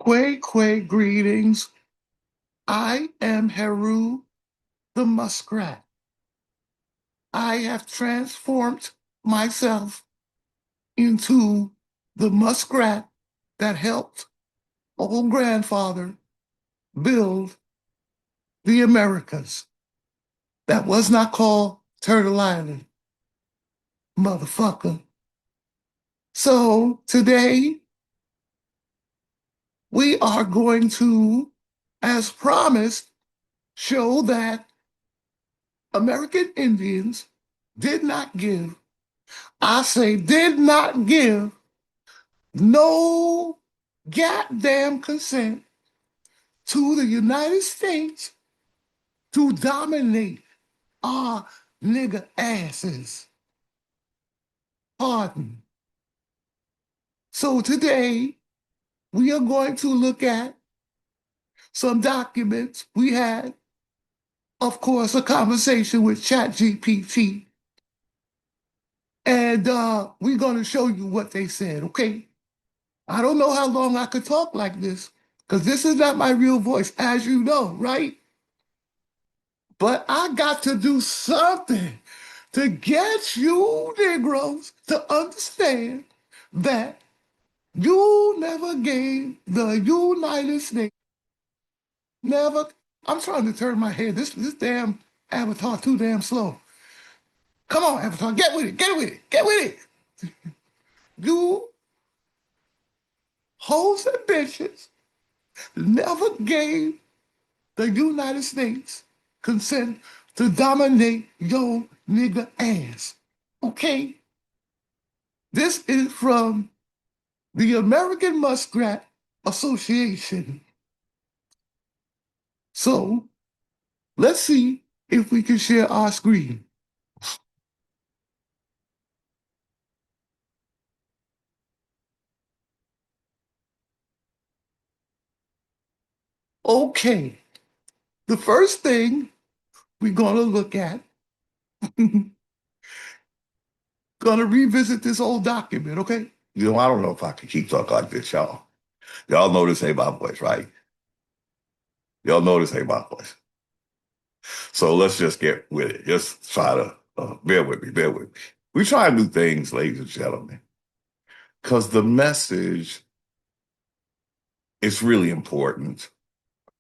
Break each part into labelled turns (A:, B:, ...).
A: Quay greetings. I am Heru the muskrat. I have transformed myself into the muskrat that helped old grandfather build the Americas. That was not called Turtle Island, motherfucker. So today we are going to, as promised, show that American Indians did not give, I say did not give no goddamn consent to the United States to dominate our nigger asses. Pardon. So today we are going to look at some documents. We had, of course, a conversation with ChatGPT, and we're going to show you what they said, okay? I don't know how long I could talk like this, because this is not my real voice, as you know, right? But I got to do something to get you Negroes to understand that you never gave the United States, never. I'm trying to turn my head. This damn avatar too damn slow. Come on, avatar, get with it, get with it, get with it. You hoes and bitches never gave the United States consent to dominate your nigga ass. Okay? This is from the American Muskrat Association. So let's see if we can share our screen. Okay, the first thing we're gonna look at, gonna revisit this old document, okay? I don't know if I can keep talking like this, y'all. Y'all know this ain't my voice, right? Y'all know this ain't my voice. So let's just get with it. Just try to bear with me, bear with me. We try new things, ladies and gentlemen, because the message is really important,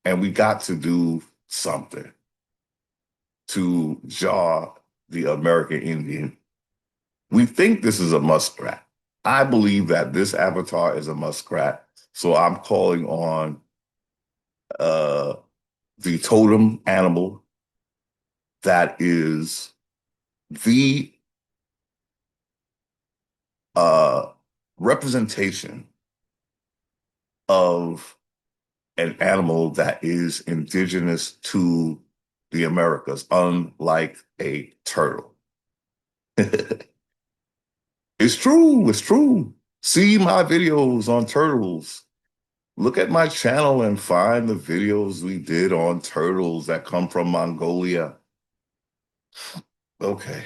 A: and we got to do something to jar the American Indian. We think this is a muskrat. I believe that this avatar is a muskrat, so I'm calling on uh, the totem animal that is the uh, representation of an animal that is indigenous to the Americas, unlike a turtle. It's true. It's true. See my videos on turtles. Look at my channel and find the videos we did on turtles that come from Mongolia. Okay.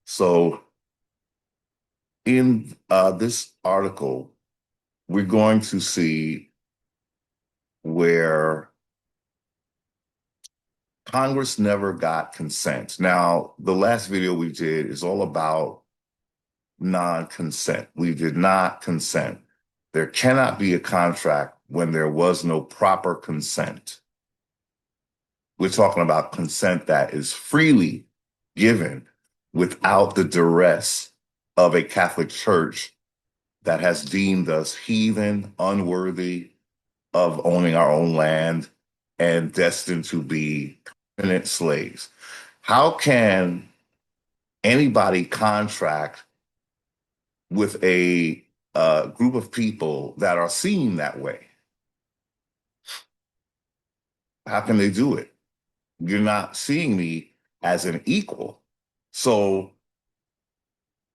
A: So in this article, we're going to see where Congress never got consent. Now, the last video we did is all about non-consent. We did not consent. There cannot be a contract when there was no proper consent. We're talking about consent that is freely given without the duress of a Catholic Church that has deemed us heathen, unworthy of owning our own land, and destined to be permanent slaves. How can anybody contract with a group of people that are seen that way? How can they do it? You're not seeing me as an equal. So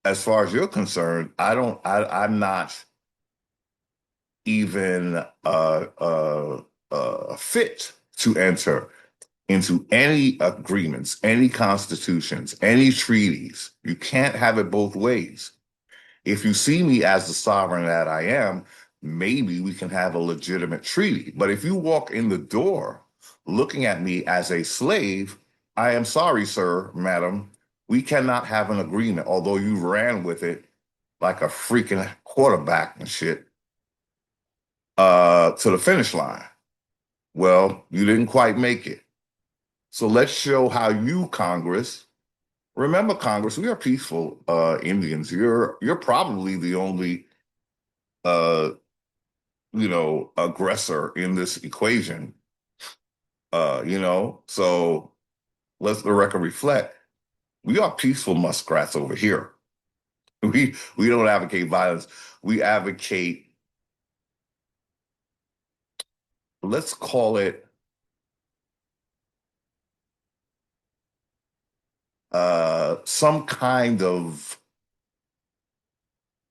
A: as far as you're concerned, I'm not even fit to enter into any agreements, any constitutions, any treaties. You can't have it both ways. If you see me as the sovereign that I am, maybe we can have a legitimate treaty. But if you walk in the door looking at me as a slave, I am sorry, sir, madam, we cannot have an agreement, although you ran with it like a freaking quarterback and shit to the finish line. Well, you didn't quite make it. So let's show how you, Congress, remember, Congress, we are peaceful Indians. You're probably the only uh, aggressor in this equation. So let's the record reflect. We are peaceful muskrats over here. We don't advocate violence. We advocate, let's call it some kind of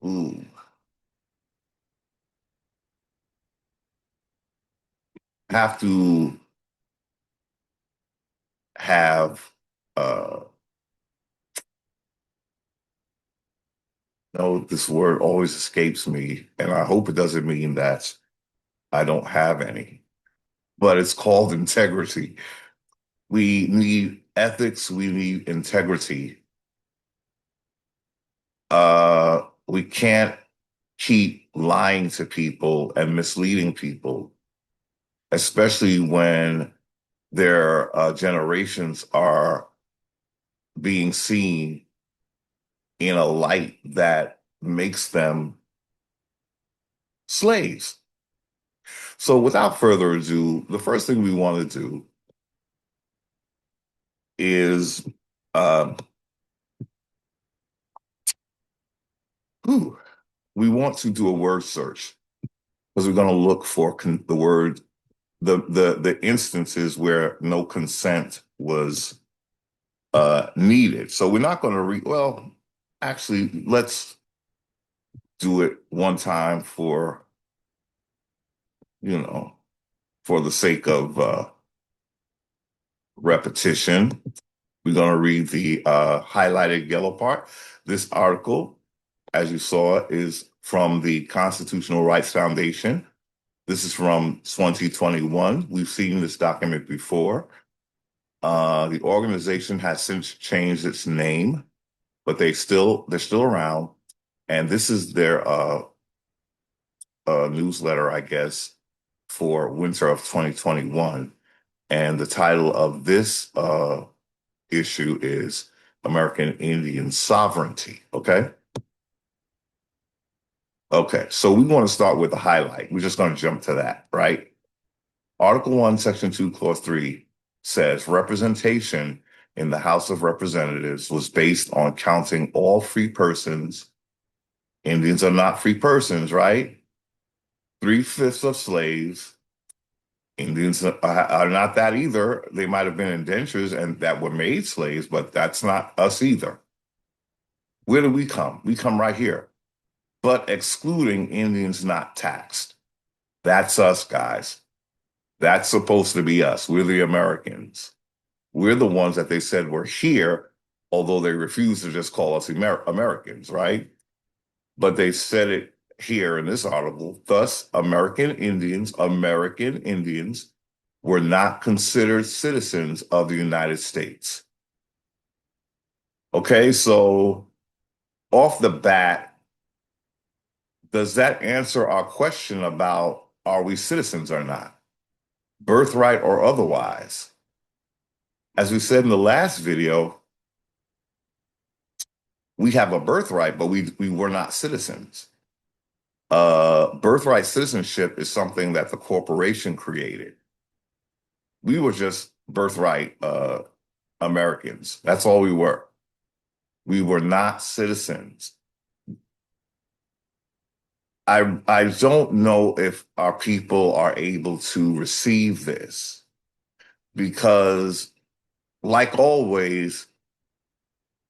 A: ooh, have to have no, this word always escapes me, and I hope it doesn't mean that I don't have any, but it's called integrity. We need ethics, we need integrity. We can't keep lying to people and misleading people, especially when their generations are being seen in a light that makes them slaves. So, without further ado, the first thing we want to do is uh, we want to do a word search because we're going to look for the word the instances where no consent was needed. So we're not going to read. Well, actually, let's do it one time for you know for the sake of repetition. We're going to read the highlighted yellow part. This article, as you saw, is from the Constitutional Rights Foundation. This is from 2021. We've seen this document before. The organization has since changed its name, but they're still around. And this is their newsletter, I guess, for winter of 2021. And the title of this issue is American Indian Sovereignty. Okay. Okay. So we want to start with the highlight. We're just going to jump to that, right? Article 1, Section 2, Clause 3 says representation in the House of Representatives was based on counting all free persons. Indians are not free persons, right? 3/5 of slaves. Indians are not that either. They might have been indentures and that were made slaves, but that's not us either. Where do we come? We come right here, but excluding Indians not taxed. That's us, guys. That's supposed to be us. We're the Americans. We're the ones that they said were here, although they refused to just call us Americans, right? But they said it here in this article. Thus, American Indians were not considered citizens of the United States. Okay, so off the bat, does that answer our question about are we citizens or not? Birthright or otherwise? As we said in the last video, we have a birthright, but we were not citizens. Birthright citizenship is something that the corporation created. We were just birthright Americans. That's all we were. We were not citizens. I don't know if our people are able to receive this because, like always,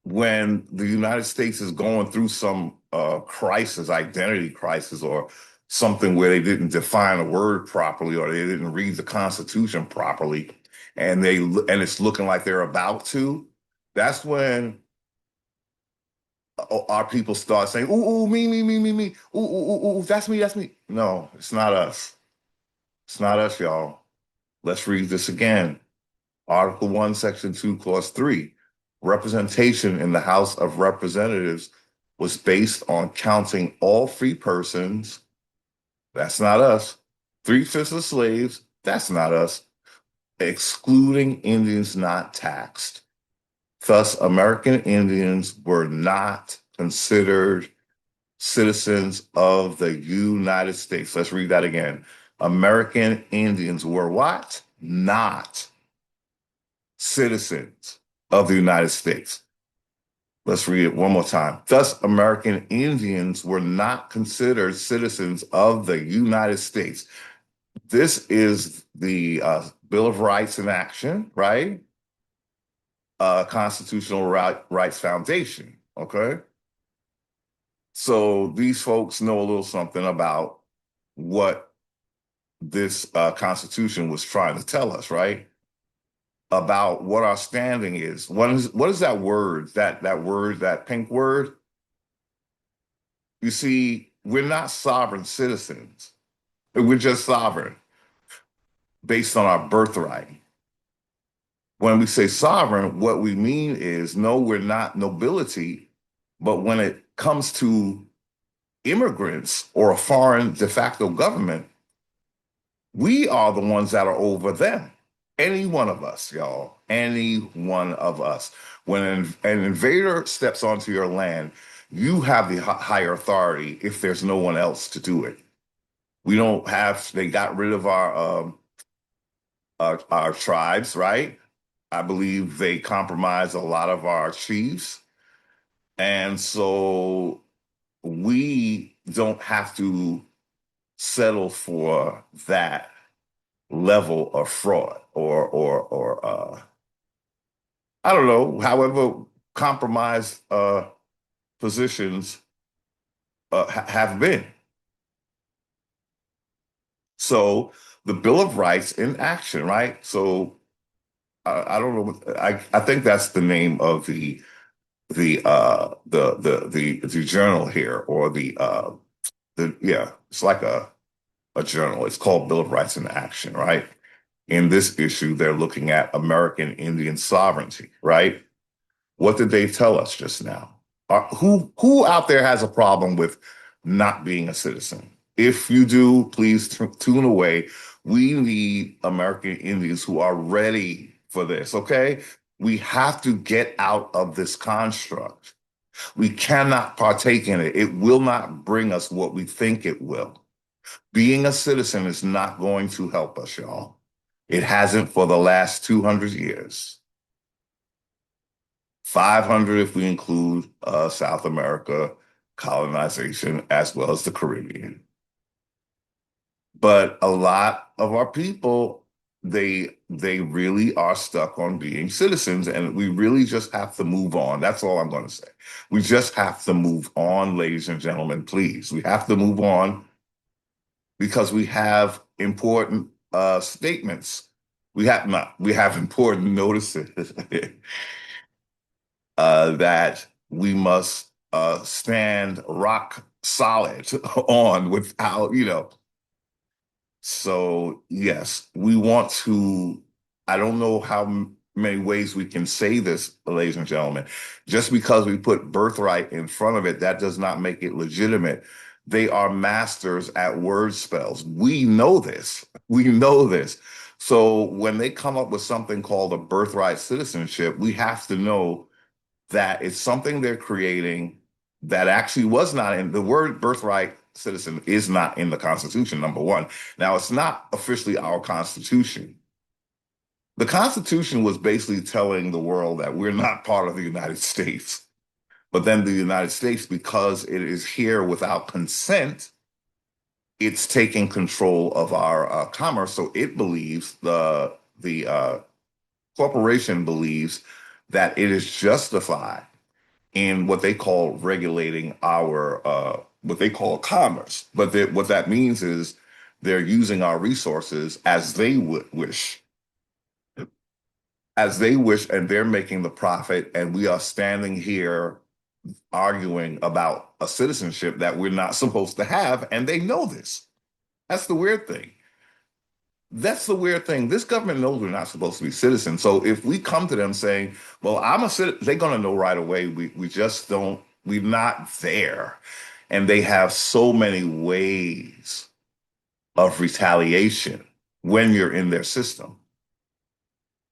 A: when the United States is going through some crisis, identity crisis, or something where they didn't define a word properly or they didn't read the Constitution properly, and it's looking like they're about to, that's when our people start saying, ooh, ooh, me, ooh, ooh, ooh, ooh, that's me, that's me. No, it's not us. It's not us, y'all. Let's read this again. Article 1, Section 2, Clause 3. Representation in the House of Representatives was based on counting all free persons. That's not us. Three-fifths of slaves. That's not us. Excluding Indians not taxed. Thus, American Indians were not considered citizens of the United States. Let's read that again. American Indians were what? Not citizens of the United States. Let's read it one more time. Thus, American Indians were not considered citizens of the United States. This is the Bill of Rights in action, right? Constitutional Rights Foundation, okay? So these folks know a little something about what this Constitution was trying to tell us, right? About what our standing is. What is that word? That word, that pink word? You see, we're not sovereign citizens. We're just sovereign based on our birthright. When we say sovereign, what we mean is no, we're not nobility, but when it comes to immigrants or a foreign de facto government, we are the ones that are over them. Any one of us, y'all, any one of us. When an invader steps onto your land, you have the higher authority if there's no one else to do it. We don't have, they got rid of our tribes, right? I believe they compromised a lot of our chiefs. And so we don't have to settle for that level of fraud or I don't know, however compromised positions have been. So the Bill of Rights in action, right? So I don't know. I think that's the name of the journal here, or the yeah, it's like a journal. It's called Bill of Rights in Action, right? In this issue, they're looking at American Indian sovereignty, right? What did they tell us just now? Who out there has a problem with not being a citizen? If you do, please tune away. We need American Indians who are ready for this, okay? We have to get out of this construct. We cannot partake in it. It will not bring us what we think it will. Being a citizen is not going to help us, y'all. It hasn't for the last 200 years. 500 if we include South America colonization as well as the Caribbean. But a lot of our people, they really are stuck on being citizens, and we really just have to move on. That's all I'm going to say. We just have to move on, ladies and gentlemen, please. We have to move on because we have important statements. We have important notices that we must stand rock solid on without. So, yes, we want to. I don't know how many ways we can say this, ladies and gentlemen. Just because we put birthright in front of it, that does not make it legitimate. They are masters at word spells. We know this. We know this. So when they come up with something called a birthright citizenship, we have to know that it's something they're creating that actually was not in the word birthright citizen is not in the Constitution, number one. Now, it's not officially our Constitution. The Constitution was basically telling the world that we're not part of the United States. But then the United States, because it is here without consent, it's taking control of our commerce. So it believes the corporation believes that it is justified in what they call regulating our what they call commerce. But what that means is they're using our resources as they wish, and they're making the profit, and we are standing here arguing about a citizenship that we're not supposed to have, and they know this. That's the weird thing. That's the weird thing. This government knows we're not supposed to be citizens. So if we come to them saying, "Well, I'm a citizen," they're gonna know right away. We just don't. We're not there, and they have so many ways of retaliation when you're in their system.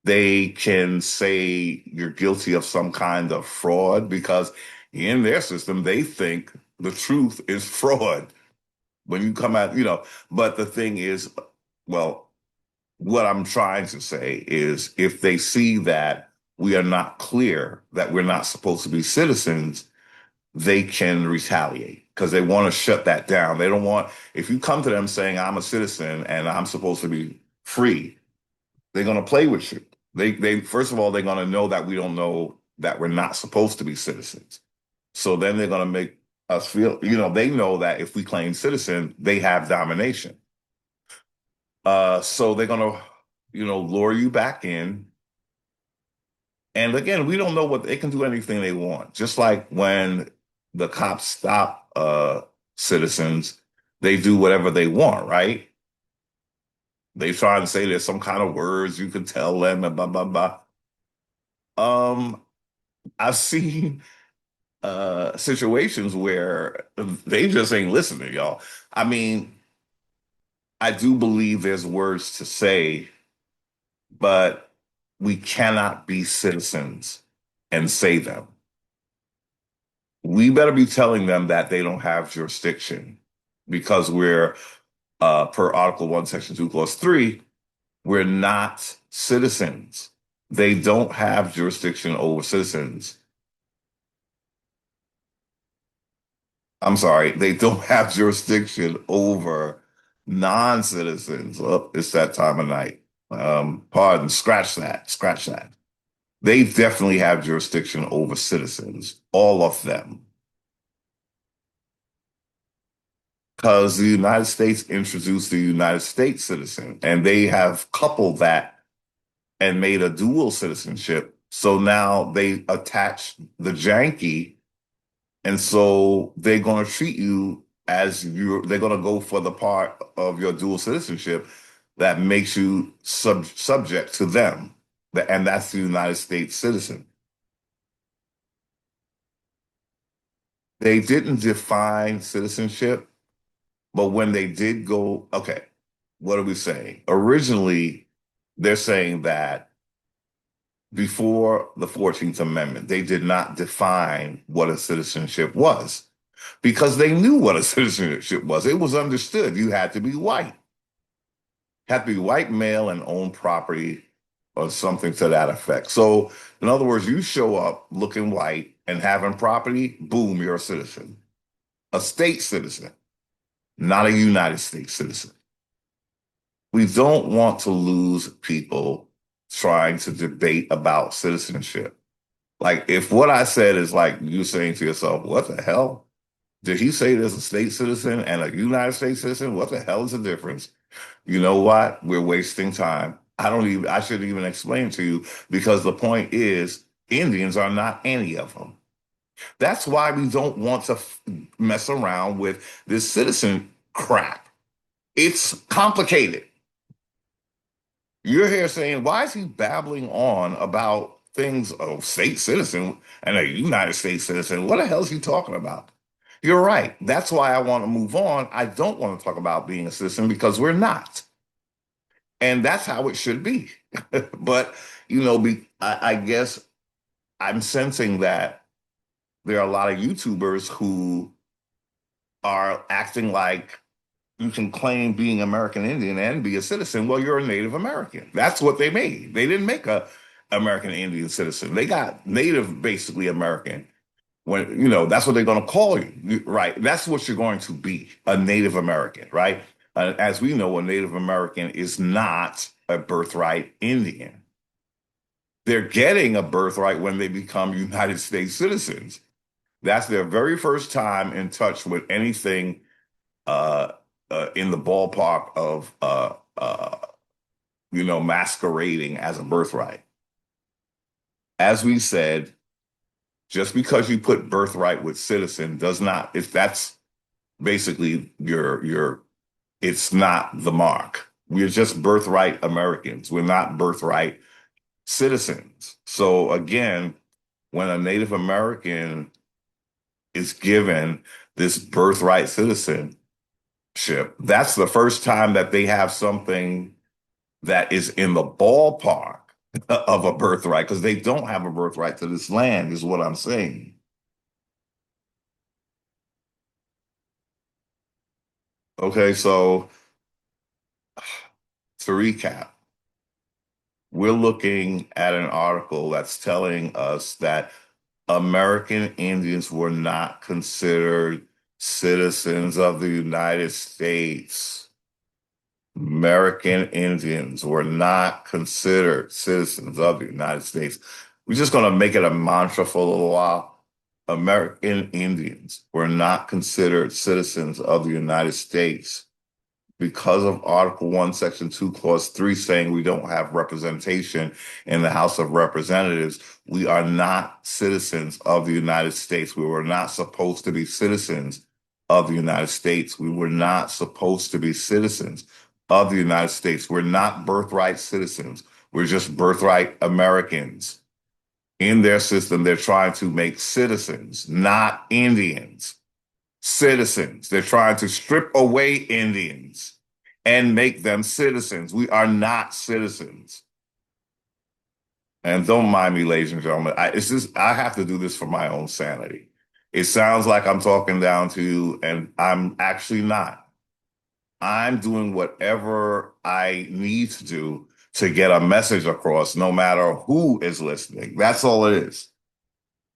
A: They can say you're guilty of some kind of fraud because in their system they think the truth is fraud when you come out, but the thing is, well, what I'm trying to say is if they see that we are not clear that we're not supposed to be citizens, they can retaliate because they want to shut that down. They don't want, if you come to them saying I'm a citizen and I'm supposed to be free, they're going to play with you. They first of all, they're going to know that we don't know that we're not supposed to be citizens. So then they're going to make us feel, they know that if we claim citizen, they have domination. So they're going to, lure you back in. And again, we don't know what they can do anything they want. Just like when the cops stop citizens, they do whatever they want, right? They try and say there's some kind of words you can tell them and blah blah blah. Um, I've seen situations where they just ain't listening, y'all. I mean, I do believe there's words to say, but we cannot be citizens and say them. We better be telling them that they don't have jurisdiction because we're, per Article 1, Section 2, Clause 3, we're not citizens. They don't have jurisdiction over citizens. I'm sorry, they don't have jurisdiction over non-citizens. Oh, it's that time of night. Pardon, scratch that, scratch that. They definitely have jurisdiction over citizens, all of them. Because the United States introduced the United States citizen, and they have coupled that and made a dual citizenship. So now they attach the janky, and so they're going to treat you as they're going to go for the part of your dual citizenship that makes you subject to them. And that's the United States citizen. They didn't define citizenship, but when they did go, okay, what are we saying? Originally, they're saying that before the 14th Amendment, they did not define what a citizenship was because they knew what a citizenship was. It was understood. You had to be white, had to be white male and own property or something to that effect. So, in other words, you show up looking white and having property, boom, you're a citizen, a state citizen, not a United States citizen. We don't want to lose people trying to debate about citizenship. Like, if what I said is like you saying to yourself, what the hell? Did he say there's a state citizen and a United States citizen? What the hell is the difference? You know what? We're wasting time. I shouldn't even explain to you because the point is, Indians are not any of them. That's why we don't want to mess around with this citizen crap. It's complicated. You're here saying, why is he babbling on about things of state citizen and a United States citizen? What the hell is he talking about? You're right. That's why I want to move on. I don't want to talk about being a citizen because we're not. And that's how it should be. But, I guess I'm sensing that there are a lot of YouTubers who are acting like you can claim being American Indian and be a citizen. Well, you're a Native American. That's what they made. They didn't make a American Indian citizen. They got Native, basically American. When that's what they're going to call you, right? That's what you're going to be, a Native American, right? As we know, a Native American is not a birthright Indian. They're getting a birthright when they become United States citizens. That's their very first time in touch with anything uh, in the ballpark of masquerading as a birthright. As we said, Just because you put birthright with citizen does not, if that's basically it's not the mark. We're just birthright Americans. We're not birthright citizens. So again, when a Native American is given this birthright citizenship, that's the first time that they have something that is in the ballpark of a birthright, because they don't have a birthright to this land, is what I'm saying. Okay, so to recap, we're looking at an article that's telling us that American Indians were not considered citizens of the United States. American Indians were not considered citizens of the United States. We're just going to make it a mantra for a little while. American Indians were not considered citizens of the United States because of Article 1, Section 2, Clause 3, saying we don't have representation in the House of Representatives. We are not citizens of the United States. We were not supposed to be citizens of the United States. We were not supposed to be citizens of the United States. We're not birthright citizens. We're just birthright Americans. In their system, they're trying to make citizens, not Indians, citizens. They're trying to strip away Indians and make them citizens. We are not citizens. And don't mind me, ladies and gentlemen. I have to do this for my own sanity. It sounds like I'm talking down to you, and I'm actually not. I'm doing whatever I need to do to get a message across, no matter who is listening. That's all it is.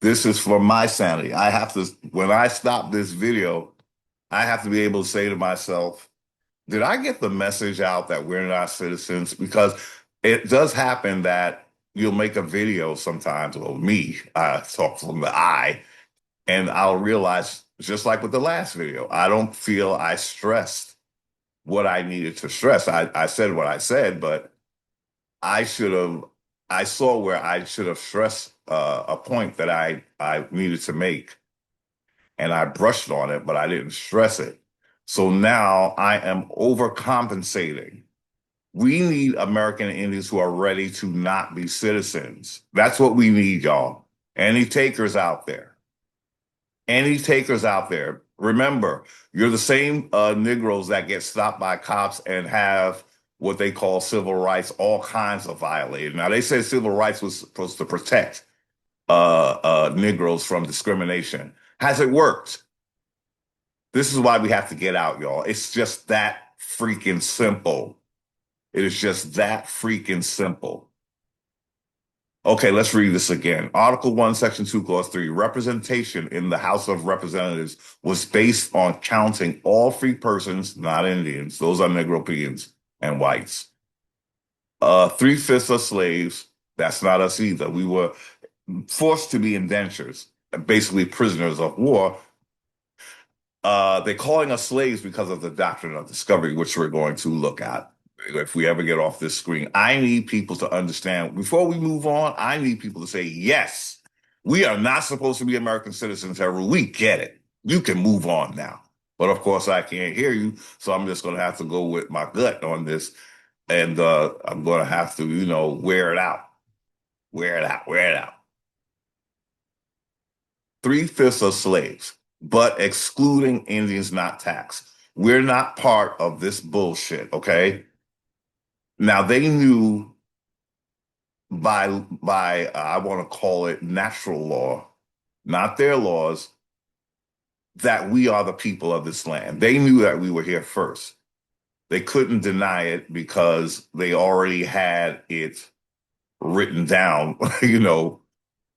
A: This is for my sanity. I have to, when I stop this video, I have to be able to say to myself, did I get the message out that we're not citizens? Because it does happen that you'll make a video sometimes, well, me, I talk from the I, and I'll realize, just like with the last video, I don't feel I stressed what I needed to stress. I said what I said, but I should have, I saw where I should have stressed a point that I needed to make, and I brushed on it, but I didn't stress it. So now I am overcompensating. We need American Indians who are ready to not be citizens. That's what we need, y'all. Any takers out there? Any takers out there? Remember, you're the same Negroes that get stopped by cops and have what they call civil rights, all kinds of violated. Now, they said civil rights was supposed to protect Negroes from discrimination. Has it worked? This is why we have to get out, y'all. It's just that freaking simple. It is just that freaking simple. Okay, let's read this again. Article 1, Section 2, Clause 3. Representation in the House of Representatives was based on counting all free persons, not Indians, those are Negropeans and whites. 3/5 of slaves, that's not us either. We were forced to be indentures, basically prisoners of war. They're calling us slaves because of the doctrine of discovery, which we're going to look at if we ever get off this screen. I need people to understand, before we move on, I need people to say, yes, we are not supposed to be American citizens ever. We get it. You can move on now. But of course, I can't hear you. So I'm just going to have to go with my gut on this. And I'm going to have to, wear it out. Wear it out. Wear it out. 3/5 of slaves, but excluding Indians not taxed. We're not part of this bullshit, okay? Now they knew by I want to call it natural law, not their laws, that we are the people of this land. They knew that we were here first. They couldn't deny it because they already had it written down,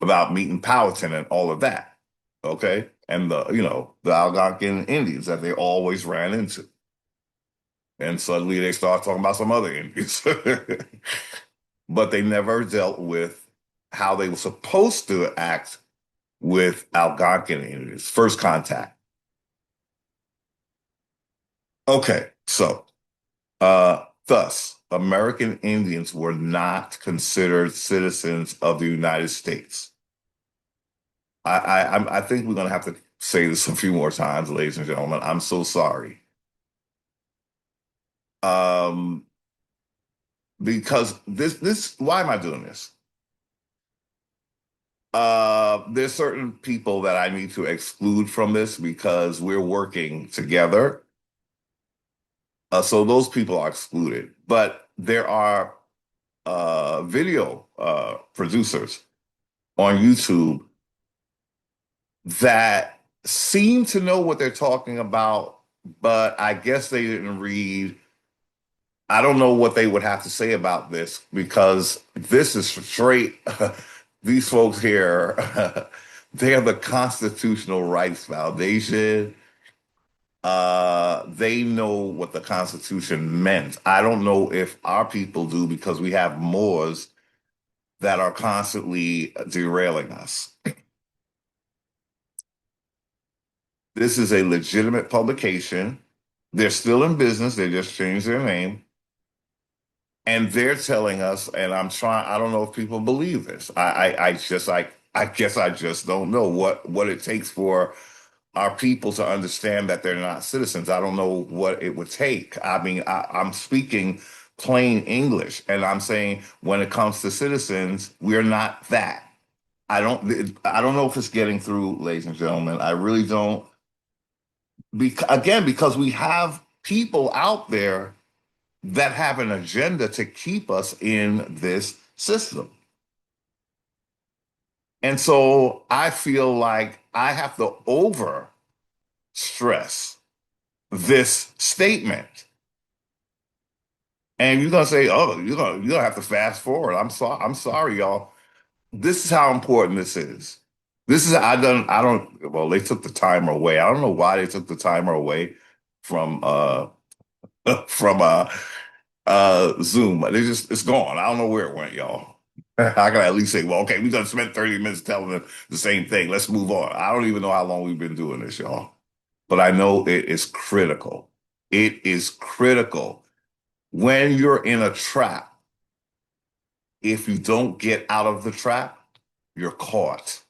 A: about meeting Powhatan and all of that. Okay. And the Algonquin Indians that they always ran into. And suddenly they start talking about some other Indians. But they never dealt with how they were supposed to act with Algonquin Indians, first contact. Okay, so thus, American Indians were not considered citizens of the United States. I think we're gonna have to say this a few more times, ladies and gentlemen. I'm so sorry. Um, because this why am I doing this? There's certain people that I need to exclude from this because we're working together. So those people are excluded. But there are video producers on YouTube that seem to know what they're talking about, but I guess they didn't read. I don't know what they would have to say about this because this is straight. These folks here, they are the Constitutional Rights Foundation. They know what the Constitution meant. I don't know if our people do because we have Moors that are constantly derailing us. This is a legitimate publication. They're still in business. They just changed their name. And they're telling us, and I don't know if people believe this. I guess I just don't know what it takes for our people to understand that they're not citizens. I don't know what it would take. I mean, I'm speaking plain English, and I'm saying when it comes to citizens, we're not that. I don't know if it's getting through, ladies and gentlemen. I really don't. Again, because we have people out there that have an agenda to keep us in this system. And so I feel like I have to over stress this statement. And you're gonna say, "Oh, you're gonna have to fast forward." I'm sorry, y'all. This is how important this is. This is I don't well, they took the timer away. I don't know why they took the timer away from from Zoom. It's gone. I don't know where it went, y'all. I can at least say, well, okay, we done spent 30 minutes telling them the same thing. Let's move on. I don't even know how long we've been doing this, y'all. But I know it is critical. It is critical. When you're in a trap, if you don't get out of the trap, you're caught.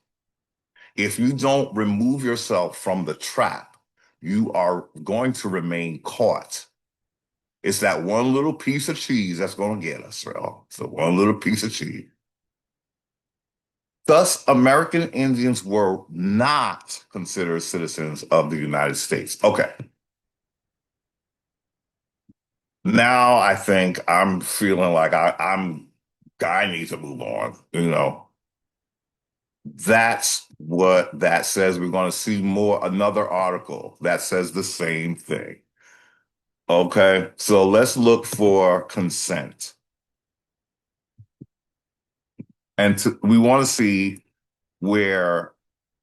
A: If you don't remove yourself from the trap, you are going to remain caught. It's that one little piece of cheese that's going to get us, y'all. It's the one little piece of cheese. Thus, American Indians were not considered citizens of the United States. Okay. Now I think I'm feeling like I need to move on. That's what that says. We're going to see another article that says the same thing. Okay. So let's look for consent. We want to see where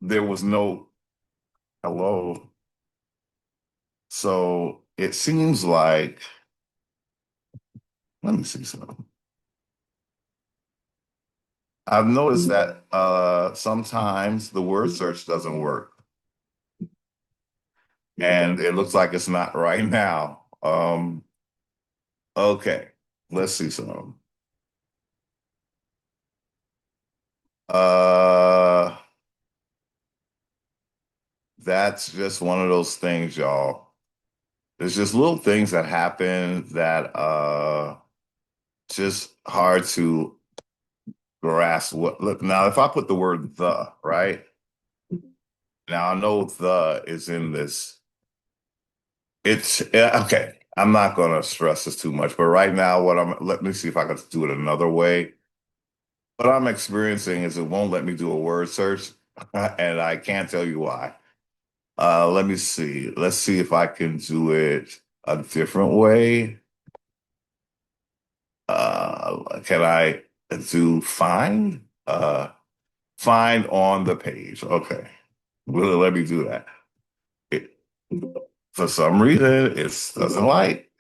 A: there was no hello. So it seems like, let me see something. I've noticed that sometimes the word search doesn't work, and it looks like it's not right now. Okay, let's see some. Uh, that's just one of those things, y'all. There's just little things that happen that just hard to grasp. What look now? If I put the word the right now, I know the is in this. It's okay. I'm not going to stress this too much, but right now, let me see if I can do it another way. What I'm experiencing is it won't let me do a word search, and I can't tell you why. Let me see. Let's see if I can do it a different way. Can I do find? Find on the page. Okay. Will it let me do that? It, for some reason, it doesn't like.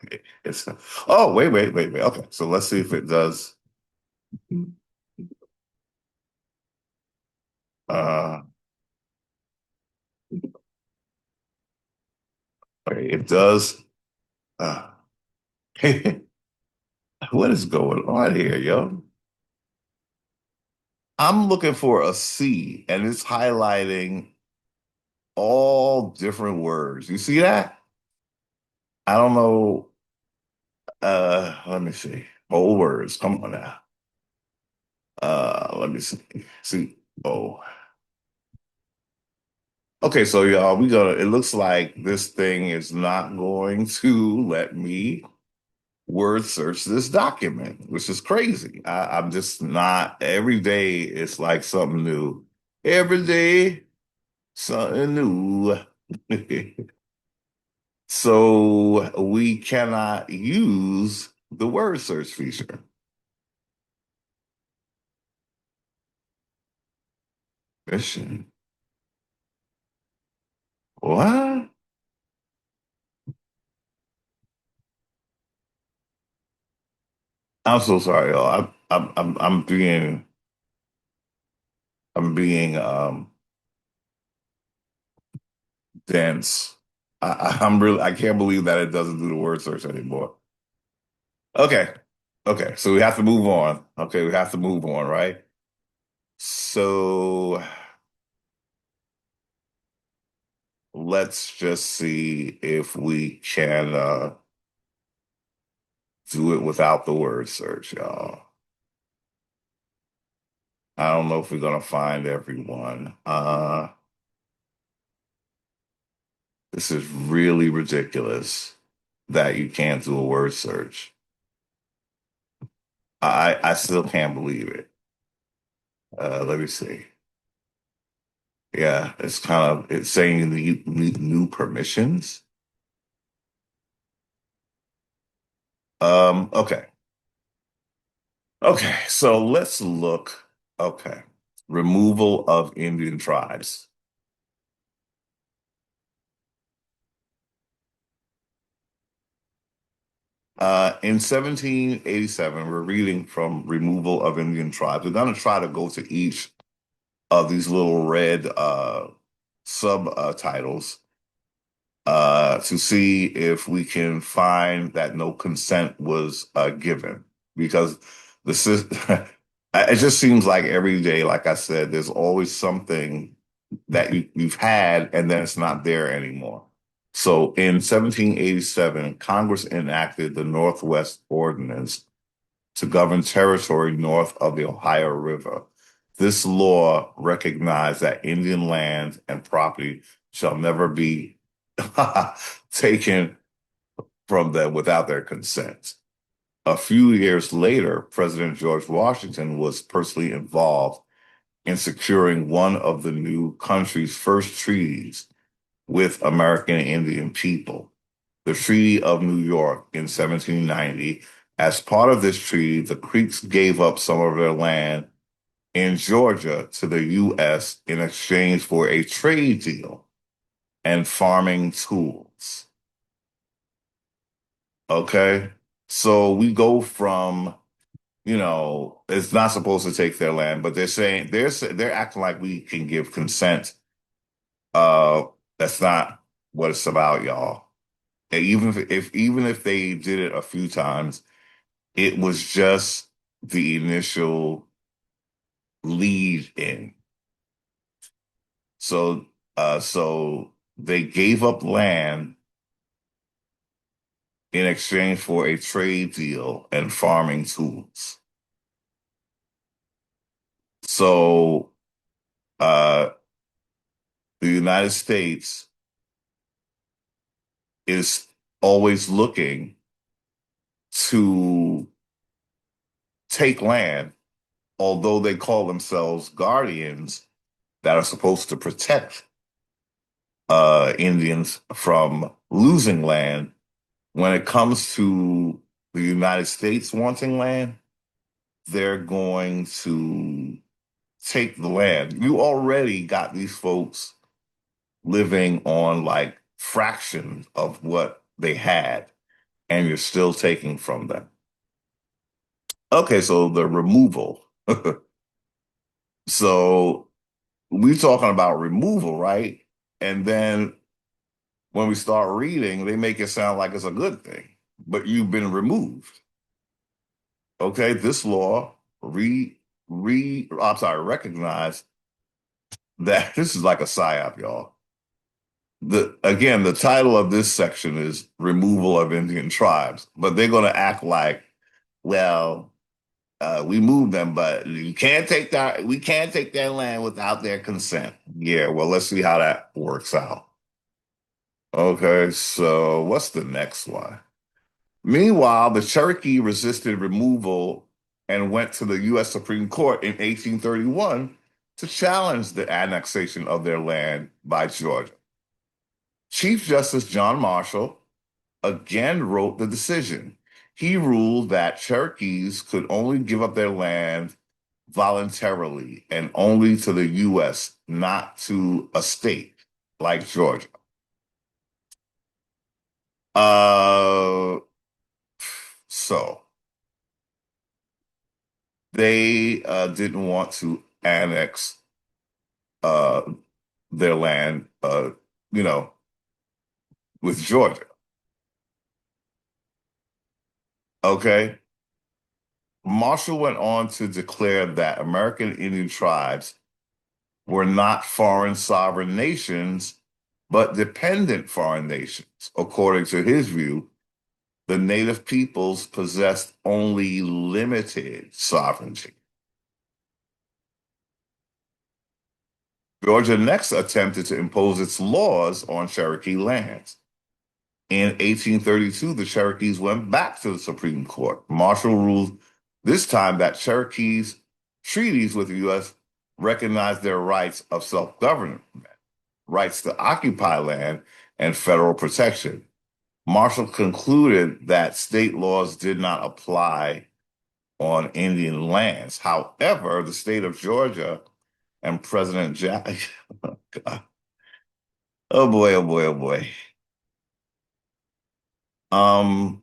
A: It's oh wait. Okay, so let's see if it does. Uh, okay, it does. Uh, what is going on here, yo? I'm looking for a C, and it's highlighting all different words. You see that? I don't know. Let me see. Whole words. Come on now. Let me see. See. Oh. Okay, so y'all, it looks like this thing is not going to let me word search this document, which is crazy. I'm just not, every day it's like something new. Every day, something new. So we cannot use the word search feature. Mission. What? I'm so sorry, y'all. I'm being dense. I can't believe that it doesn't do the word search anymore. Okay. Okay. So we have to move on. Okay, we have to move on, right? So let's just see if we can do it without the word search, y'all. I don't know if we're gonna find everyone. This is really ridiculous that you can't do a word search. I still can't believe it. Let me see. Yeah, it's saying you need new permissions. Okay. Okay, so let's look. Okay. Removal of Indian tribes. In 1787, we're reading from Removal of Indian Tribes. We're going to try to go to each of these little red subtitles to see if we can find that no consent was given. Because this is, it just seems like every day, like I said, there's always something that you've had and then it's not there anymore. So in 1787, Congress enacted the Northwest Ordinance to govern territory north of the Ohio River. This law recognized that Indian land and property shall never be taken from them without their consent. A few years later, President George Washington was personally involved in securing one of the new country's first treaties with American Indian people, the Treaty of New York in 1790. As part of this treaty, the Creeks gave up some of their land in Georgia to the U.S. in exchange for a trade deal and farming tools. Okay. So we go from, it's not supposed to take their land, but they're acting like we can give consent. Uh, that's not what it's about, y'all. And even if they did it a few times, it was just the initial lead in. So they gave up land in exchange for a trade deal and farming tools. So uh, the United States is always looking to take land, although they call themselves guardians that are supposed to protect Indians from losing land. When it comes to the United States wanting land, they're going to take the land. You already got these folks living on like fractions of what they had, and you're still taking from them. Okay, so the removal. So we talking about removal, right? And then when we start reading, they make it sound like it's a good thing, but you've been removed. Okay, this law recognize that this is like a psyop, y'all. The title of this section is removal of Indian tribes, but they're going to act like, well, we moved them, but we can't take their land without their consent. Yeah, well, let's see how that works out. Okay, so what's the next one? Meanwhile, the Cherokee resisted removal and went to the U.S. Supreme Court in 1831 to challenge the annexation of their land by Georgia. Chief Justice John Marshall again wrote the decision. He ruled that Cherokees could only give up their land voluntarily and only to the U.S., not to a state like Georgia. Uh, so they didn't want to annex uh, their land, you know, with Georgia. Okay. Marshall went on to declare that American Indian tribes were not foreign sovereign nations, but dependent foreign nations. According to his view, the native peoples possessed only limited sovereignty. Georgia next attempted to impose its laws on Cherokee lands. In 1832, the Cherokees went back to the Supreme Court. Marshall ruled this time that Cherokees' treaties with the U.S. recognized their rights of self-government, rights to occupy land, and federal protection. Marshall concluded that state laws did not apply on Indian lands. However, the state of Georgia and President Jack, oh boy, oh boy, oh boy. Um,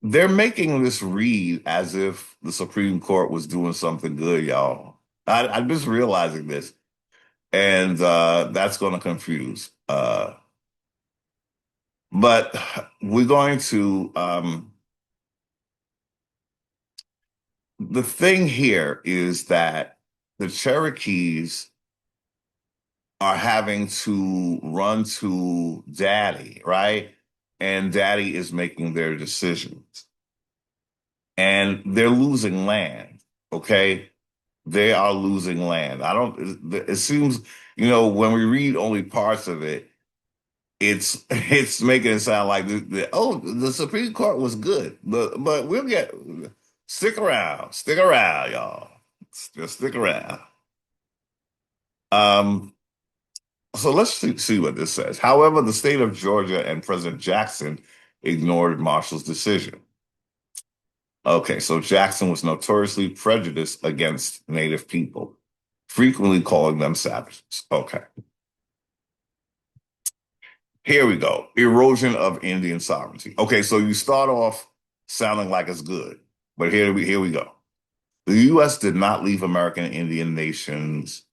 A: they're making this read as if the Supreme Court was doing something good, y'all. I'm just realizing this, and that's going to confuse. But we're going to. The thing here is that the Cherokees are having to run to Daddy, right? And Daddy is making their decisions. And they're losing land, okay? They are losing land. I don't, it seems, when we read only parts of it, it's making it sound like the Supreme Court was good, but we'll get stick around, y'all, just stick around. Um, so let's see what this says. However, the state of Georgia and President Jackson ignored Marshall's decision. Okay, so Jackson was notoriously prejudiced against Native people, frequently calling them savages. Okay, here we go. Erosion of Indian sovereignty. Okay, so you start off sounding like it's good, but here we go. The U.S. did not leave American Indian nations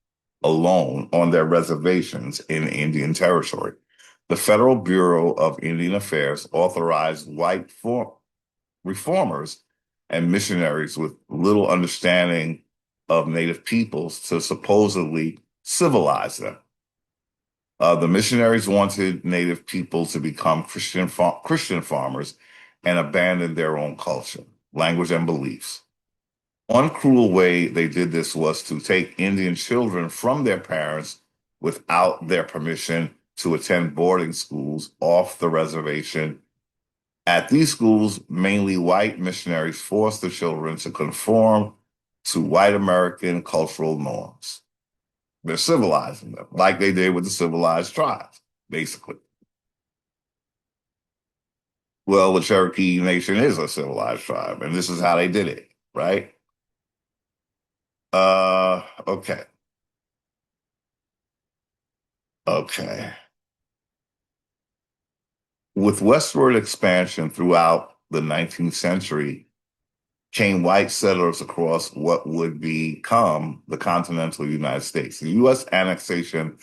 A: alone on their reservations in Indian territory. The Federal Bureau of Indian Affairs authorized reformers and missionaries with little understanding of Native peoples to supposedly civilize them. The missionaries wanted Native people to become Christian farmers and abandon their own culture, language, and beliefs. One cruel way they did this was to take Indian children from their parents without their permission to attend boarding schools off the reservation. At these schools, mainly white missionaries forced the children to conform to white American cultural norms. They're civilizing them, like they did with the civilized tribes, basically. Well, the Cherokee Nation is a civilized tribe, and this is how they did it, right? Okay. Okay. With westward expansion throughout the 19th century, came white settlers across what would become the continental United States. The U.S. annexation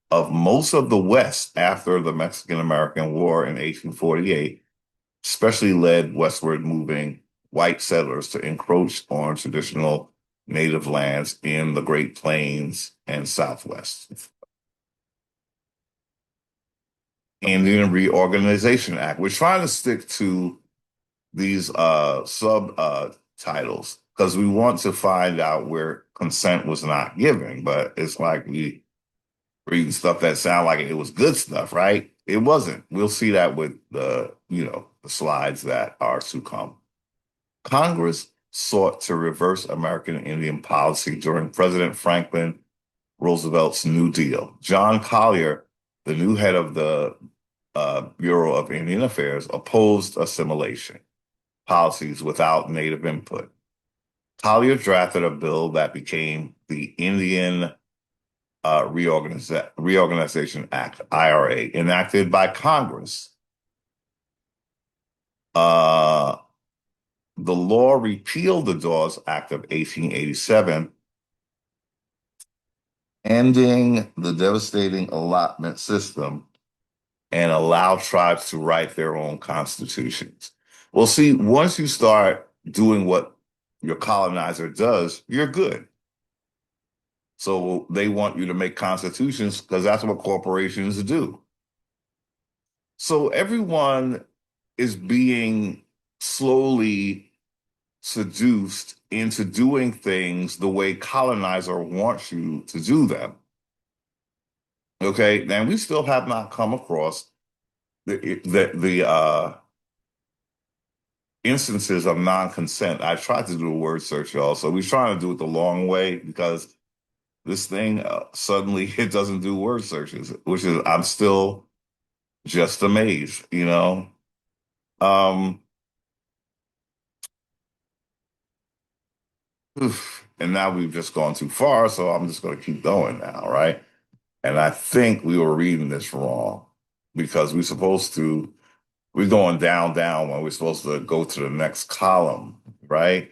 A: of most of the West after the Mexican-American War in 1848 especially led westward moving white settlers to encroach on traditional native lands in the Great Plains and Southwest. Indian Reorganization Act. We're trying to stick to these sub titles because we want to find out where consent was not given, but it's like we reading stuff that sound like it was good stuff, right? It wasn't. We'll see that with the slides that are to come. Congress sought to reverse American Indian policy during President Franklin Roosevelt's New Deal. John Collier, the new head of the Bureau of Indian Affairs, opposed assimilation policies without Native input. Collier drafted a bill that became the Indian Reorganization Act, IRA, enacted by Congress. The law repealed the Dawes Act of 1887, ending the devastating allotment system and allowed tribes to write their own constitutions. Well, see, once you start doing what your colonizer does, you're good. So they want you to make constitutions because that's what corporations do. So everyone is being slowly seduced into doing things the way colonizer wants you to do them. Okay, and we still have not come across the instances of non-consent. I tried to do a word search, y'all. So we're trying to do it the long way because this thing suddenly it doesn't do word searches, which is I'm still just amazed, you know. Um, and now we've just gone too far, so I'm just going to keep going now, right? And I think we were reading this wrong because we're going down when we're supposed to go to the next column, right?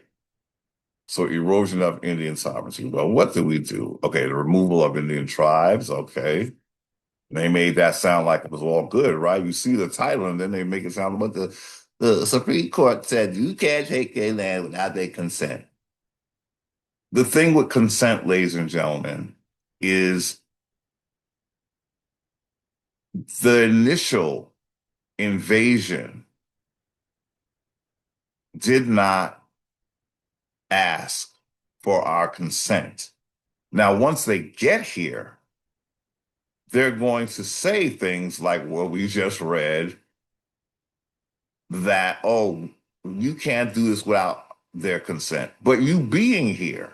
A: So erosion of Indian sovereignty. Well, what did we do? Okay, the removal of Indian tribes. Okay. They made that sound like it was all good, right? You see the title and then they make it sound like the Supreme Court said you can't take their land without their consent. The thing with consent, ladies and gentlemen, is the initial invasion did not ask for our consent. Now, once they get here, they're going to say things like what we just read that, oh, you can't do this without their consent. But you being here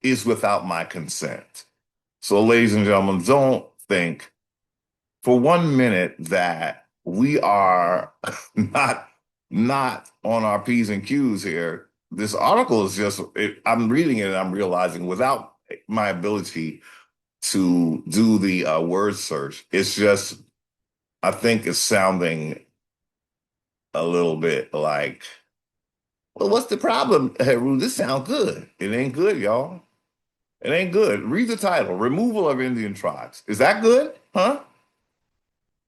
A: is without my consent. So, ladies and gentlemen, don't think for 1 minute that we are not on our P's and Q's here. This article is I'm reading it and I'm realizing without my ability to do the word search, it's just, I think it's sounding a little bit like, well, what's the problem, Heru? This sounds good. It ain't good, y'all. It ain't good. Read the title, Removal of Indian Tribes. Is that good? Huh?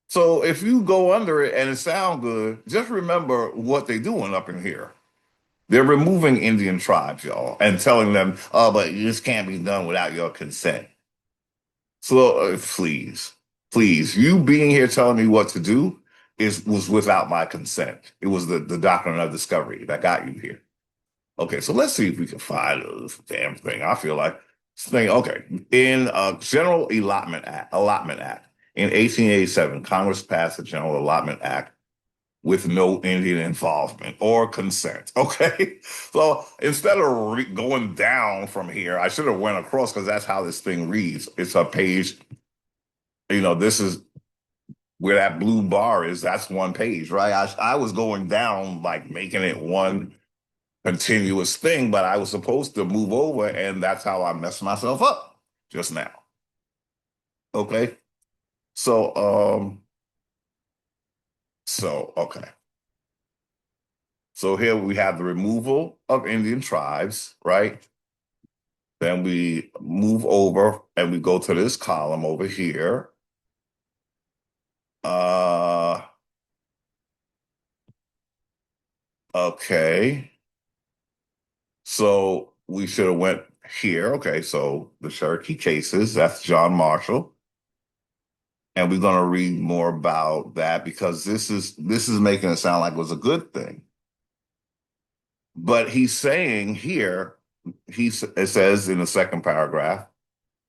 A: So if you go under it and it sounds good, just remember what they're doing up in here. They're removing Indian tribes, y'all, and telling them, oh, but this can't be done without your consent. So please, you being here telling me what to do was without my consent. It was the doctrine of discovery that got you here. Okay, so let's see if we can find this damn thing. I feel like this thing. Okay, in General Allotment Act in 1887, Congress passed the General Allotment Act with no Indian involvement or consent. Okay, so instead of going down from here, I should have went across because that's how this thing reads. It's a page. This is where that blue bar is. That's one page, right? I was going down, like making it one continuous thing, but I was supposed to move over, and that's how I messed myself up just now. Okay. So, okay. So here we have the removal of Indian tribes, right? Then we move over and we go to this column over here. Okay. So we should have went here. Okay, so the Cherokee cases, that's John Marshall. And we're going to read more about that because this is making it sound like it was a good thing. But he's saying here, it says in the second paragraph,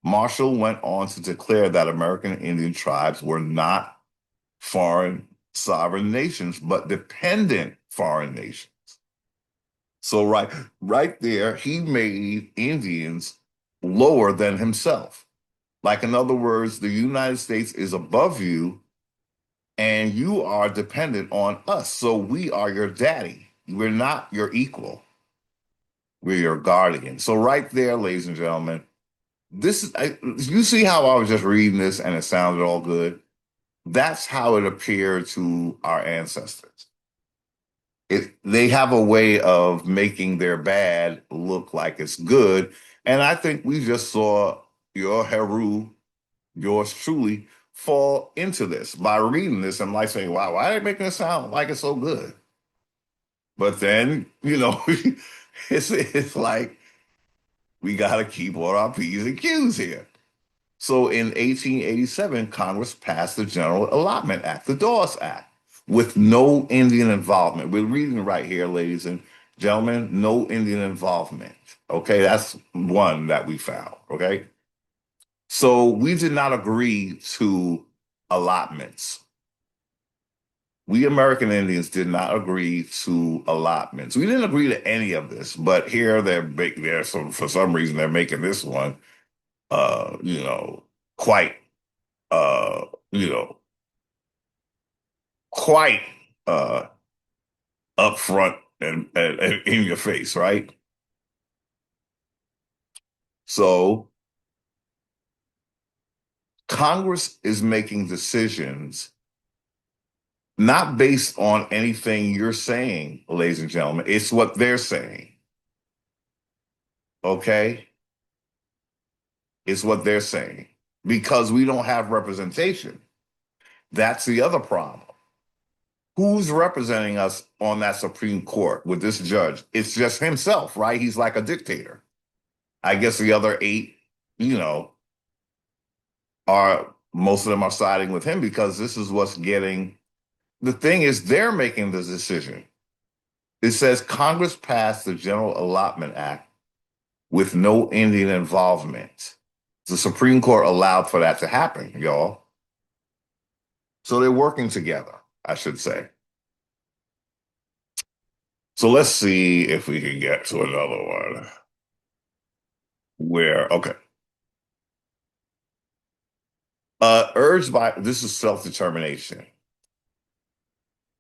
A: Marshall went on to declare that American Indian tribes were not foreign sovereign nations, but dependent foreign nations. So right there, he made Indians lower than himself. Like in other words, the United States is above you and you are dependent on us. So we are your daddy. We're not your equal. We're your guardian. So right there, ladies and gentlemen, you see how I was just reading this and it sounded all good. That's how it appeared to our ancestors. They have a way of making their bad look like it's good. And I think we just saw your Heru, yours truly, fall into this by reading this and like saying, wow, why are they making it sound like it's so good? But then, it's like we got to keep on our P's and Q's here. So in 1887, Congress passed the General Allotment Act, the Dawes Act, with no Indian involvement. We're reading right here, ladies and gentlemen, no Indian involvement. Okay, that's one that we found. Okay. So we did not agree to allotments. We American Indians did not agree to allotments. We didn't agree to any of this, but here for some reason they're making this one, uh, you know, quite, uh, you know, quite uh, upfront and in your face, right? So Congress is making decisions not based on anything you're saying, ladies and gentlemen. It's what they're saying. Okay? It's what they're saying. Because we don't have representation. That's the other problem. Who's representing us on that Supreme Court with this judge? It's just himself, right? He's like a dictator. I guess the other eight, you know, are most of them are siding with him because this is what's getting. The thing is, they're making the decision. It says Congress passed the General Allotment Act with no Indian involvement. The Supreme Court allowed for that to happen, y'all. So they're working together, I should say. So let's see if we can get to another one where, okay. Urged by, this is self-determination.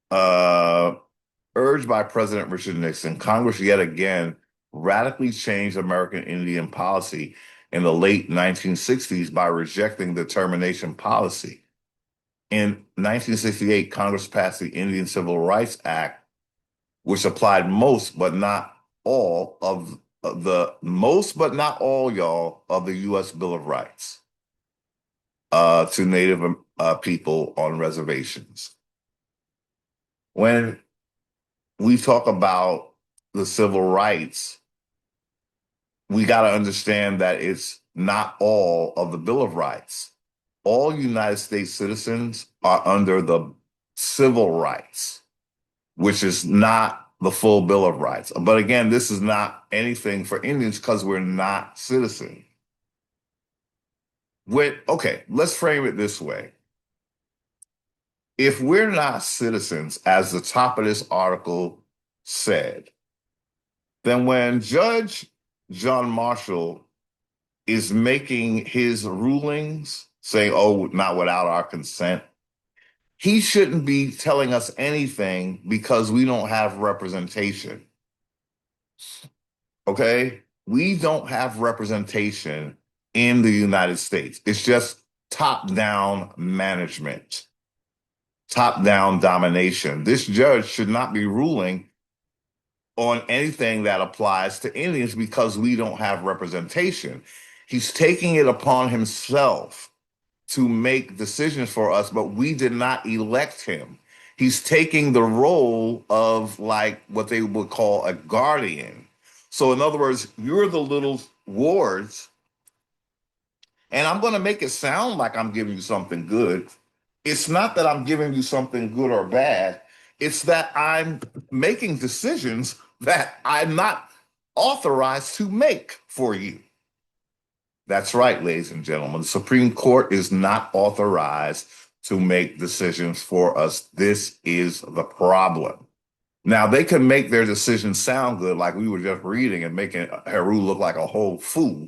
A: Uh, Urged by President Richard Nixon, Congress yet again radically changed American Indian policy in the late 1960s by rejecting the termination policy. In 1968, Congress passed the Indian Civil Rights Act, which applied most but not all of y'all, of the U.S. Bill of Rights to Native people on reservations. When we talk about the civil rights, we got to understand that it's not all of the Bill of Rights. All United States citizens are under the civil rights, which is not the full Bill of Rights. But again, this is not anything for Indians because we're not citizens. Okay, let's frame it this way. If we're not citizens, as the top of this article said, then when Judge John Marshall is making his rulings saying, oh, not without our consent, he shouldn't be telling us anything because we don't have representation. Okay? We don't have representation in the United States. It's just top-down management, top-down domination. This judge should not be ruling on anything that applies to Indians because we don't have representation. He's taking it upon himself to make decisions for us, but we did not elect him. He's taking the role of like what they would call a guardian. So in other words, you're the little wards, and I'm going to make it sound like I'm giving you something good. It's not that I'm giving you something good or bad. It's that I'm making decisions that I'm not authorized to make for you. That's right, ladies and gentlemen. The Supreme Court is not authorized to make decisions for us. This is the problem. Now, they can make their decisions sound good, like we were just reading and making Heru look like a whole fool.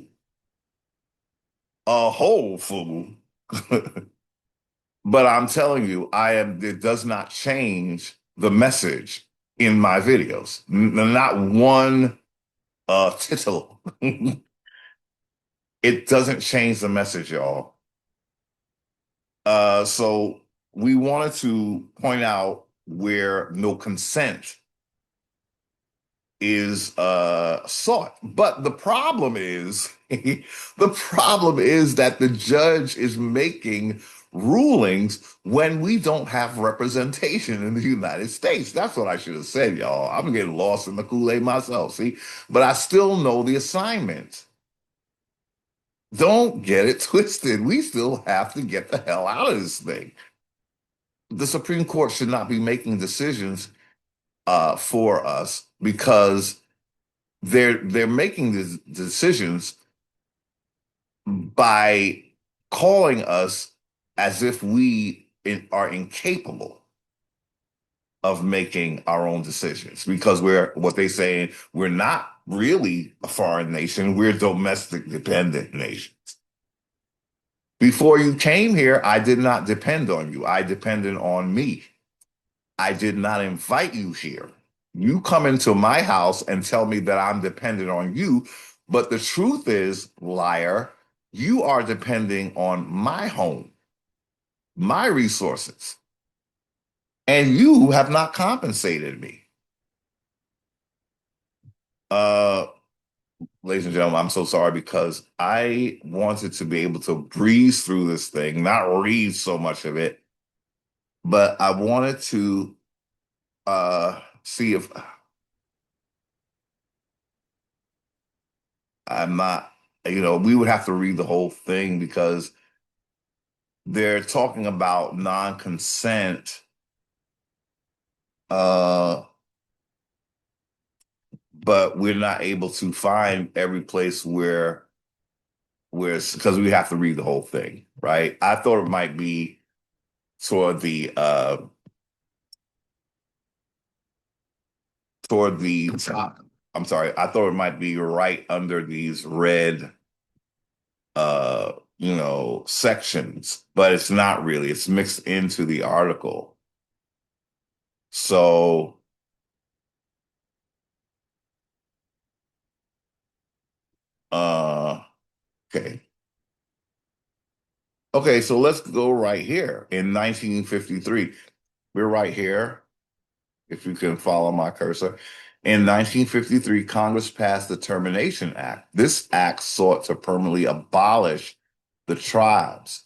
A: A whole fool. But I'm telling you, it does not change the message in my videos. Not one tittle. It doesn't change the message, y'all. So we wanted to point out where no consent is sought. But the problem is the problem is that the judge is making rulings when we don't have representation in the United States. That's what I should have said, y'all. I'm getting lost in the Kool-Aid myself, see? But I still know the assignment. Don't get it twisted. We still have to get the hell out of this thing. The Supreme Court should not be making decisions for us because they're making these decisions by calling us as if are incapable of making our own decisions because we're what they say we're not really a foreign nation, we're domestic dependent nations. Before you came here, I did not depend on you. I depended on me. I did not invite you here. You come into my house and tell me that I'm dependent on you. But the truth is, liar, you are depending on my home, my resources, and you have not compensated me. Uh, Ladies and gentlemen, I'm so sorry because I wanted to be able to breeze through this thing, not read so much of it, but I wanted to see if I'm not, we would have to read the whole thing because they're talking about non-consent, uh, but we're not able to find every place where because we have to read the whole thing, right? I thought it might be toward the top. I'm sorry, I thought it might be right under these red sections, but it's not really. It's mixed into the article. So okay. Okay, so let's go right here. In 1953, we're right here, if you can follow my cursor. In 1953, Congress passed the Termination Act. This act sought to permanently abolish the tribes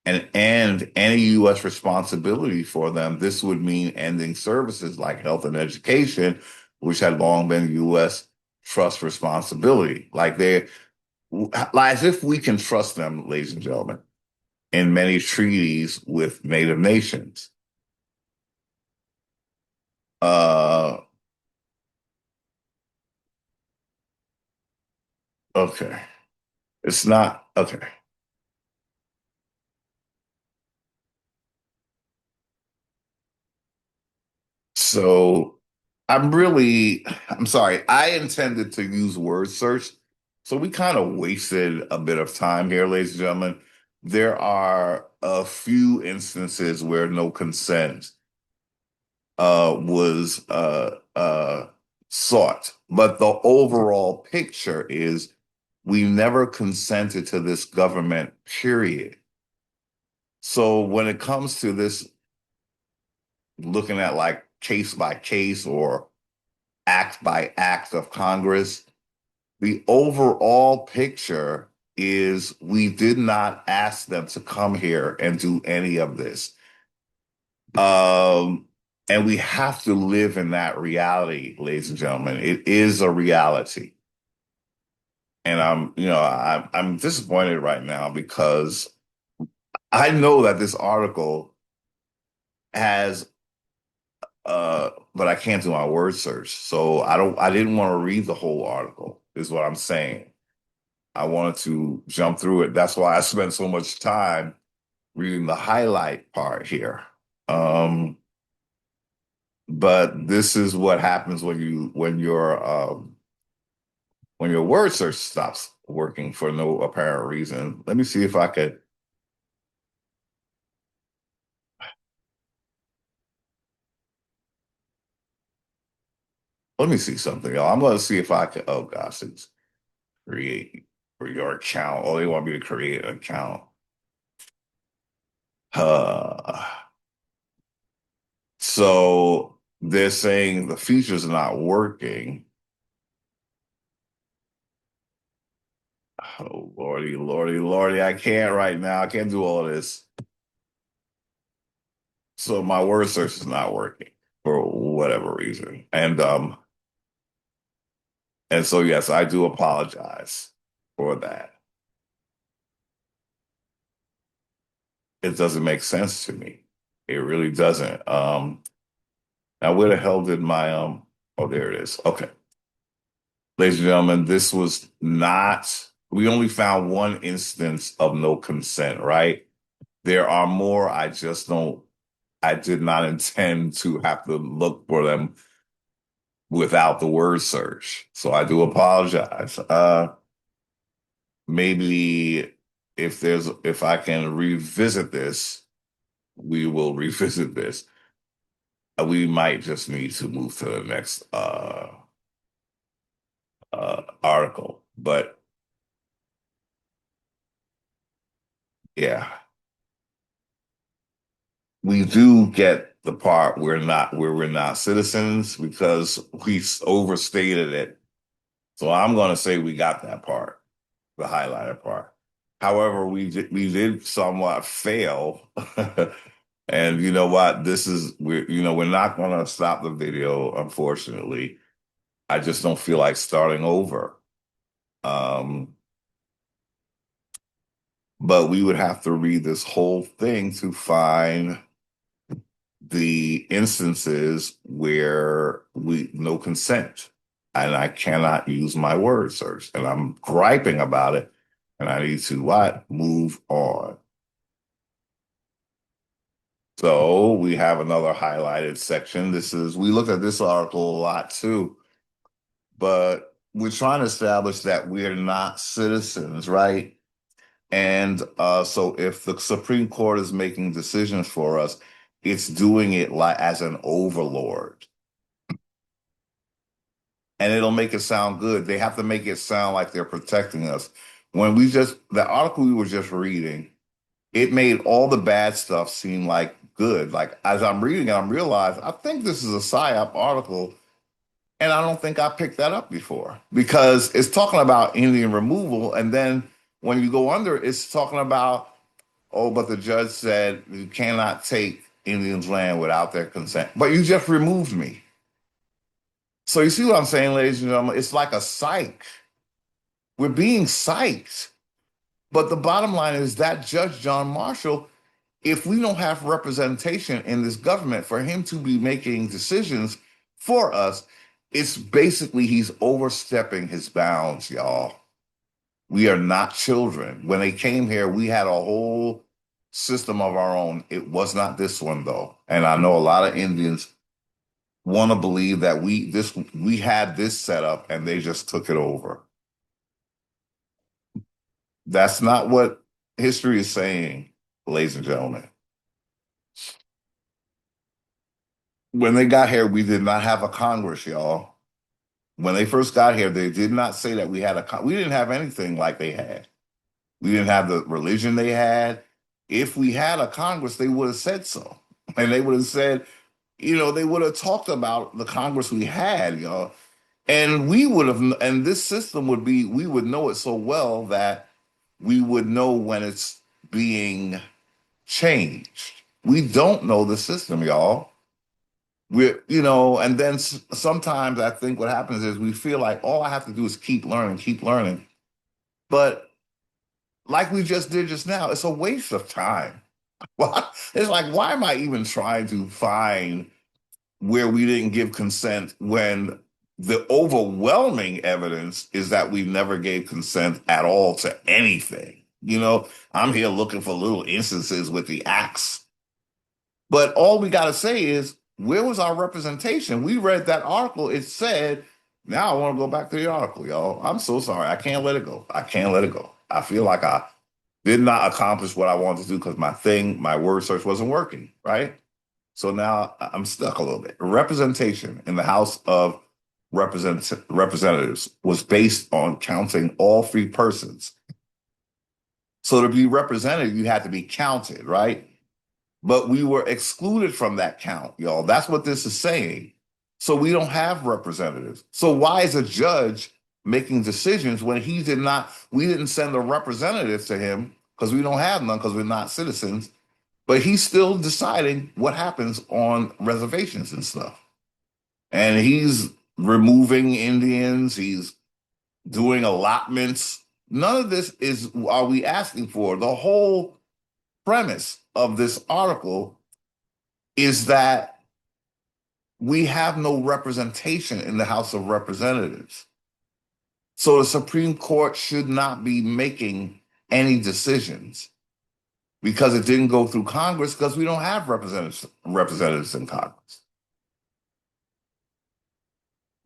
A: and end any U.S. responsibility for them. This would mean ending services like health and education, which had long been U.S. trust responsibility. As if we can trust them, ladies and gentlemen, in many treaties with Native nations. Uh, okay. It's not, okay. So I'm sorry. I intended to use word search. So we kind of wasted a bit of time here, ladies and gentlemen. There are a few instances where no consent was sought, but the overall picture is we never consented to this government, period. So when it comes to this, looking at like case by case or act by act of Congress, the overall picture is we did not ask them to come here and do any of this. And we have to live in that reality, ladies and gentlemen. It is a reality. And I'm disappointed right now because I know that this article has but I can't do my word search. So I didn't want to read the whole article, is what I'm saying. I wanted to jump through it. That's why I spent so much time reading the highlight part here. Um, but this is what happens when your word search stops working for no apparent reason. Let me see if I could. Let me see something. I'm going to see if I can. Oh gosh, it's create for your account. Oh, they want me to create an account. Uh, so they're saying the feature's not working. Oh, Lordy, Lordy, Lordy, I can't right now. I can't do all of this. So my word search is not working for whatever reason. And so yes, I do apologize for that. It doesn't make sense to me. It really doesn't. Now where the hell did my oh there it is. Okay. Ladies and gentlemen, this was not we only found one instance of no consent, right? There are more. I did not intend to have to look for them without the word search. So I do apologize. Maybe if I can revisit this, we will revisit this. We might just need to move to the next article. But yeah, we do get the part where we're not citizens because we overstated it. So I'm going to say we got that part, the highlighted part. However, we did somewhat fail. And you know what? We're not going to stop the video, unfortunately. I just don't feel like starting over. Um, but we would have to read this whole thing to find the instances where we no consent. And I cannot use my word search. And I'm griping about it. And I need to what? Move on. So we have another highlighted section. We looked at this article a lot too, but we're trying to establish that we're not citizens, right? And so if the Supreme Court is making decisions for us, it's doing it like as an overlord. And it'll make it sound good. They have to make it sound like they're protecting us. The article we were just reading, it made all the bad stuff seem like good. Like as I'm reading it, I'm realizing I think this is a PSYOP article, and I don't think I picked that up before because it's talking about Indian removal, and then when you go under, it's talking about but the judge said you cannot take Indians' land without their consent. But you just removed me. So you see what I'm saying, ladies and gentlemen? It's like a psych. We're being psyched. But the bottom line is that Judge John Marshall, if we don't have representation in this government for him to be making decisions for us, it's basically he's overstepping his bounds, y'all. We are not children. When they came here, we had a whole system of our own. It was not this one though. And I know a lot of Indians want to believe that we had this set up and they just took it over. That's not what history is saying, ladies and gentlemen. When they got here, we did not have a Congress, y'all. When they first got here, they did not say that we didn't have anything like they had. We didn't have the religion they had. If we had a Congress, they would have said so. And they would have said, they would have talked about the Congress we had, and and this system we would know it so well that we would know when it's being changed. We don't know the system, y'all. And then sometimes I think what happens is we feel like all I have to do is keep learning, keep learning. But like we just did just now, it's a waste of time. Well, it's like, why am I even trying to find where we didn't give consent when the overwhelming evidence is that we never gave consent at all to anything? I'm here looking for little instances with the acts. But all we got to say is, where was our representation? We read that article. It said, now I want to go back to the article, y'all. I'm so sorry. I can't let it go. I can't let it go. I feel like I did not accomplish what I wanted to do because my word search wasn't working, right? So now I'm stuck a little bit. Representation in the House of Representatives was based on counting all three persons. So to be represented, you had to be counted, right? But we were excluded from that count, y'all. That's what this is saying. So we don't have representatives. So why is a judge making decisions when we didn't send a representative to him because we don't have none because we're not citizens, but he's still deciding what happens on reservations and stuff. And he's removing Indians, he's doing allotments. None of this are we asking for. The whole premise of this article is that we have no representation in the House of Representatives. So the Supreme Court should not be making any decisions because it didn't go through Congress because we don't have representatives in Congress.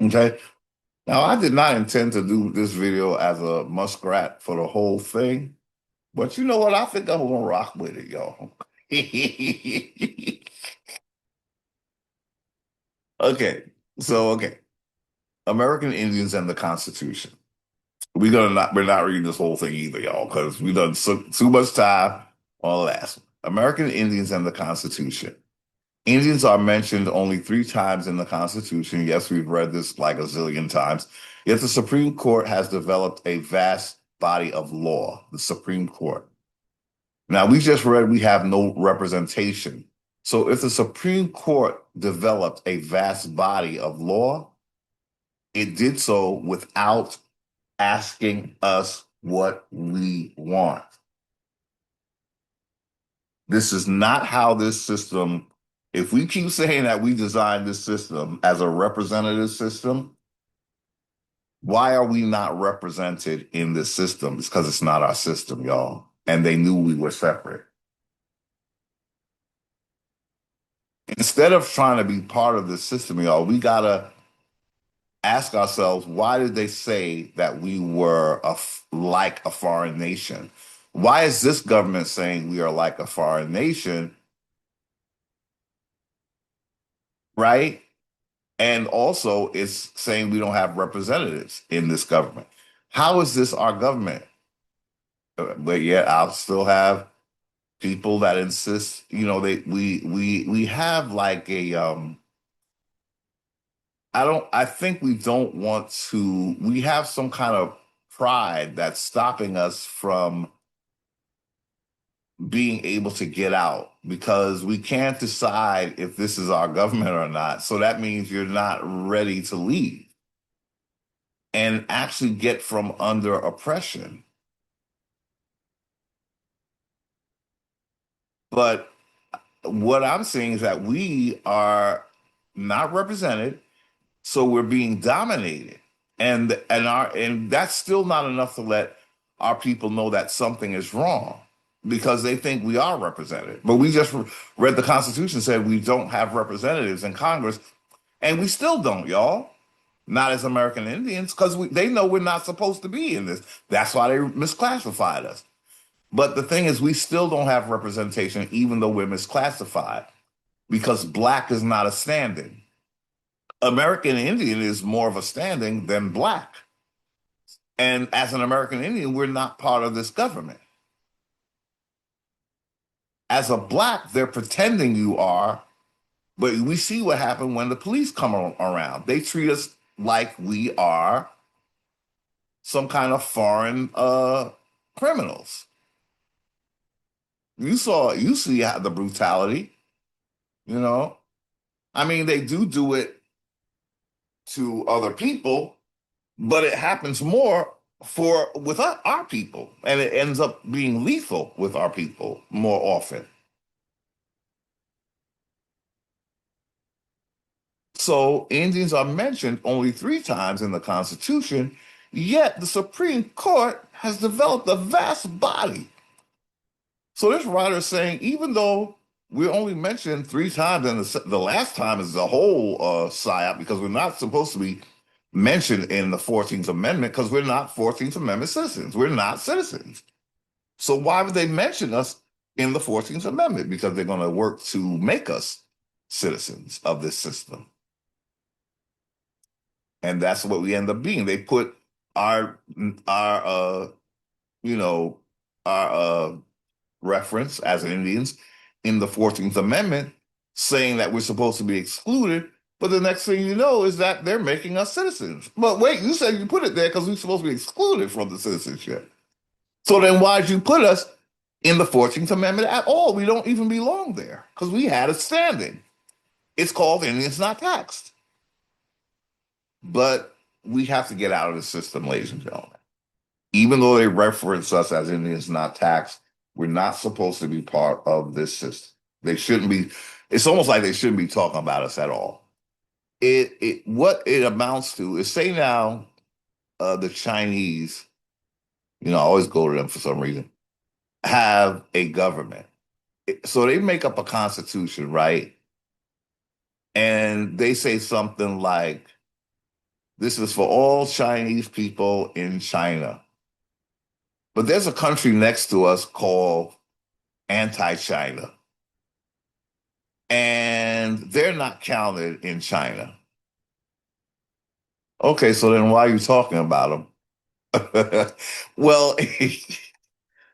A: Okay. Now, I did not intend to do this video as a muskrat for the whole thing, but you know what? I think I'm gonna rock with it, y'all. Okay. Okay. American Indians and the Constitution. We're not reading this whole thing either, y'all, because we done too much time on the last one. American Indians and the Constitution. Indians are mentioned only 3 times in the Constitution. Yes, we've read this like a zillion times. Yet the Supreme Court has developed a vast body of law, the Supreme Court. Now, we just read we have no representation. So if the Supreme Court developed a vast body of law, it did so without asking us what we want. This is not how this system, if we keep saying that we designed this system as a representative system, why are we not represented in this system? It's because it's not our system, y'all. And they knew we were separate. Instead of trying to be part of the system, y'all, we got to ask ourselves, why did they say that we were like a foreign nation? Why is this government saying we are like a foreign nation? Right? And also, it's saying we don't have representatives in this government. How is this our government? But yet, I'll still have people that insist. We have like a I think we don't want to. We have some kind of pride that's stopping us from being able to get out because we can't decide if this is our government or not. So that means you're not ready to leave and actually get from under oppression. But what I'm saying is that we are not represented, so we're being dominated. And that's still not enough to let our people know that something is wrong because they think we are represented. But we just read the Constitution said we don't have representatives in Congress, and we still don't, y'all. Not as American Indians, because they know we're not supposed to be in this. That's why they misclassified us. But the thing is, we still don't have representation, even though we're misclassified, because Black is not a standing. American Indian is more of a standing than Black. And as an American Indian, we're not part of this government. As a Black, they're pretending you are, but we see what happened when the police come around. They treat us like we are some kind of foreign criminals. You see the brutality, you know. I mean, they do it to other people, but it happens more for with our people, and it ends up being lethal with our people more often. So Indians are mentioned only three times in the Constitution, yet the Supreme Court has developed a vast body. So this writer is saying even though we're only mentioned three times, and the last time is the whole psyop because we're not supposed to be mentioned in the 14th Amendment because we're not 14th Amendment citizens. We're not citizens. So why would they mention us in the 14th Amendment? Because they're going to work to make us citizens of this system. And that's what we end up being. They put our our you know our reference as Indians in the 14th Amendment, saying that we're supposed to be excluded. But the next thing you know is that they're making us citizens. But wait, you said you put it there because we're supposed to be excluded from the citizenship. So then why'd you put us in the 14th Amendment at all? We don't even belong there because we had a standing. It's called Indians Not Taxed. But we have to get out of the system, ladies and gentlemen. Even though they reference us as Indians Not Taxed, we're not supposed to be part of this system. They shouldn't be. It's almost like they shouldn't be talking about us at all. It what it amounts to is, say now, the Chinese, I always go to them for some reason, have a government. So they make up a constitution, right? And they say something like, this is for all Chinese people in China. But there's a country next to us called anti-China. And they're not counted in China. Okay, so then why are you talking about them? Well,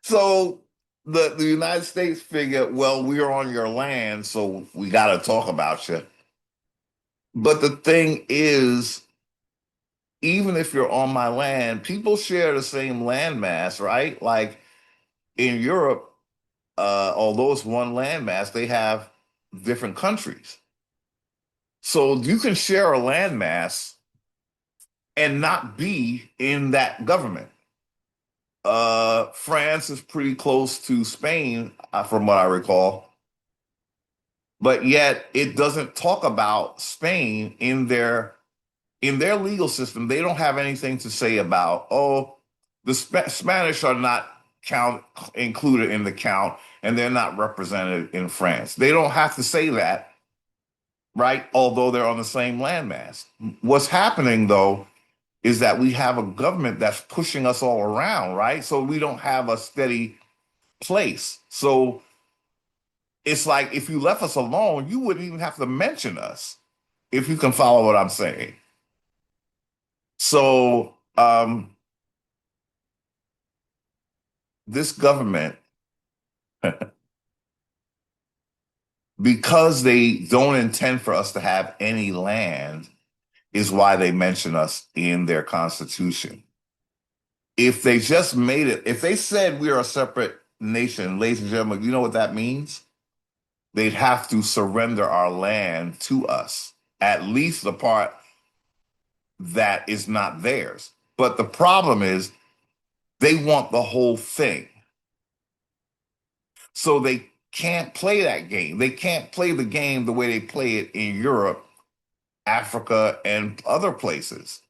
A: so the United States figured, well, we're on your land, so we got to talk about you. But the thing is, even if you're on my land, people share the same landmass, right? Like in Europe, although it's one landmass, they have different countries. So you can share a landmass and not be in that government. France is pretty close to Spain, from what I recall, but yet it doesn't talk about Spain in their legal system. They don't have anything to say about, oh, the Spanish are not included in the count, and they're not represented in France. They don't have to say that, right? Although they're on the same landmass. What's happening though is that we have a government that's pushing us all around, right? So we don't have a steady place. So it's like if you left us alone, you wouldn't even have to mention us, if you can follow what I'm saying. So this government, because they don't intend for us to have any land, is why they mention us in their constitution. If they just made it, if they said we are a separate nation, ladies and gentlemen, you know what that means? They'd have to surrender our land to us, at least the part that is not theirs. But the problem is they want the whole thing. So they can't play that game. They can't play the game the way they play it in Europe, Africa, and other places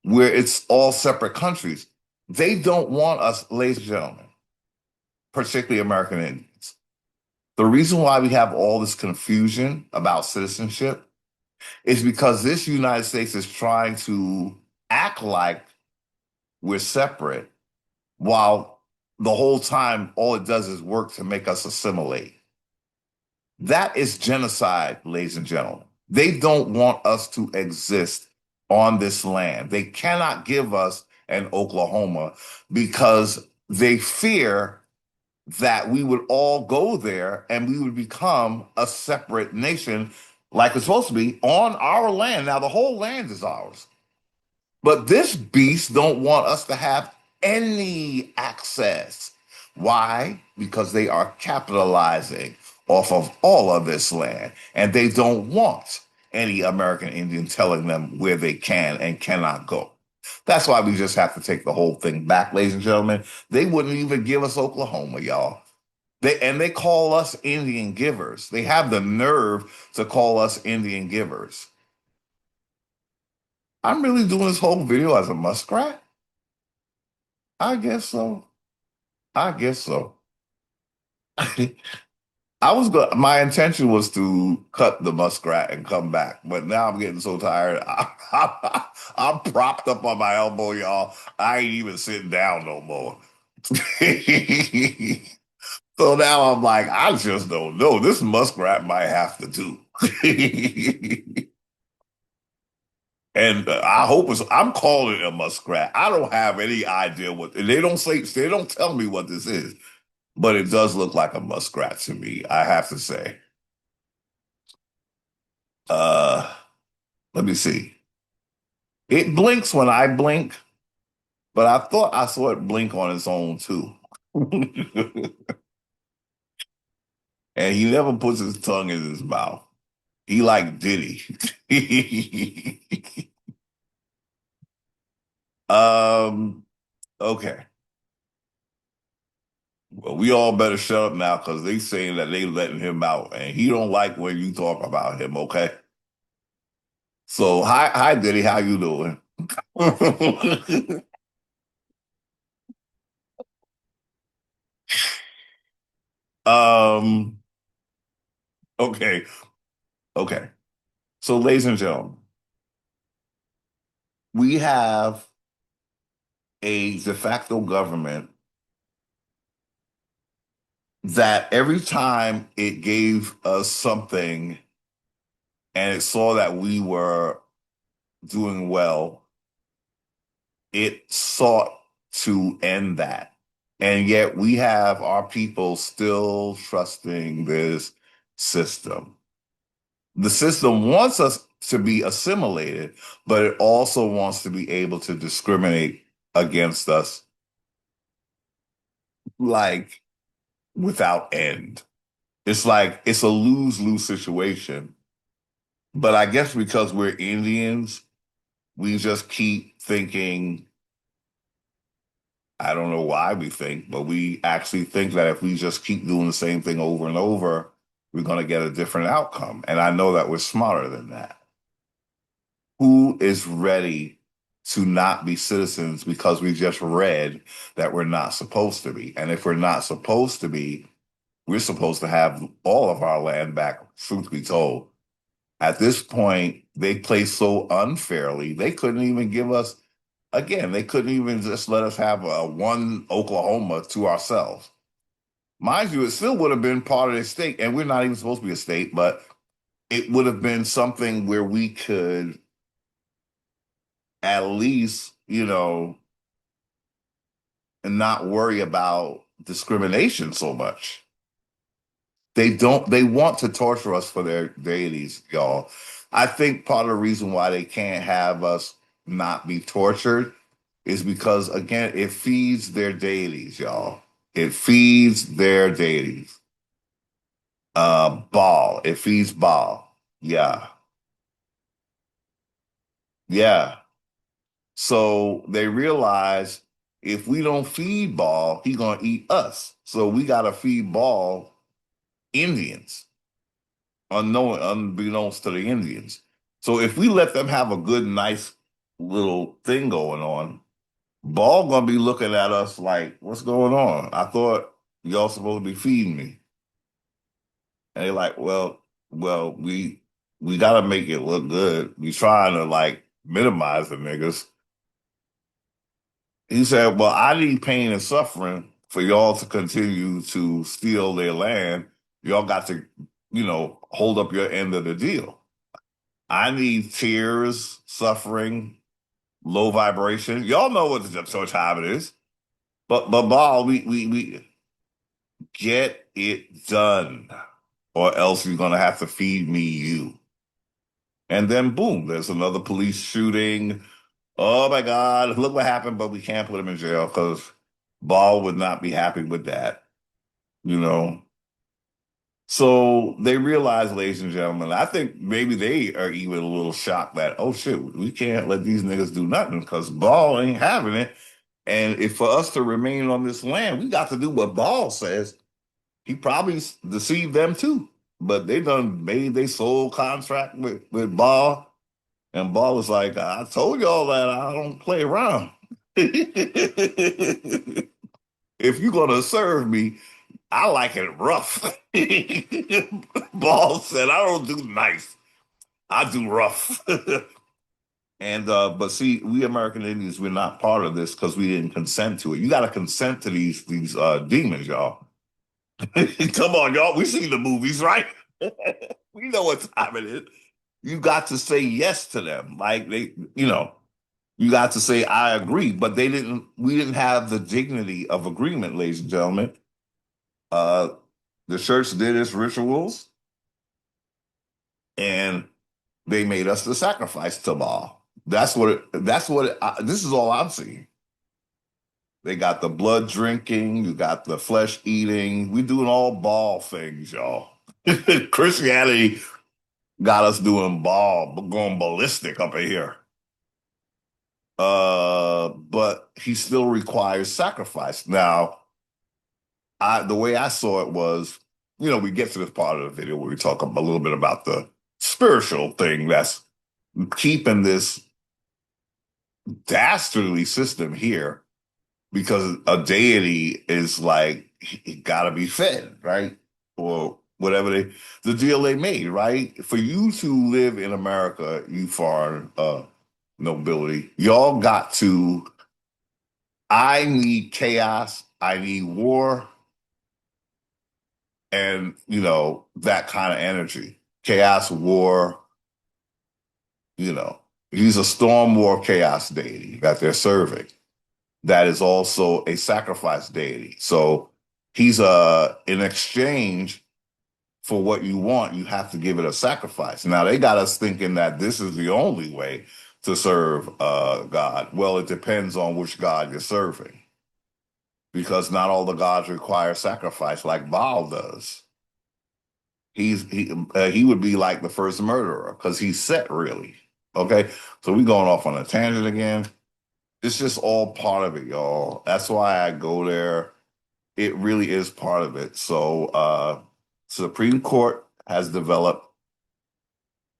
A: where it's all separate countries. They don't want us, ladies and gentlemen, particularly American Indians. The reason why we have all this confusion about citizenship is because this United States is trying to act like we're separate while the whole time all it does is work to make us assimilate. That is genocide, ladies and gentlemen. They don't want us to exist on this land. They cannot give us an Oklahoma because they fear that we would all go there and we would become a separate nation like it's supposed to be on our land. Now, the whole land is ours. But this beast don't want us to have any access. Why? Because they are capitalizing off of all of this land, and they don't want any American Indian telling them where they can and cannot go. That's why we just have to take the whole thing back, ladies and gentlemen. They wouldn't even give us Oklahoma, y'all. They call us Indian givers. They have the nerve to call us Indian givers. I'm really doing this whole video as a muskrat? I guess so. I guess so. I was going. My intention was to cut the muskrat and come back, but now I'm getting so tired. I'm propped up on my elbow, y'all. I ain't even sitting down no more. So now I'm like, I just don't know. This muskrat might have to do. And I hope it's. I'm calling it a muskrat. I don't have any idea what they don't say. They don't tell me what this is, but it does look like a muskrat to me. I have to say. Uh, Let me see. It blinks when I blink, but I thought I saw it blink on its own too. And he never puts his tongue in his mouth. He like Diddy. um. Okay. Well, we all better shut up now because they saying that they letting him out, and he don't like when you talk about him. Okay. So hi Diddy, how you doing? um. Okay. Okay. So, ladies and gentlemen, we have a de facto government that every time it gave us something and it saw that we were doing well, it sought to end that. And yet we have our people still trusting this system. The system wants us to be assimilated, but it also wants to be able to discriminate against us like without end. It's like it's a lose-lose situation. But I guess because we're Indians, we just keep thinking, I don't know why we think, but we actually think that if we just keep doing the same thing over and over, we're going to get a different outcome. And I know that we're smarter than that. Who is ready to not be citizens because we just read that we're not supposed to be? And if we're not supposed to be, we're supposed to have all of our land back, truth be told. At this point, they play so unfairly, they couldn't even give us, again, they couldn't even just let us have a one Oklahoma to ourselves. Mind you, it still would have been part of the state, and we're not even supposed to be a state, but it would have been something where we could at least, and not worry about discrimination so much. They want to torture us for their deities, y'all. I think part of the reason why they can't have us not be tortured is because again, it feeds their deities, y'all. It feeds their deities. Baal. It feeds Baal. Yeah. Yeah. So they realize if we don't feed Baal, he gonna eat us. So we gotta feed Baal Indians, unbeknownst to the Indians. So if we let them have a good, nice little thing going on, Ball gonna be looking at us like, "What's going on? I thought y'all supposed to be feeding me." And they're like, "Well, we gotta make it look good. We trying to like minimize the niggas." He said, "Well, I need pain and suffering for y'all to continue to steal their land. Y'all got to, hold up your end of the deal. I need tears, suffering, low vibration. Y'all know what the sort of time it is. But Ball, we get it done, or else you're gonna have to feed me you." And then boom, there's another police shooting. Oh my God, look what happened, but we can't put him in jail because Ball would not be happy with that, you know. So they realize, ladies and gentlemen, I think maybe they are even a little shocked that, oh shit, we can't let these niggas do nothing because Ball ain't having it. And if for us to remain on this land, we got to do what Ball says. He probably deceived them too. But they done made their soul contract with Ball. And Ball was like, I told y'all that I don't play around. If you're gonna serve me, I like it rough. Ball said, I don't do nice. I do rough. And but see, we American Indians, we're not part of this because we didn't consent to it. You gotta consent to these demons, y'all. Come on, y'all. We seen the movies, right? We know what time it is. You got to say yes to them. Like they, you got to say, I agree. But we didn't have the dignity of agreement, ladies and gentlemen. Uh the church did its rituals and they made us the sacrifice to Baal. This is all I'm seeing. They got the blood drinking, you got the flesh eating. We doing all Baal things, y'all. Christianity got us doing Baal, going ballistic up in here. But he still requires sacrifice. Now, the way I saw it was, we get to this part of the video where we talk a little bit about the spiritual thing that's keeping this dastardly system here because a deity is like it gotta be fed, right? Or whatever the deal they made, right? For you to live in America, you foreign nobility, y'all got to. I need chaos. I need war, and that kind of energy, chaos, war. He's a storm war chaos deity that they're serving. That is also a sacrifice deity. So he's in exchange for what you want, you have to give it a sacrifice. Now they got us thinking that this is the only way to serve God. Well, it depends on which God you're serving, because not all the gods require sacrifice like Baal does. He would be like the first murderer because he's set really. Okay, so we going off on a tangent again. It's just all part of it, y'all. That's why I go there. It really is part of it. So, Supreme Court has developed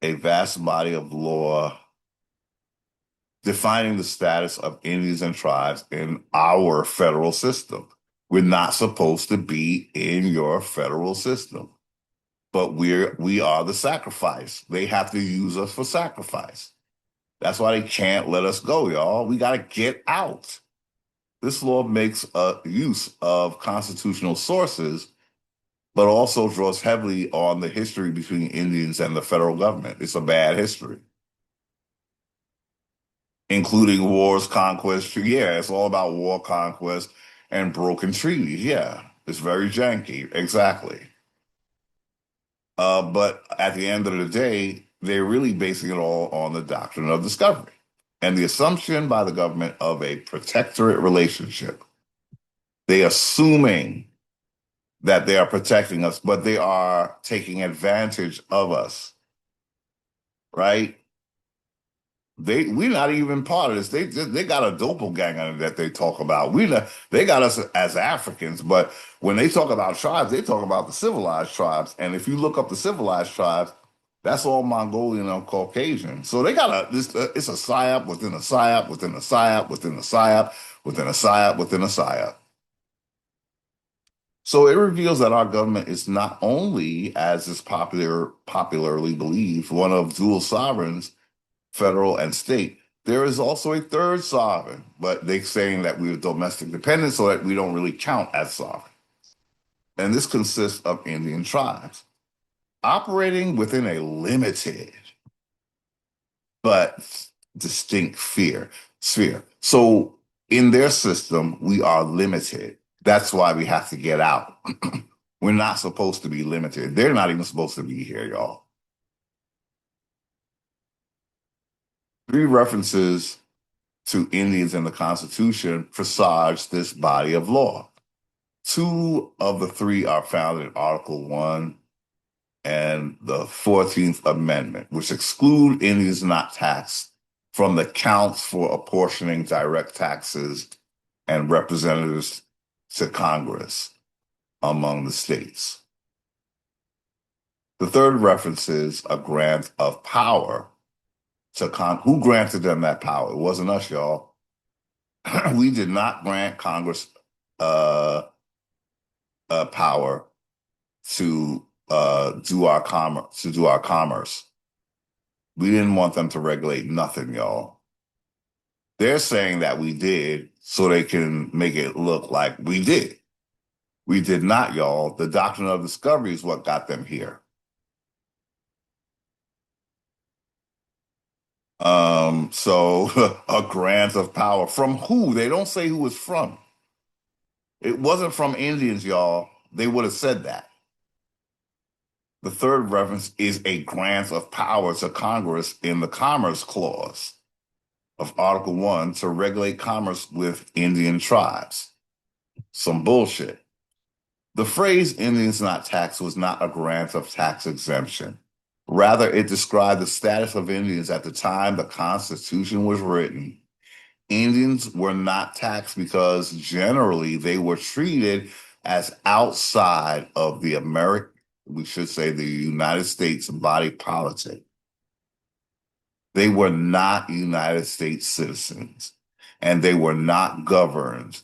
A: a vast body of law defining the status of Indians and tribes in our federal system. We're not supposed to be in your federal system, but we are the sacrifice. They have to use us for sacrifice. That's why they can't let us go, y'all. We got to get out. This law makes use of constitutional sources, but also draws heavily on the history between Indians and the federal government. It's a bad history, including wars, conquest. Yeah, it's all about war, conquest, and broken treaties. Yeah, it's very janky. Exactly. But at the end of the day, they're really basing it all on the doctrine of discovery and the assumption by the government of a protectorate relationship. They assuming that they are protecting us, but they are taking advantage of us, right? We're not even part of this. They got a doppelganger that they talk about. They got us as Africans, but when they talk about tribes, they talk about the civilized tribes. And if you look up the civilized tribes, that's all Mongolian or Caucasian. So they got it's a psyop within a psyop within a psyop within a psyop within a psyop within a psyop. So it reveals that our government is not only, as is popularly believed, one of dual sovereigns, federal and state. There is also a third sovereign, but they're saying that we're domestic dependent, so that we don't really count as sovereign. And this consists of Indian tribes operating within a limited but distinct sphere. So in their system, we are limited. That's why we have to get out. We're not supposed to be limited. They're not even supposed to be here, y'all. 3 references to Indians in the Constitution presage this body of law. 2 of the 3 are found in Article 1 and the 14th Amendment, which exclude Indians not taxed from the counts for apportioning direct taxes and representatives to Congress among the states. The third references a grant of power to who granted them that power? It wasn't us, y'all. We did not grant Congress uh, power to do our commerce. We didn't want them to regulate nothing, y'all. They're saying that we did so they can make it look like we did. We did not, y'all. The doctrine of discovery is what got them here. So a grant of power from who? They don't say who it's from. It wasn't from Indians, y'all. They would have said that. The third reference is a grant of power to Congress in the Commerce Clause of Article 1 to regulate commerce with Indian tribes. Some bullshit. The phrase Indians not taxed was not a grant of tax exemption. Rather, it described the status of Indians at the time the Constitution was written. Indians were not taxed because generally they were treated as outside of the we should say the United States body politic. They were not United States citizens, and they were not governed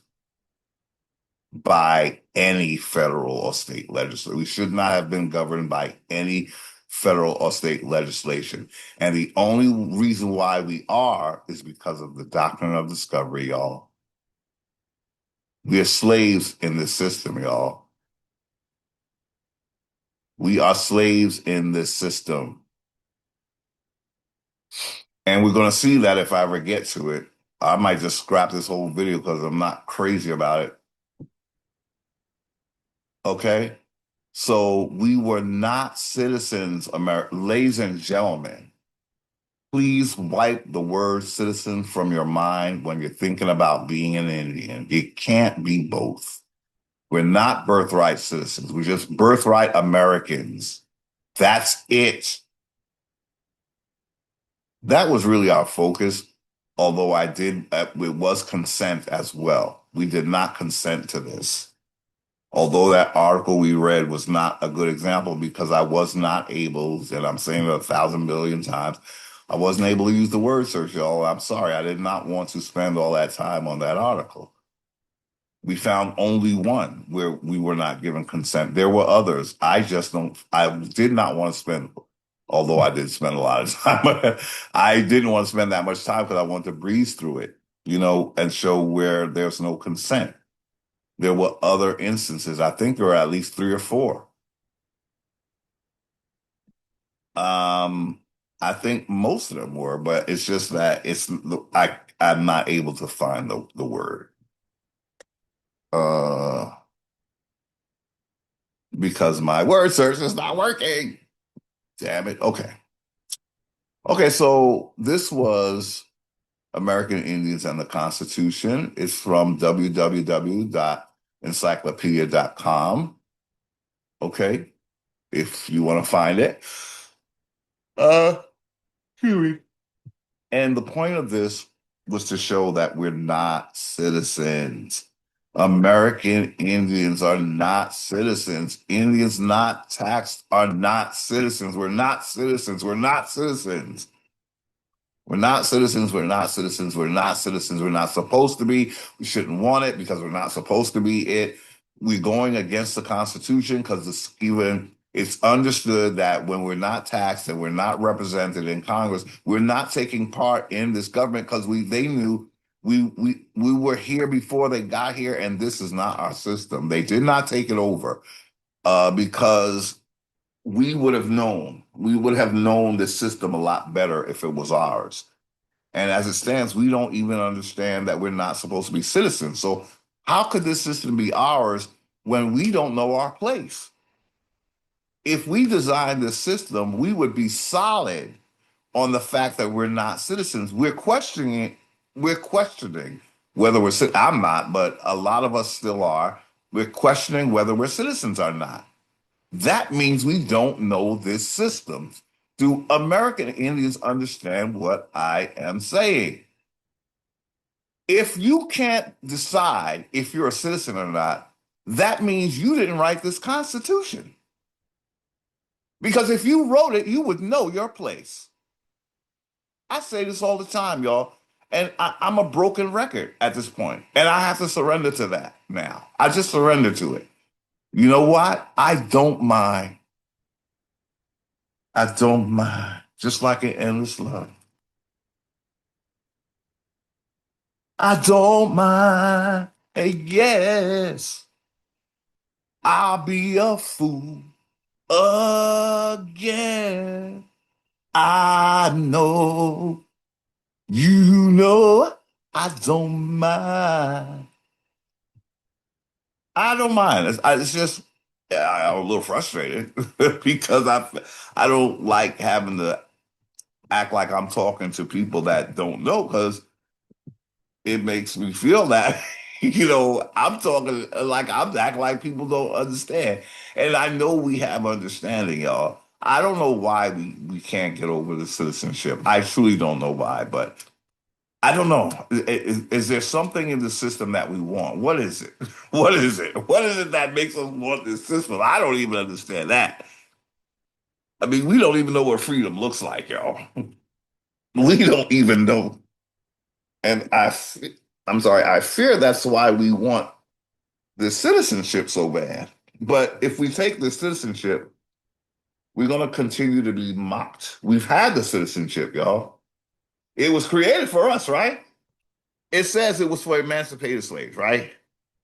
A: by any federal or state legislation. We should not have been governed by any federal or state legislation. And the only reason why we are is because of the doctrine of discovery, y'all. We are slaves in this system, y'all. We are slaves in this system. And we're going to see that if I ever get to it. I might just scrap this whole video because I'm not crazy about it. Okay? So we were not citizens, ladies and gentlemen. Please wipe the word citizen from your mind when you're thinking about being an Indian. It can't be both. We're not birthright citizens. We're just birthright Americans. That's it. That was really our focus, although it was consent as well. We did not consent to this. Although that article we read was not a good example because I was not able, and I'm saying it 1,000 billion times, I wasn't able to use the word search, y'all. I'm sorry. I did not want to spend all that time on that article. We found only one where we were not given consent. There were others. I did not want to spend, although I did spend a lot of time, I didn't want to spend that much time because I wanted to breeze through it, and show where there's no consent. There were other instances. I think there were at least 3 or 4. I think most of them were, but it's just that I'm not able to find the word. Because my word search is not working. Damn it. Okay. Okay, so this was American Indians and the Constitution. It's from www.encyclopedia.com. Okay, if you want to find it. And the point of this was to show that we're not citizens. American Indians are not citizens. Indians not taxed are not citizens. We're not citizens. We're not citizens. We're not citizens. We're not citizens. We're not citizens. We're not supposed to be. We shouldn't want it because we're not supposed to be it. We're going against the Constitution because it's understood that when we're not taxed and we're not represented in Congress, we're not taking part in this government because they knew we were here before they got here, and this is not our system. They did not take it over because we would have known this system a lot better if it was ours. And as it stands, we don't even understand that we're not supposed to be citizens. So how could this system be ours when we don't know our place? If we designed this system, we would be solid on the fact that we're not citizens. We're questioning whether I'm not, but a lot of us still are. We're questioning whether we're citizens or not. That means we don't know this system. Do American Indians understand what I am saying? If you can't decide if you're a citizen or not, that means you didn't write this Constitution. Because if you wrote it, you would know your place. I say this all the time, y'all, and I'm a broken record at this point, and I have to surrender to that now. I just surrender to it. You know what? I don't mind. I don't mind. Just like an endless love. I don't mind. Hey, yes, I'll be a fool again. I know, you know, I don't mind. I don't mind. It's just I'm a little frustrated because I don't like having to act like I'm talking to people that don't know because it makes me feel that I'm talking like I'm acting like people don't understand, and I know we have understanding, y'all. I don't know why we can't get over the citizenship. I truly don't know why, but I don't know. Is there something in the system that we want? What is it? What is it? What is it that makes us want this system? I don't even understand that. I mean, we don't even know what freedom looks like, y'all. We don't even know. And I'm sorry, I fear that's why we want the citizenship so bad. But if we take the citizenship, we're going to continue to be mocked. We've had the citizenship, y'all. It was created for us, right? It says it was for emancipated slaves, right?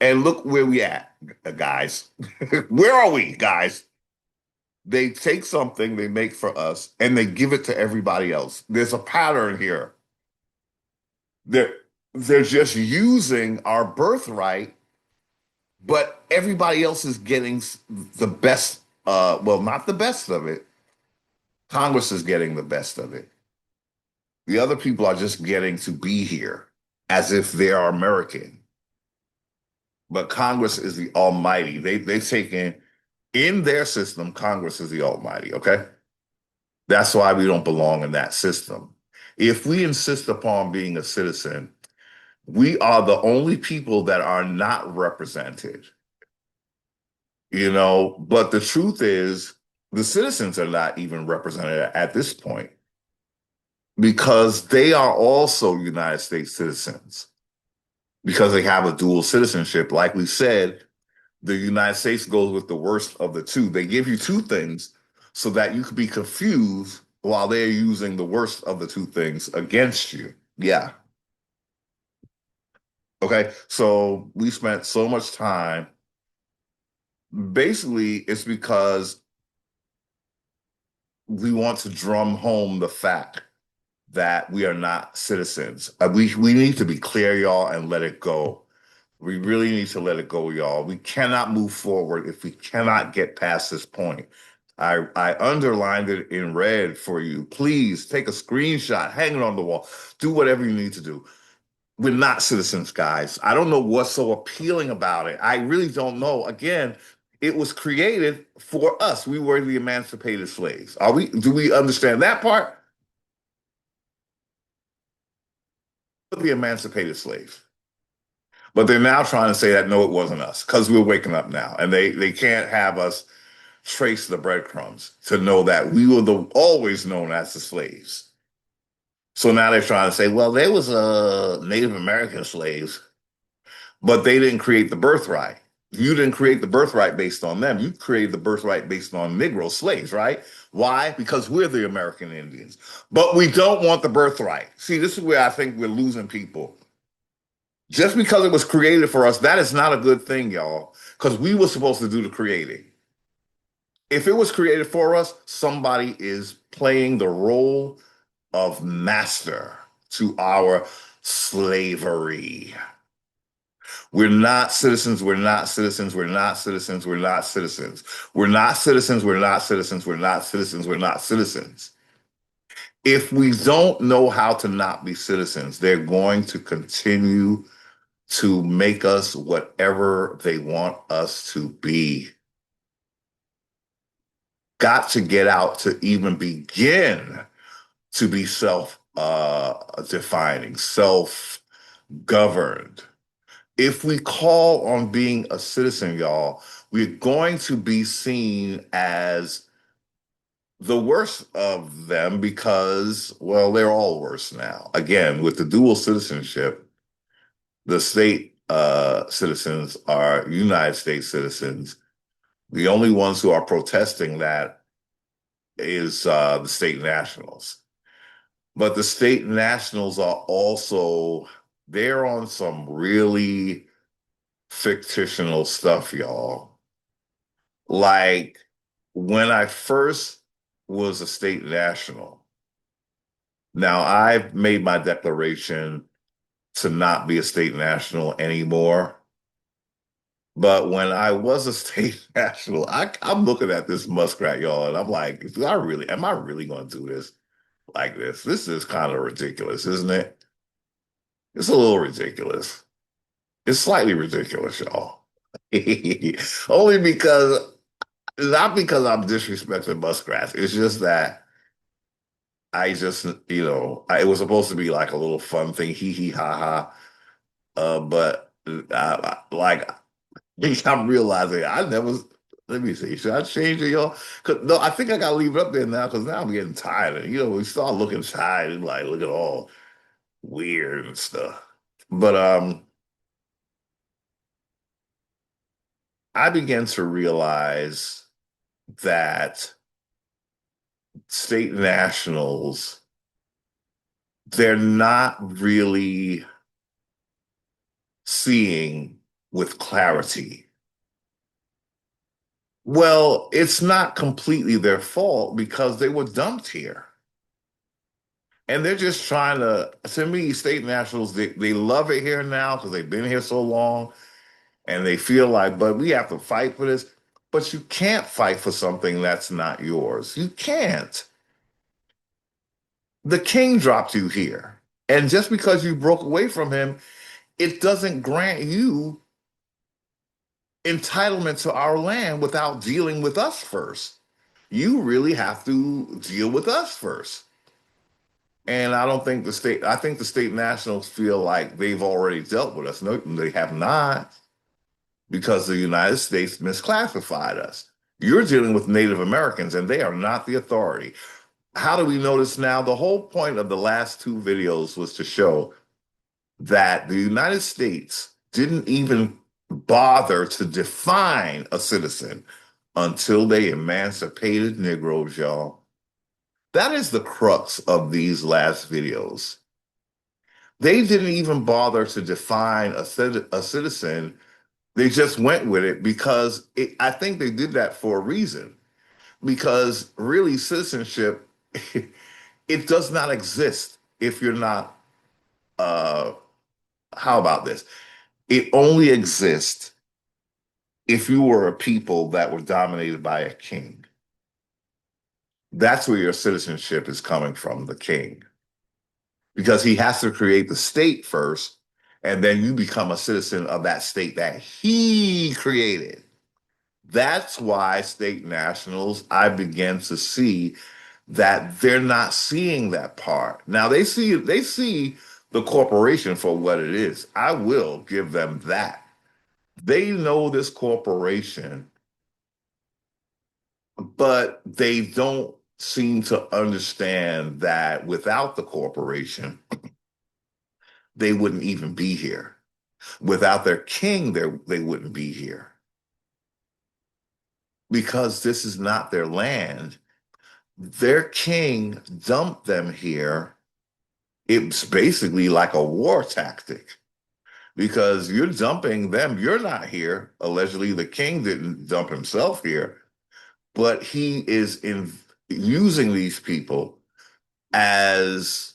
A: And look where we at, guys. Where are we, guys? They take something they make for us and they give it to everybody else. There's a pattern here. They're they're just using our birthright, but everybody else is getting the best. Well, not the best of it. Congress is getting the best of it. The other people are just getting to be here as if they are American. But Congress is the almighty. They've taken in their system, Congress is the almighty, okay? That's why we don't belong in that system. If we insist upon being a citizen, we are the only people that are not represented, but the truth is the citizens are not even represented at this point because they are also United States citizens because they have a dual citizenship. Like we said, the United States goes with the worst of the two. They give you two things so that you could be confused while they're using the worst of the two things against you. Yeah. Okay. So we spent so much time. Basically, it's because we want to drum home the fact that we are not citizens. We need to be clear, y'all, and let it go. We really need to let it go, y'all. We cannot move forward if we cannot get past this point. I underlined it in red for you. Please take a screenshot, hang it on the wall, do whatever you need to do. We're not citizens, guys. I don't know what's so appealing about it. I really don't know. Again, it was created for us. We were the emancipated slaves. Do we understand that part? The emancipated slaves. But they're now trying to say that no, it wasn't us because we're waking up now, and they can't have us trace the breadcrumbs to know that we were always known as the slaves. So now they're trying to say, well, there was Native American slaves, but they didn't create the birthright. You didn't create the birthright based on them. You created the birthright based on Negro slaves, right? Why? Because we're the American Indians. But we don't want the birthright. See, this is where I think we're losing people. Just because it was created for us, that is not a good thing, y'all, because we were supposed to do the creating. If it was created for us, somebody is playing the role of master to our slavery. We're not citizens. We're not citizens. We're not citizens. We're not citizens. We're not citizens. We're not citizens. We're not citizens. We're not citizens. If we don't know how to not be citizens, they're going to continue to make us whatever they want us to be. got to get out to even begin to be self defining, self governed. If we call on being a citizen, y'all, we're going to be seen as the worst of them because, well, they're all worse now. Again, with the dual citizenship, the state citizens are United States citizens. The only ones who are protesting that is the state nationals. But the state nationals are also, they're on some really fictional stuff, y'all. Like when I first was a state national, now I've made my declaration to not be a state national anymore. But when I was a state national, I'm looking at this muskrat, y'all, and I'm like, am I really going to do this like this? This is kind of ridiculous, isn't it? It's a little ridiculous. It's slightly ridiculous, y'all. Only because, not because I'm disrespecting muskrats. It's just that I just, it was supposed to be like a little fun thing, hee hee ha ha. But like, I'm realizing I never. Let me see. Should I change it, y'all? Cause no, I think I gotta leave it up there now because now I'm getting tired. And we start looking tired and like looking all weird and stuff. But I began to realize that state nationals, they're not really seeing with clarity. Well, it's not completely their fault because they were dumped here. And they're just trying to me, state nationals, they love it here now because they've been here so long and they feel like, but we have to fight for this. But you can't fight for something that's not yours. You can't. The king dropped you here. And just because you broke away from him, it doesn't grant you entitlement to our land without dealing with us first. You really have to deal with us first. And I don't think I think the state nationals feel like they've already dealt with us. No, they have not, because the United States misclassified us. You're dealing with Native Americans, and they are not the authority. How do we know this now? The whole point of the last two videos was to show that the United States didn't even bother to define a citizen until they emancipated Negroes, y'all. That is the crux of these last videos. They didn't even bother to define a citizen. They just went with it because I think they did that for a reason. Because really, citizenship, it does not exist if you're not, uh, how about this? It only exists if you were a people that were dominated by a king. That's where your citizenship is coming from, the king. Because he has to create the state first, and then you become a citizen of that state that he created. That's why state nationals, I began to see that they're not seeing that part. Now they see the corporation for what it is. I will give them that. They know this corporation, but they don't seem to understand that without the corporation, they wouldn't even be here. Without their king, they wouldn't be here because this is not their land. Their king dumped them here. It's basically like a war tactic because you're dumping them. You're not here. Allegedly, the king didn't dump himself here, but he is using these people as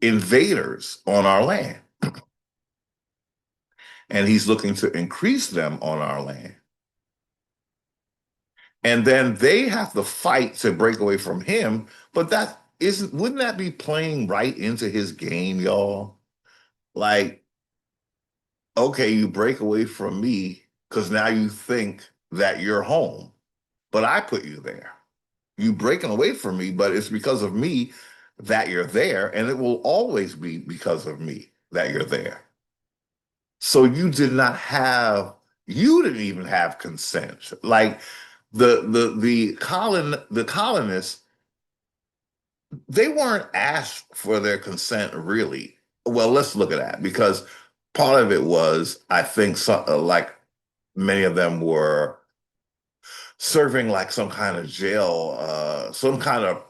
A: invaders on our land. And he's looking to increase them on our land. And then they have to fight to break away from him. But wouldn't that be playing right into his game, y'all? Like, okay, you break away from me because now you think that you're home. but I put you there. You breaking away from me, but it's because of me that you're there, and it will always be because of me that you're there. So you didn't even have consent. Like the colonists, they weren't asked for their consent really. Well, let's look at that because part of it was, I think, like many of them were serving like some kind of jail, some kind of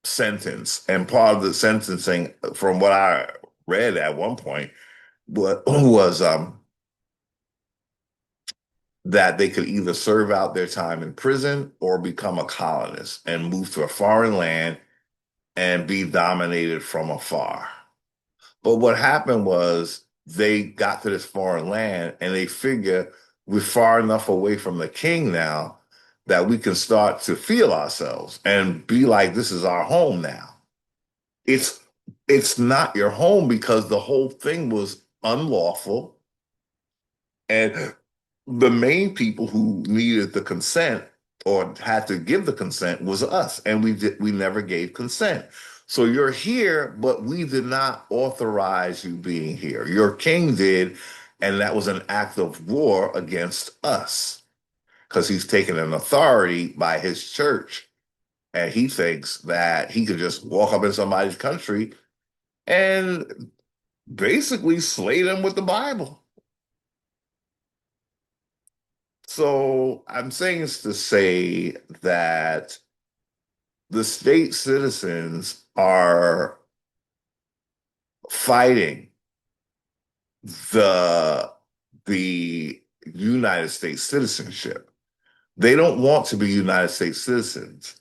A: sentence, and part of the sentencing, from what I read at one point, was that they could either serve out their time in prison or become a colonist and move to a foreign land and be dominated from afar. But what happened was they got to this foreign land and they figure we're far enough away from the king now that we can start to feel ourselves and be like, this is our home now. It's it's not your home because the whole thing was unlawful. And the main people who needed the consent or had to give the consent was us, and we never gave consent. So you're here, but we did not authorize you being here. Your king did, and that was an act of war against us because he's taken an authority by his church, and he thinks that he could just walk up in somebody's country and basically slay them with the Bible. So I'm saying this to say that the state citizens are fighting the the United States citizenship. They don't want to be United States citizens.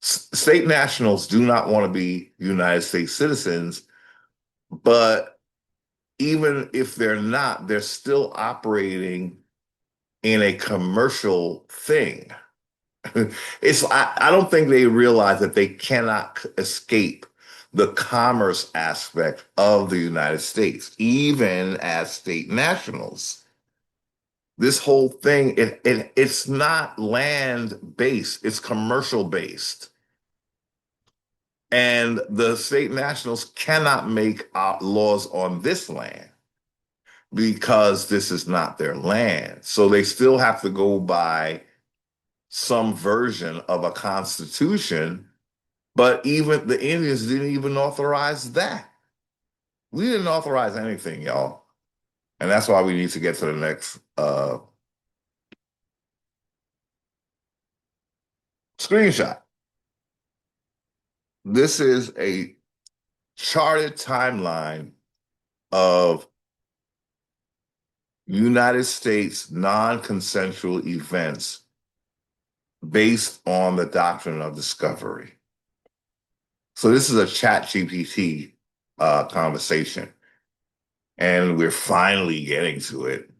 A: State nationals do not want to be United States citizens, but even if they're not, they're still operating in a commercial thing. I don't think they realize that they cannot escape the commerce aspect of the United States, even as state nationals. This whole thing, it's not land based, it's commercial based. And the state nationals cannot make laws on this land because this is not their land. So they still have to go by some version of a constitution. But even the Indians didn't even authorize that. We didn't authorize anything, y'all. And that's why we need to get to the next screenshot. This is a charted timeline of United States non-consensual events based on the doctrine of discovery. So this is a chat GPT conversation, and we're finally getting to it.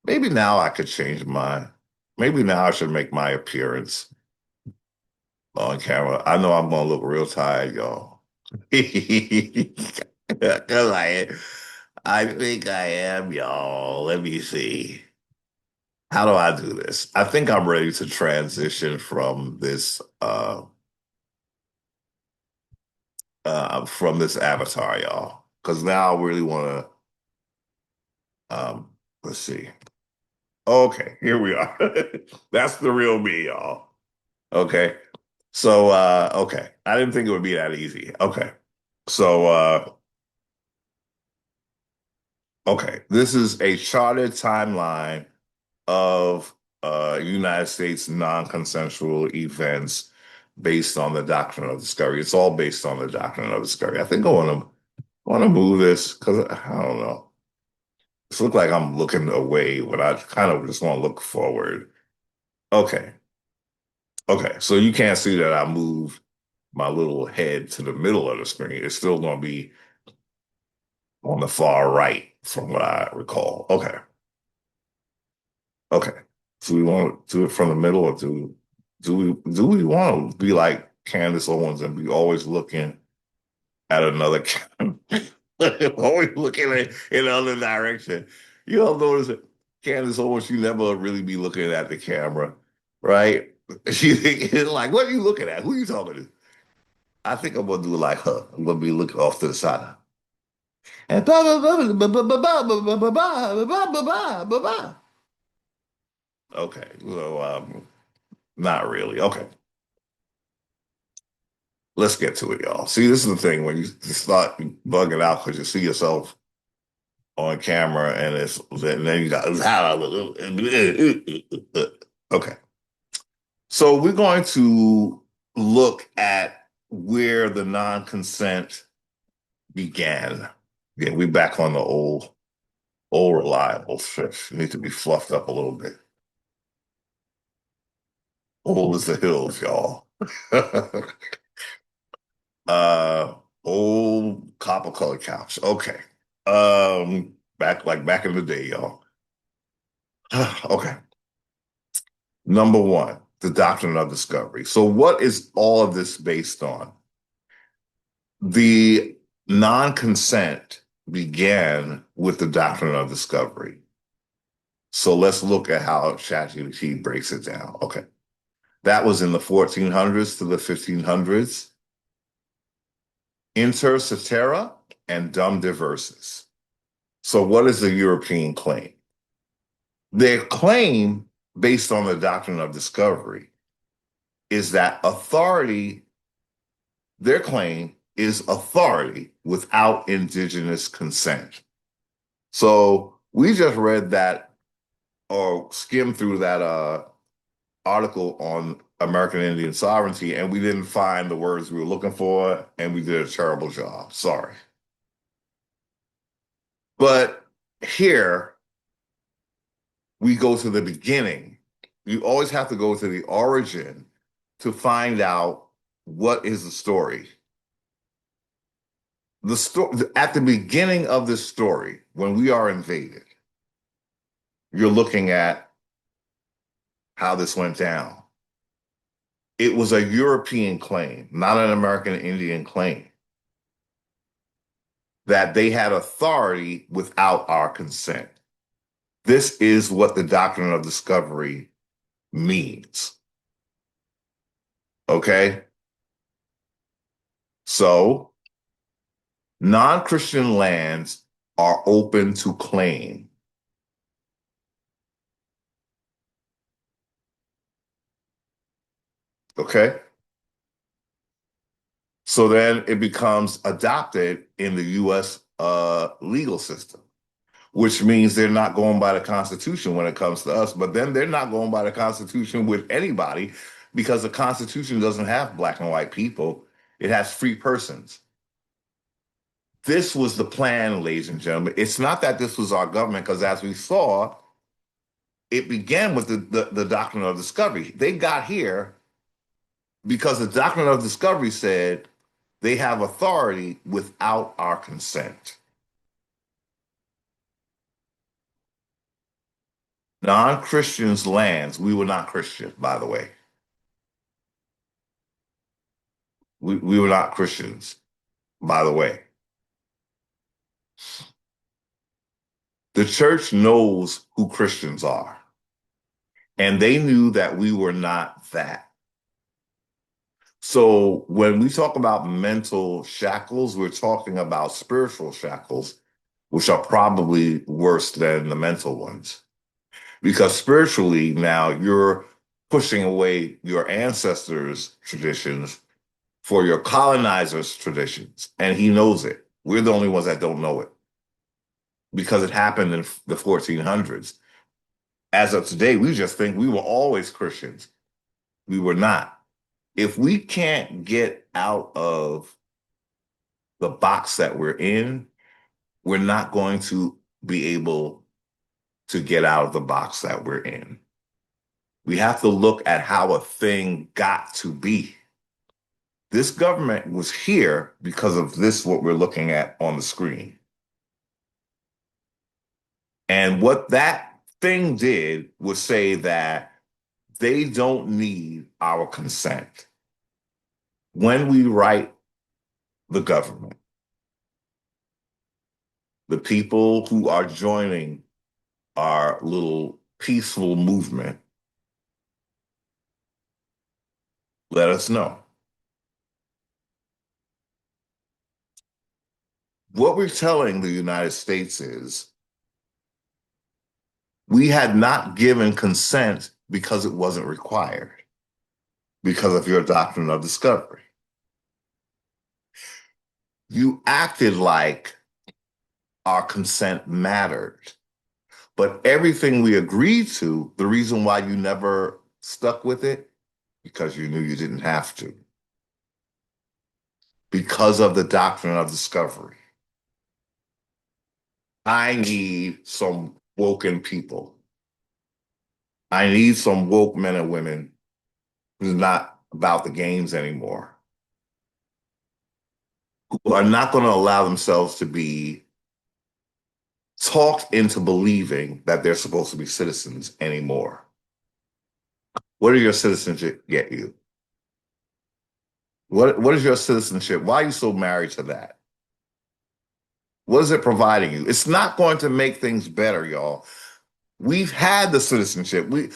A: Maybe now I could change mine. Maybe now I should make my appearance on camera. I know I'm gonna look real tired, y'all. 'Cause I think I am, y'all. Let me see. How do I do this? I think I'm ready to transition from this avatar, y'all. Because now I really want to let's see. Okay, here we are. That's the real me, y'all. Okay. So okay. I didn't think it would be that easy. Okay. So okay. This is a charted timeline of United States non-consensual events based on the doctrine of discovery. It's all based on the doctrine of discovery. I think I want to move this because I don't know. It's look like I'm looking away when I kind of just want to look forward. Okay. Okay. So you can't see that I moved my little head to the middle of the screen. It's still going to be on the far right from what I recall. Okay. Okay. So we want to do it from the middle, or do we want to be like Candace Owens and be always looking at another camera? Always looking in the other direction. You all notice that Candace Owens, she never really be looking at the camera. right? Like, what are you looking at? Who are you talking to? I think I'm gonna do like her. I'm gonna be looking off to the side. And ba ba ba ba ba ba ba ba ba ba ba ba ba ba ba. Okay, so not really. Okay, let's get to it, y'all. See, this is the thing when you start bugging out because you see yourself on camera and then you got okay. So we're going to look at where the non-consent began. Yeah, we're back on the old reliable fish. Need to be fluffed up a little bit. Old as the hills, y'all. uh Old copper colored couch. Okay. Back in the day, y'all. Okay. Number one, the doctrine of discovery. So what is all of this based on? The non-consent began with the doctrine of discovery. So let's look at how ChatGPT breaks it down. Okay. That was in the 1400s to the 1500s. Inter cetera and dum diversas. So what is the European claim? Their claim, based on the doctrine of discovery, is that their claim is authority without indigenous consent. So we just read that or skimmed through that article on American Indian sovereignty, and we didn't find the words we were looking for, and we did a terrible job. Sorry. But here we go to the beginning. You always have to go to the origin to find out what is the story. The story at the beginning of this story, when we are invaded, you're looking at how this went down. It was a European claim, not an American Indian claim, that they had authority without our consent. This is what the doctrine of discovery means. Okay? So, non-Christian lands are open to claim. Okay? So then it becomes adopted in the US legal system, which means they're not going by the Constitution when it comes to us, but then they're not going by the Constitution with anybody because the Constitution doesn't have black and white people, it has free persons. This was the plan, ladies and gentlemen. It's not that this was our government, because as we saw, it began with the doctrine of discovery. They got here because the doctrine of discovery said they have authority without our consent. Non-Christians' lands, we were not Christian, by the way. We were not Christians, by the way. The church knows who Christians are, and they knew that we were not that. So when we talk about mental shackles, we're talking about spiritual shackles, which are probably worse than the mental ones. Because spiritually, now you're pushing away your ancestors' traditions for your colonizers' traditions. And he knows it. We're the only ones that don't know it because it happened in the 1400s. As of today, we just think we were always Christians. We were not. If we can't get out of the box that we're in, we're not going to be able to get out of the box that we're in. We have to look at how a thing got to be. This government was here because of this, what we're looking at on the screen. And what that thing did was say that they don't need our consent. When we write the government, the people who are joining our little peaceful movement Let us know. What we're telling the United States is we had not given consent because it wasn't required, because of your doctrine of discovery. You acted like our consent mattered, but everything we agreed to, the reason why you never stuck with it, because you knew you didn't have to, because of the doctrine of discovery. I need some woken people. I need some woke men and women who's not about the games anymore, who are not going to allow themselves to be talked into believing that they're supposed to be citizens anymore. What does your citizenship get you? What is your citizenship? Why are you so married to that? What is it providing you? It's not going to make things better, y'all. We've had the citizenship. We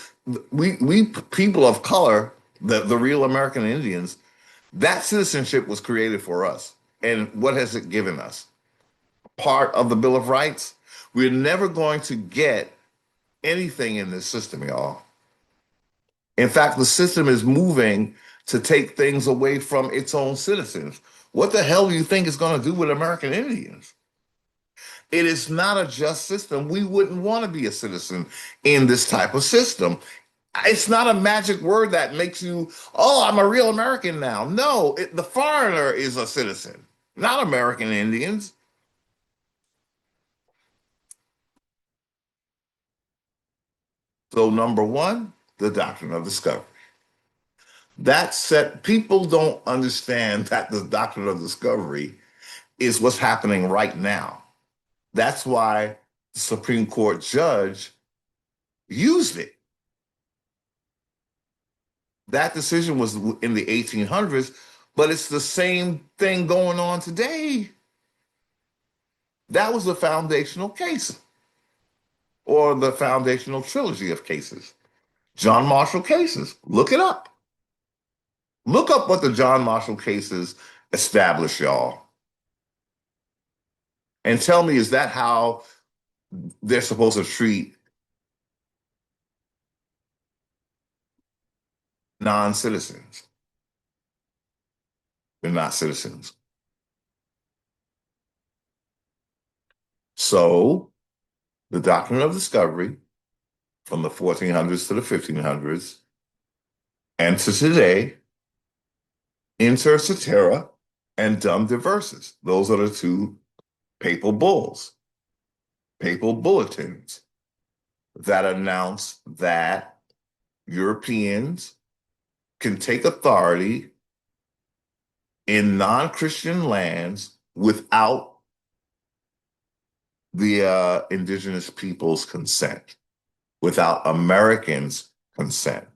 A: people of color, the real American Indians, that citizenship was created for us. And what has it given us? Part of the Bill of Rights. We're never going to get anything in this system, y'all. In fact, the system is moving to take things away from its own citizens. What the hell do you think it's going to do with American Indians? It is not a just system. We wouldn't want to be a citizen in this type of system. It's not a magic word that makes you, oh, I'm a real American now. No, the foreigner is a citizen, not American Indians. So, number one, the doctrine of discovery. That said, people don't understand that the doctrine of discovery is what's happening right now. That's why the Supreme Court judge used it. That decision was in the 1800s, but it's the same thing going on today. That was the foundational case or the foundational trilogy of cases. John Marshall cases. Look it up. Look up what the John Marshall cases establish, y'all. And tell me, is that how they're supposed to treat non-citizens? They're not citizens. So the doctrine of discovery from the 1400s to the 1500s and to today, Inter Cetera and Dum Diversas. Those are the two papal bulls, papal bulletins that announce that Europeans can take authority in non-Christian lands without the indigenous people's consent, without Americans' consent.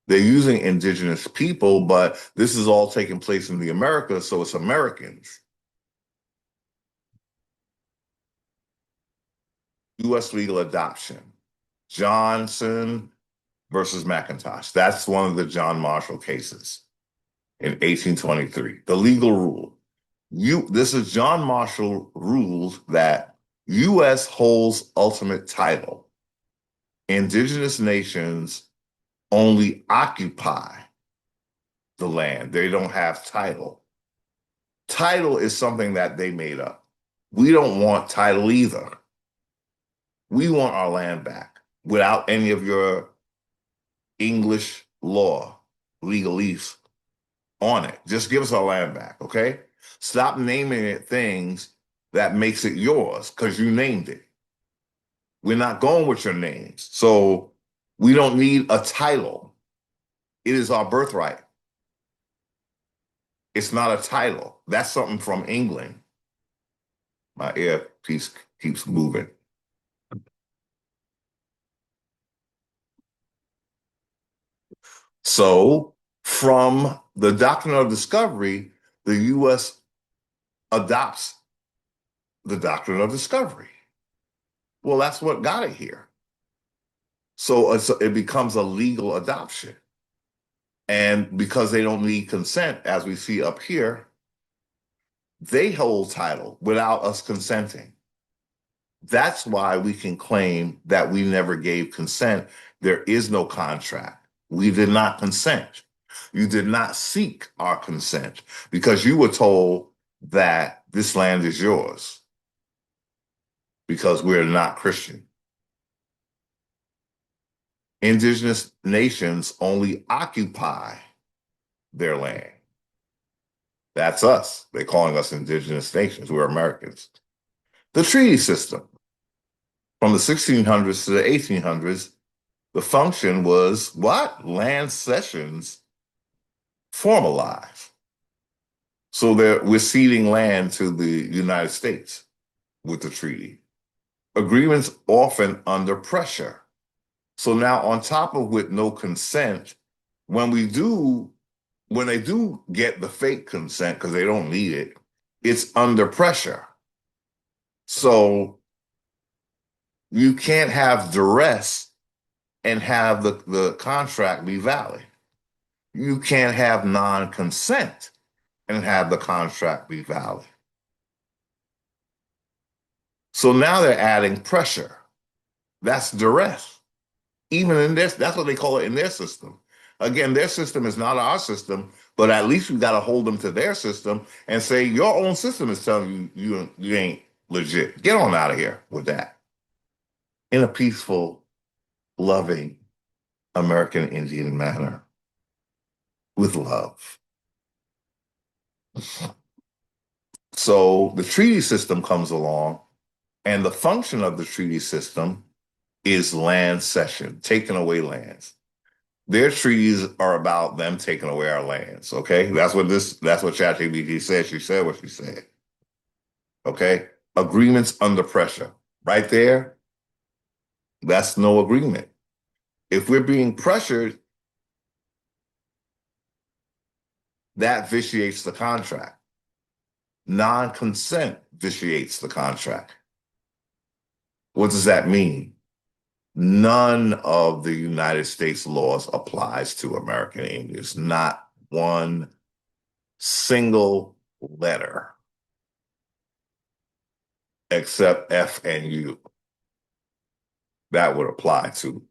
A: They're using indigenous people, but this is all taking place in the Americas, so it's Americans. U.S. legal adoption. Johnson versus McIntosh. That's one of the John Marshall cases in 1823. The legal rule. This is John Marshall rules that U.S. holds ultimate title. Indigenous nations only occupy the land. They don't have title. Title is something that they made up. We don't want title either. We want our land back without any of your English law, legalese on it. Just give us our land back, okay? Stop naming it things that makes it yours because you named it. We're not going with your names. So we don't need a title. It is our birthright. It's not a title. That's something from England. My earpiece keeps moving. So, from the doctrine of discovery, the U.S. adopts the doctrine of discovery. Well, that's what got it here. So it becomes a legal adoption. And because they don't need consent, as we see up here, they hold title without us consenting. That's why we can claim that we never gave consent. There is no contract. We did not consent. You did not seek our consent because you were told that this land is yours because we're not Christian. Indigenous nations only occupy their land. That's us. They're calling us indigenous nations. We're Americans. The treaty system from the 1600s to the 1800s, the function was what? Land cessions formalized. So we're ceding land to the United States with the treaty. Agreements often under pressure. So now on top of with no consent, when they do get the fake consent because they don't need it, it's under pressure. So you can't have duress and have the contract be valid. You can't have non-consent and have the contract be valid. So now they're adding pressure. That's duress. Even in this, that's what they call it in their system. Again, their system is not our system, but at least we got to hold them to their system and say, your own system is telling you ain't legit. Get on out of here with that. In a peaceful, loving, American Indian manner with love. So the treaty system comes along, and the function of the treaty system is land cession, taking away lands. Their treaties are about them taking away our lands. Okay, that's what ChatGPT said. She said what she said. Okay, agreements under pressure, right there. That's no agreement. If we're being pressured, that vitiates the contract. Non-consent vitiates the contract. What does that mean? None of the United States laws applies to American Indians, not one single letter, except F and U. That would apply to.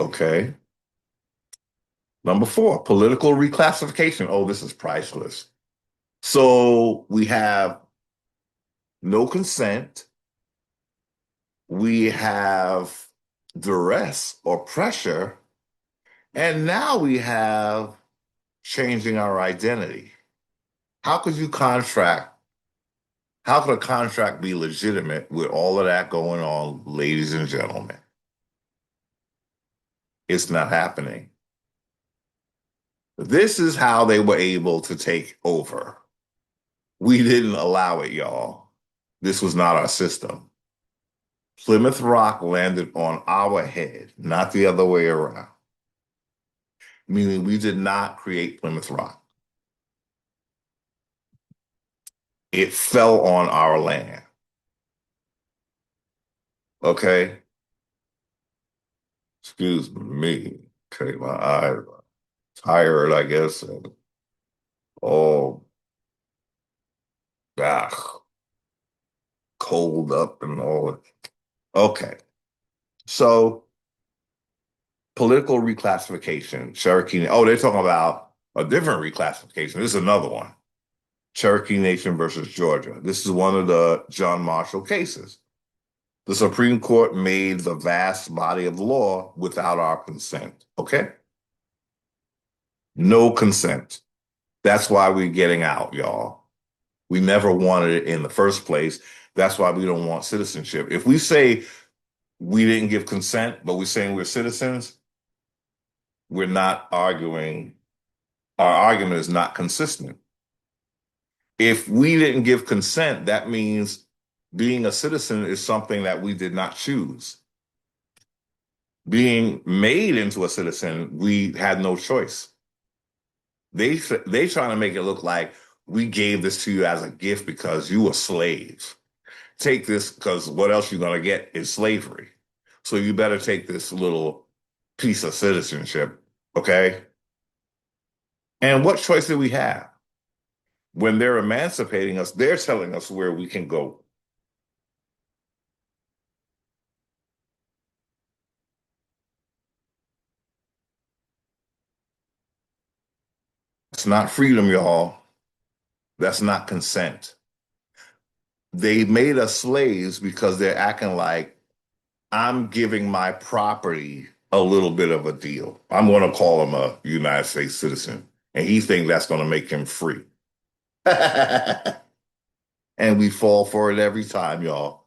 A: Okay. Number 4, political reclassification. Oh, this is priceless. So we have no consent. We have duress or pressure. And now we have changing our identity. How could you contract? How could a contract be legitimate with all of that going on, ladies and gentlemen? It's not happening. This is how they were able to take over. We didn't allow it, y'all. This was not our system. Plymouth Rock landed on our head, not the other way around. Meaning we did not create Plymouth Rock. It fell on our land. Okay? Excuse me. Okay, my eyes are tired, I guess. And, oh, ah, cold up and all. Okay. So political reclassification, Cherokee. Oh, they're talking about a different reclassification. This is another one. Cherokee Nation versus Georgia. This is one of the John Marshall cases. The Supreme Court made the vast body of law without our consent. Okay? No consent. That's why we're getting out, y'all. We never wanted it in the first place. That's why we don't want citizenship. If we say we didn't give consent, but we're saying we're citizens, we're not arguing. Our argument is not consistent. If we didn't give consent, that means being a citizen is something that we did not choose. Being made into a citizen, we had no choice. They trying to make it look like we gave this to you as a gift because you were slaves. take this because what else you're going to get is slavery. So you better take this little piece of citizenship, okay? And what choice do we have? When they're emancipating us, they're telling us where we can go. It's not freedom, y'all. That's not consent. They made us slaves because they're acting like I'm giving my property a little bit of a deal. I'm going to call him a United States citizen, and he thinks that's going to make him free. And we fall for it every time, y'all.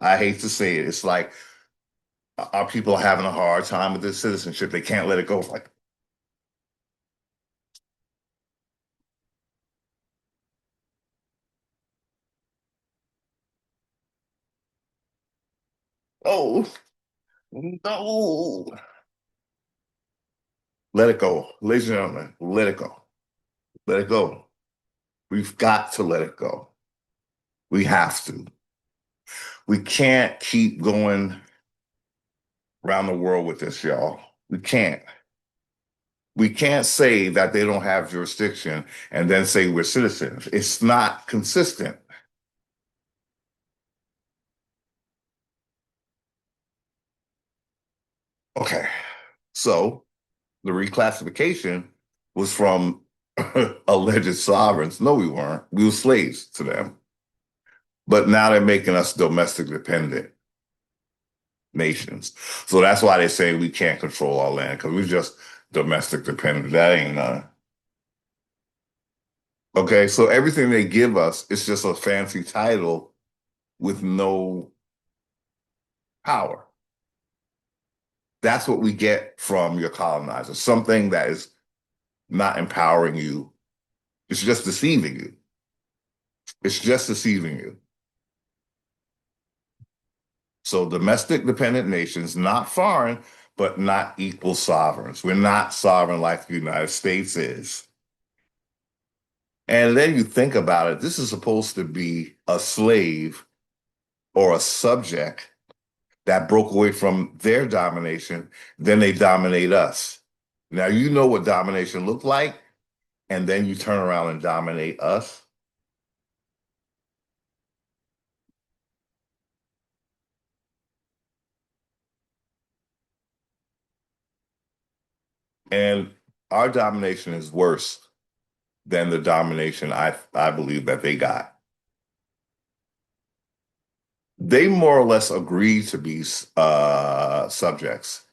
A: I hate to say it. It's like our people are having a hard time with this citizenship. They can't let it go. It's like, oh, no. Let it go. Ladies and gentlemen, let it go. Let it go. We've got to let it go. We have to. We can't keep going around the world with this, y'all. We can't. We can't say that they don't have jurisdiction and then say we're citizens. It's not consistent. Okay. So the reclassification was from alleged sovereigns. No, we weren't. We were slaves to them. But now they're making us domestic dependent nations. So that's why they say we can't control our land because we're just domestic dependent. That ain't none. Okay, so everything they give us is just a fancy title with no power. That's what we get from your colonizers. Something that is not empowering you. It's just deceiving you. It's just deceiving you. So domestic dependent nations, not foreign, but not equal sovereigns. We're not sovereign like the United States is. And then you think about it, this is supposed to be a slave or a subject that broke away from their domination, then they dominate us. Now you know what domination looked like, and then you turn around and dominate us. And our domination is worse than the domination I believe that they got. They more or less agreed to be subjects.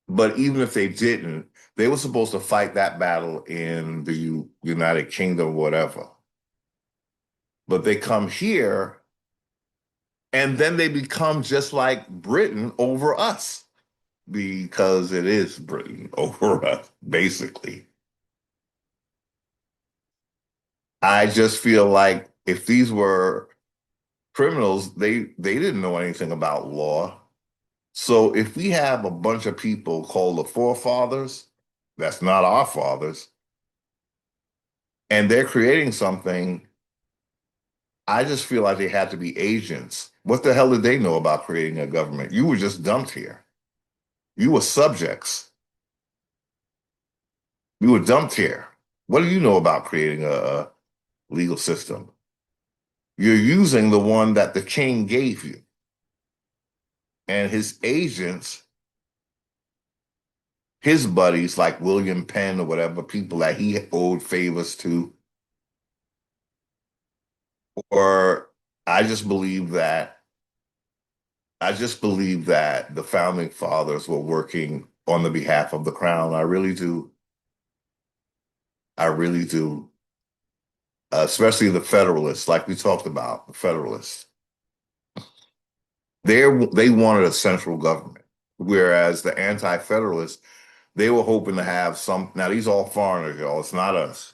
A: But even if they didn't, they were supposed to fight that battle in the United Kingdom, whatever. But they come here and then they become just like Britain over us because it is Britain over us, basically. I just feel like if these were criminals, they didn't know anything about law. So if we have a bunch of people called the forefathers, that's not our fathers, and they're creating something, I just feel like they had to be agents. What the hell did they know about creating a government? You were just dumped here. You were subjects. You were dumped here. What do you know about creating a legal system? You're using the one that the king gave you. And his agents, his buddies like William Penn or whatever, people that he owed favors to, or I just believe that I just believe that the founding fathers were working on the behalf of the crown. I really do. I really do. Especially the Federalists, like we talked about, the Federalists. They wanted a central government, whereas the anti-federalists, they were hoping to have some. Now these are all foreigners, y'all. It's not us.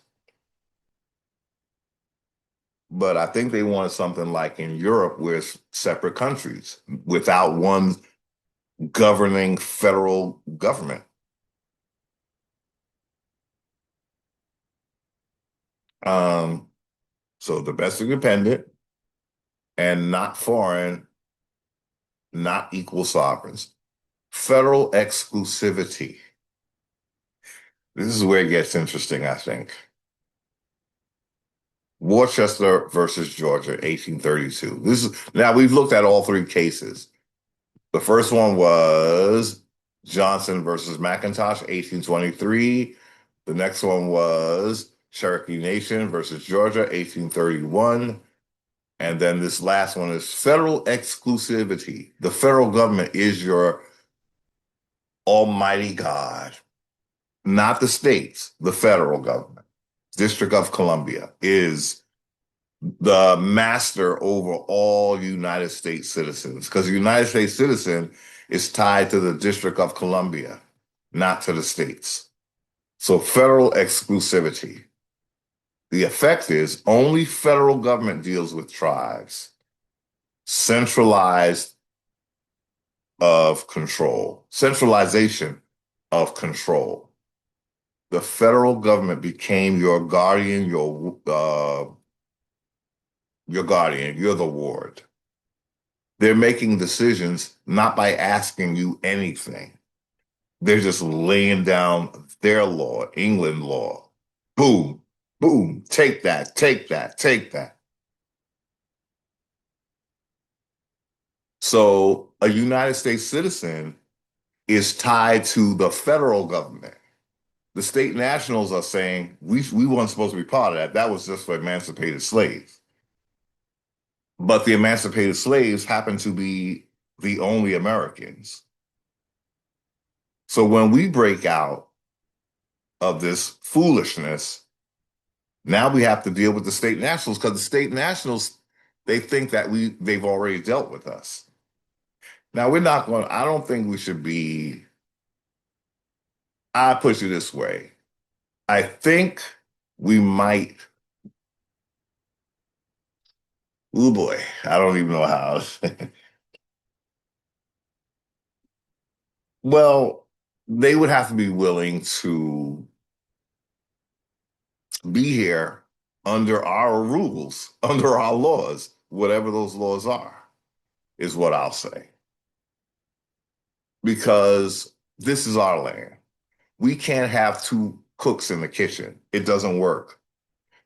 A: But I think they wanted something like in Europe, where it's separate countries without one governing federal government. Um, So domestic dependent and not foreign, not equal sovereigns. Federal exclusivity. This is where it gets interesting, I think. Worcester versus Georgia, 1832. This is now we've looked at all three cases. The first one was Johnson versus McIntosh, 1823. The next one was Cherokee Nation versus Georgia, 1831. And then this last one is federal exclusivity. The federal government is your almighty God, not the states, the federal government. District of Columbia is the master over all United States citizens because the United States citizen is tied to the District of Columbia, not to the states. So federal exclusivity. The effect is only federal government deals with tribes. Centralized of control, centralization of control. The federal government became your guardian, your guardian, you're the ward. They're making decisions not by asking you anything. They're just laying down their law, England law. Boom, boom, take that, take that, take that. So a United States citizen is tied to the federal government. The state nationals are saying we weren't supposed to be part of that. That was just for emancipated slaves. But the emancipated slaves happen to be the only Americans. So when we break out of this foolishness, now we have to deal with the state nationals because the state nationals, they think that they've already dealt with us. Now we're not going, I don't think we should be, I put it this way. I think we might, oh boy, I don't even know how. Well, they would have to be willing to be here under our rules, under our laws, whatever those laws are, is what I'll say. Because this is our land. We can't have two cooks in the kitchen. It doesn't work.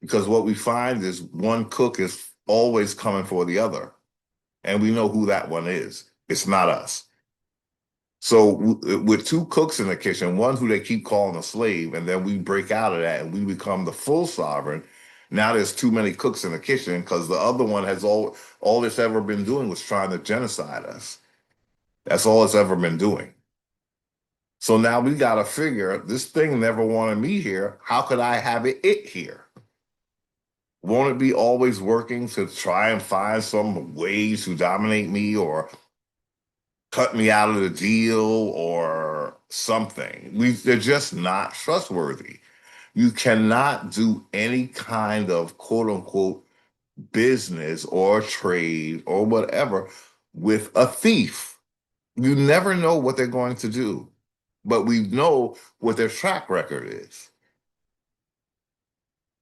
A: Because what we find is one cook is always coming for the other. And we know who that one is. It's not us. So with two cooks in the kitchen, one who they keep calling a slave, and then we break out of that and we become the full sovereign. Now there's too many cooks in the kitchen because the other one has all it's ever been doing was trying to genocide us. That's all it's ever been doing. So now we got to figure this thing never wanted me here. How could I have it here? Won't it be always working to try and find some ways to dominate me or cut me out of the deal or something? They're just not trustworthy. You cannot do any kind of quote unquote business or trade or whatever with a thief. You never know what they're going to do, but we know what their track record is.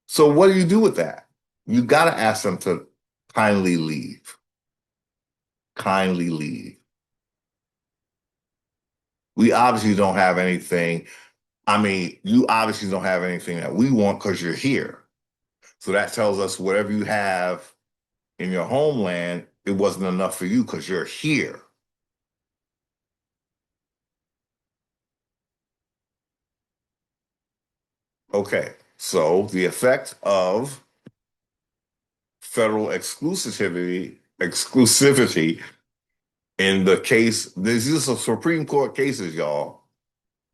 A: So what do you do with that? You got to ask them to kindly leave. Kindly leave. We obviously don't have anything. I mean, you obviously don't have anything that we want because you're here. So that tells us whatever you have in your homeland, it wasn't enough for you because you're here. Okay, so the effect of federal exclusivity in the case, these are Supreme Court cases, y'all.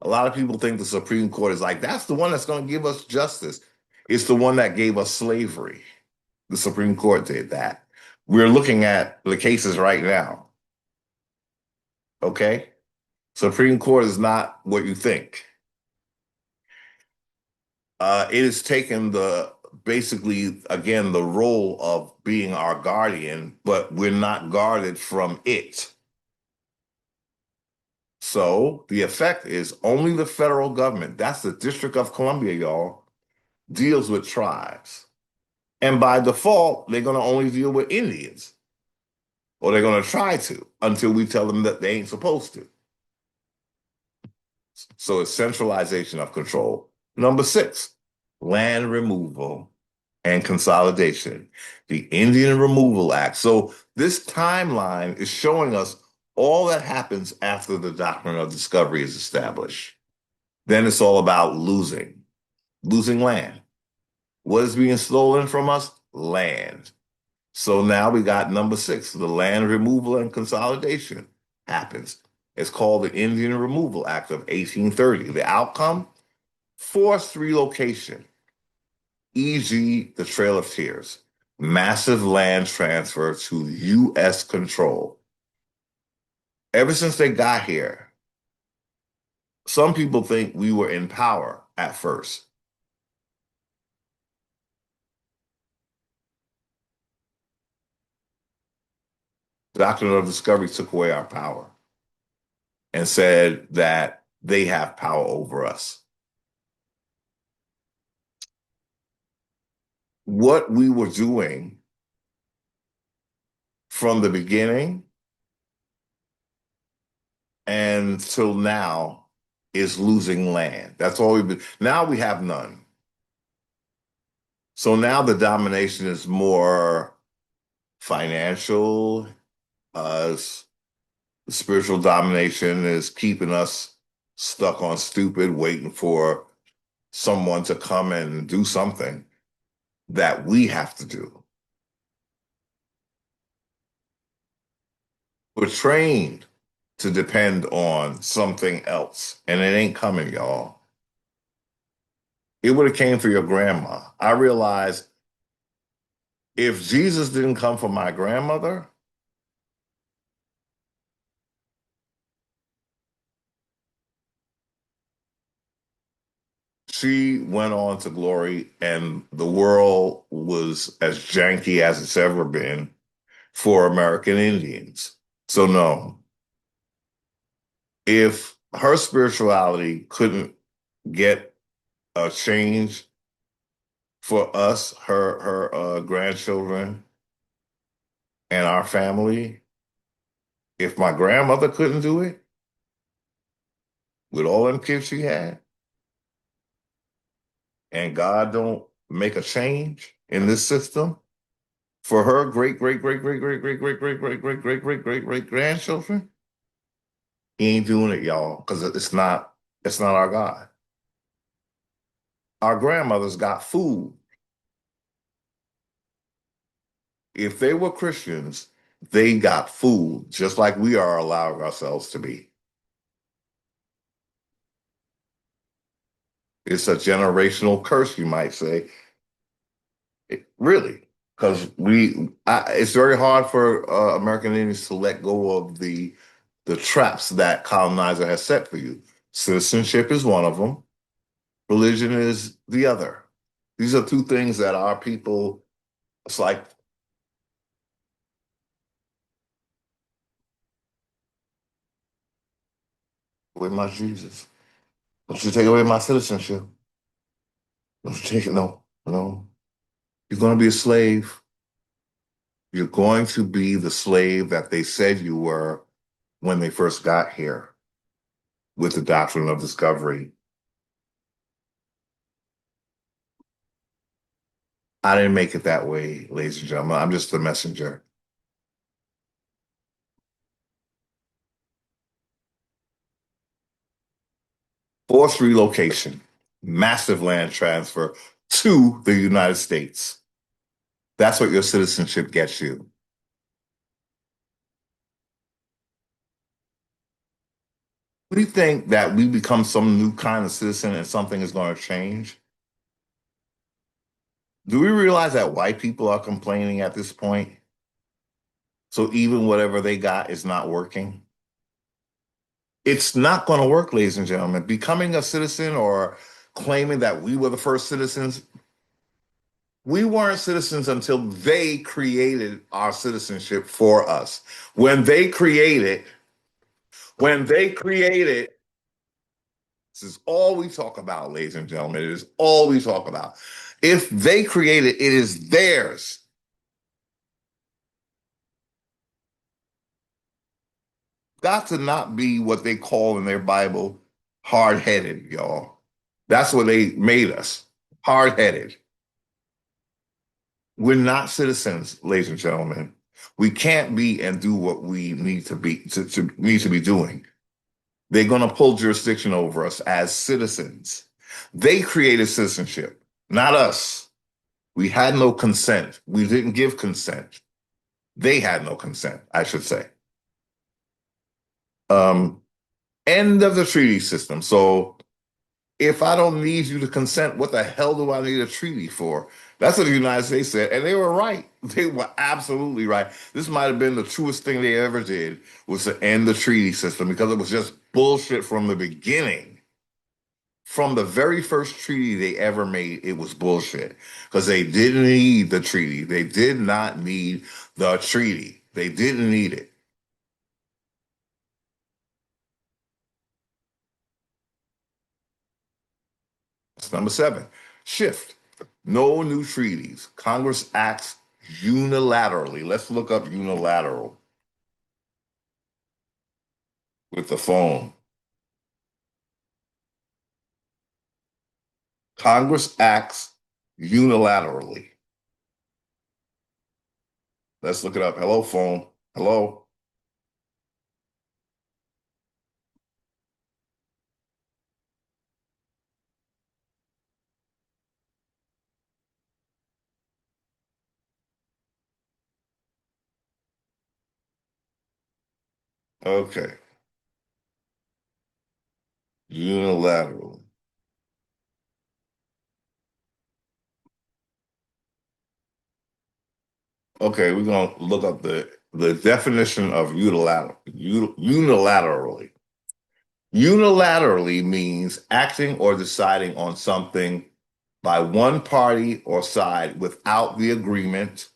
A: A lot of people think the Supreme Court is like, that's the one that's going to give us justice. It's the one that gave us slavery. The Supreme Court did that. We're looking at the cases right now. Okay? Supreme Court is not what you think. It has taken the basically again the role of being our guardian, but we're not guarded from it. So the effect is only the federal government, that's the District of Columbia, y'all, deals with tribes. And by default, they're going to only deal with Indians, or they're going to try to until we tell them that they ain't supposed to. So it's centralization of control. Number six, land removal and consolidation, the Indian Removal Act. So this timeline is showing us all that happens after the doctrine of discovery is established. Then it's all about losing land. What is being stolen from us? Land. So now we got number six, the land removal and consolidation happens. It's called the Indian Removal Act of 1830. The outcome? Forced relocation, e.g., the Trail of Tears, massive land transfer to U.S. control. Ever since they got here, some people think we were in power at first. The doctrine of discovery took away our power and said that they have power over us. What we were doing from the beginning and till now is losing land. That's all we've been. Now we have none. So now the domination is more financial. Spiritual domination is keeping us stuck on stupid, waiting for someone to come and do something that we have to do. We're trained to depend on something else, and it ain't coming, y'all. It would have came for your grandma. I realized if Jesus didn't come for my grandmother, she went on to glory, and the world was as janky as it's ever been for American Indians. So, no, if her spirituality couldn't get a change for us, her grandchildren, and our family, if my grandmother couldn't do it with all them kids she had, and God don't make a change in this system for her great great great great great great great great great great great great great great grandchildren, he ain't doing it, y'all, because it's not our God. Our grandmothers got food. If they were Christians, they got food, just like we are allowing ourselves to be. It's a generational curse, you might say. Really, because it's very hard for American Indians to let go of the traps that colonizer has set for you. Citizenship is one of them. Religion is the other. These are two things that our people, it's like, with my Jesus. Don't you take away my citizenship. Don't you take it, no, no. You're going to be a slave. You're going to be the slave that they said you were when they first got here with the doctrine of discovery. I didn't make it that way, ladies and gentlemen. I'm just the messenger. Forced relocation, massive land transfer to the United States. That's what your citizenship gets you. We think that we become some new kind of citizen and something is going to change. Do we realize that white people are complaining at this point? So even whatever they got is not working. It's not going to work, ladies and gentlemen. Becoming a citizen or claiming that we were the first citizens, we weren't citizens until they created our citizenship for us. When they created, when they created, this is all we talk about, ladies and gentlemen. It is all we talk about. If they create it, it is theirs. Got to not be what they call in their Bible hard-headed, y'all. That's what they made us, hard-headed. We're not citizens, ladies and gentlemen. We can't be and do what we need to be need to be doing. They're going to pull jurisdiction over us as citizens. They created citizenship, not us. We had no consent. We didn't give consent. They had no consent, I should say. Um, End of the treaty system. So if I don't need you to consent, what the hell do I need a treaty for? That's what the United States said, and they were right. They were absolutely right. This might have been the truest thing they ever did, was to end the treaty system, because it was just bullshit from the beginning. From the very first treaty they ever made, it was bullshit, because they didn't need the treaty. They did not need the treaty. They didn't need it. That's number 7. Shift. No new treaties. Congress acts unilaterally. Let's look up unilateral with the phone. Congress acts unilaterally. Let's look it up. Hello, phone. Hello. Okay. Unilaterally. Okay, we're gonna look up the definition of unilaterally. Unilaterally means acting or deciding on something by one party or side without the agreement,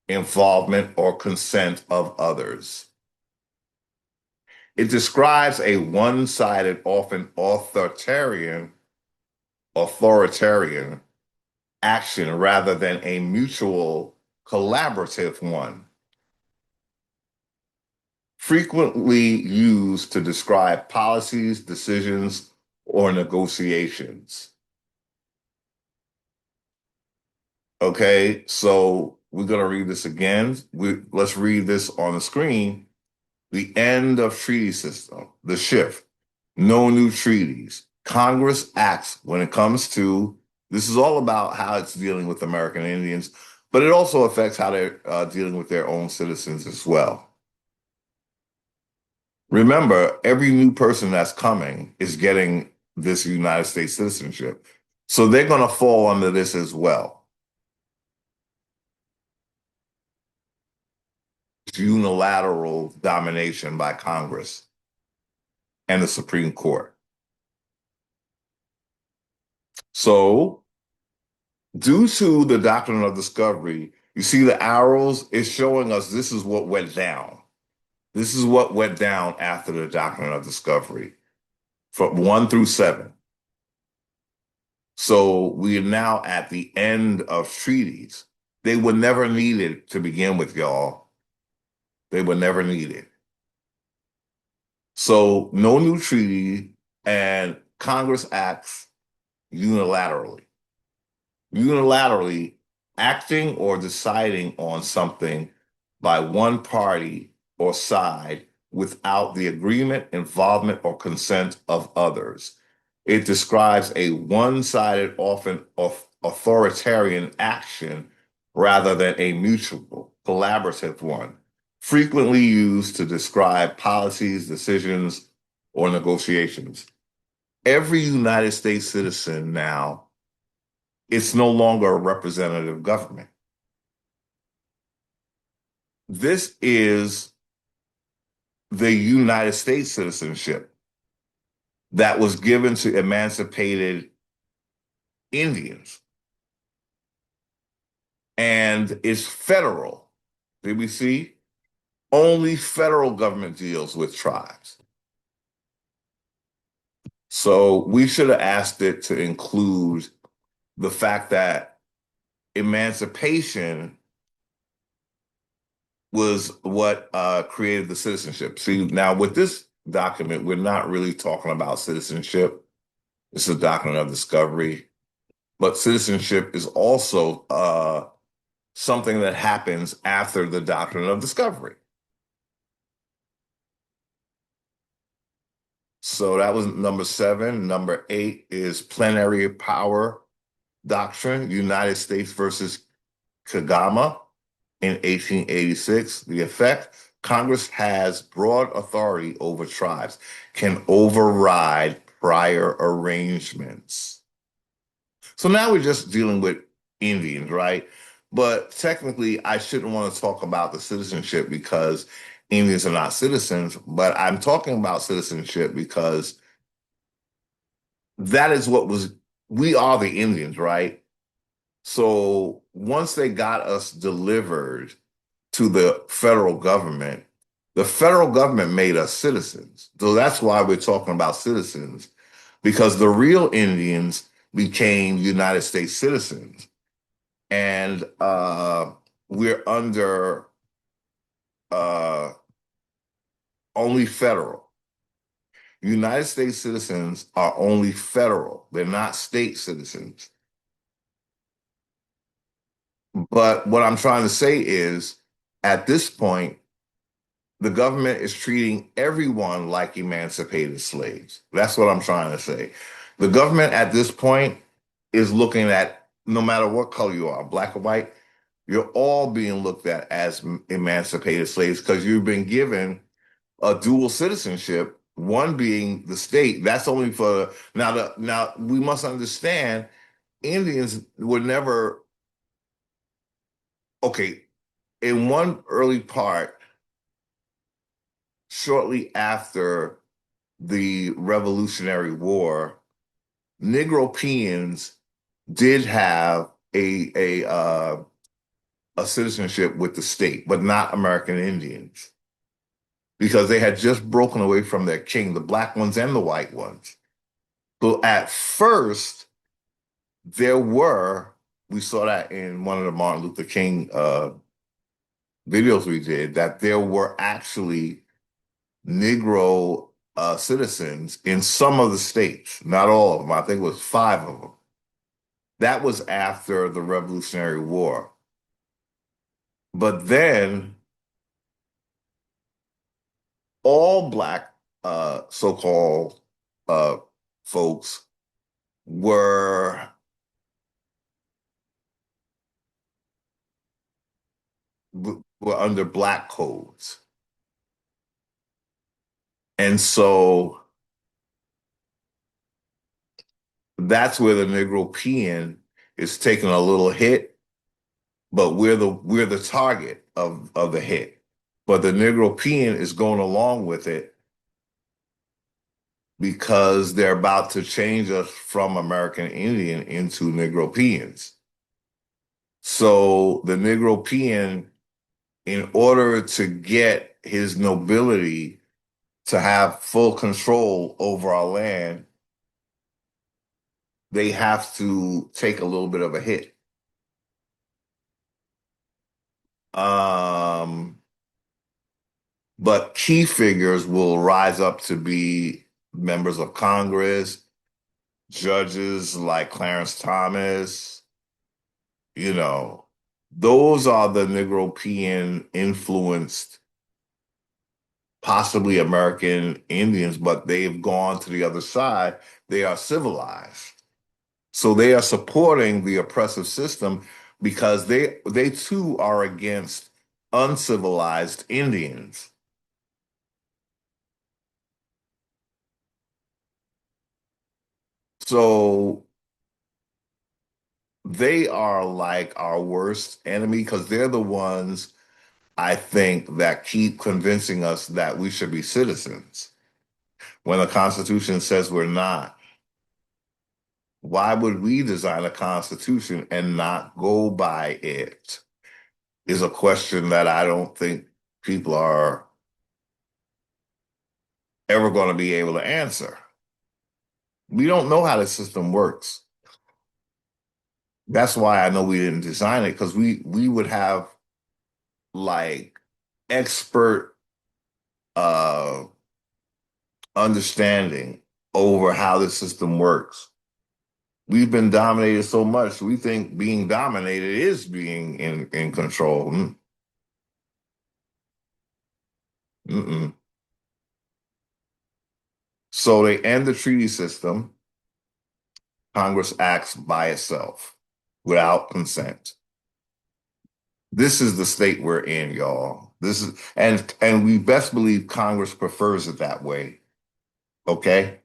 A: involvement, or consent of others. It describes a one-sided, often authoritarian action rather than a mutual collaborative one. Frequently used to describe policies, decisions, or negotiations. Okay, so we're going to read this again. Let's read this on the screen. The end of treaty system, the shift, no new treaties. Congress acts when it comes to, this is all about how it's dealing with American Indians, but it also affects how they're dealing with their own citizens as well. Remember, every new person that's coming is getting this United States citizenship. So they're going to fall under this as well. Unilateral domination by Congress and the Supreme Court. So, due to the doctrine of discovery, you see the arrows is showing us this is what went down. This is what went down after the doctrine of discovery, from 1 through 7. So we are now at the end of treaties. They were never needed to begin with, y'all. They were never needed. So no new treaty, and Congress acts unilaterally. Unilaterally acting or deciding on something by one party or side without the agreement, involvement, or consent of others. It describes a one-sided, often authoritarian action rather than a mutual, collaborative one, frequently used to describe policies, decisions, or negotiations. Every United States citizen now, it's no longer a representative government. This is the United States citizenship that was given to emancipated Indians. And it's federal. Did we see? Only federal government deals with tribes. So we should have asked it to include the fact that emancipation was what created the citizenship. See, now with this document, we're not really talking about citizenship. It's a doctrine of discovery, but citizenship is also something that happens after the doctrine of discovery. So that was number seven. Number eight is plenary power doctrine, United States versus Kagama in 1886. The effect: Congress has broad authority over tribes, can override prior arrangements. So now we're just dealing with Indians, right? But technically, I shouldn't want to talk about the citizenship because Indians are not citizens, but I'm talking about citizenship because that is what was, we are the Indians, right? So once they got us delivered to the federal government made us citizens. So that's why we're talking about citizens, because the real Indians became United States citizens. And we're under uh, only federal. United States citizens are only federal. They're not state citizens. But what I'm trying to say is, at this point, the government is treating everyone like emancipated slaves. That's what I'm trying to say. The government at this point is looking at, no matter what color you are, black or white, you're all being looked at as emancipated slaves because you've been given a dual citizenship, one being the state. That's only for now we must understand Indians were never okay. In one early part, shortly after the Revolutionary War, Negropeans did have a citizenship with the state, but not American Indians, because they had just broken away from their king, the black ones and the white ones. So at first, there were, we saw that in one of the Martin Luther King videos we did, that there were actually Negro citizens in some of the states, not all of them. I think it was five of them. That was after the Revolutionary War. But then all black so-called uh, folks were were under black codes. And so that's where the Negropean is taking a little hit, but we're the target of the hit. But the Negropean is going along with it because they're about to change us from American Indian into Negropeans. So the Negropean, in order to get his nobility to have full control over our land, they have to take a little bit of a hit. Um, but key figures will rise up to be members of Congress, judges like Clarence Thomas, you know, those are the Negropean influenced, possibly American Indians, but they've gone to the other side. They are civilized. So they are supporting the oppressive system because they too are against uncivilized Indians. So they are like our worst enemy because they're the ones, I think, that keep convincing us that we should be citizens when the Constitution says we're not. Why would we design a Constitution and not go by it? Is a question that I don't think people are ever going to be able to answer. We don't know how the system works. That's why I know we didn't design it because we would have like expert uh understanding over how the system works. We've been dominated so much, we think being dominated is being in control. Mm-mm. So they end the treaty system. Congress acts by itself without consent. This is the state we're in, y'all. This is and we best believe Congress prefers it that way. Okay?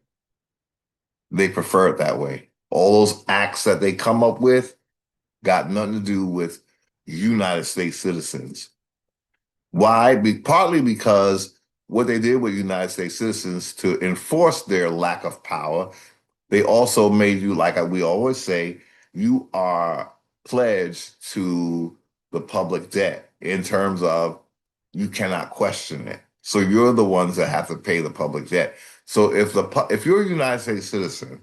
A: They prefer it that way. All those acts that they come up with got nothing to do with United States citizens. Why? Partly because what they did with United States citizens to enforce their lack of power, they also made you, like we always say, you are pledged to the public debt in terms of you cannot question it. So you're the ones that have to pay the public debt. So if you're a United States citizen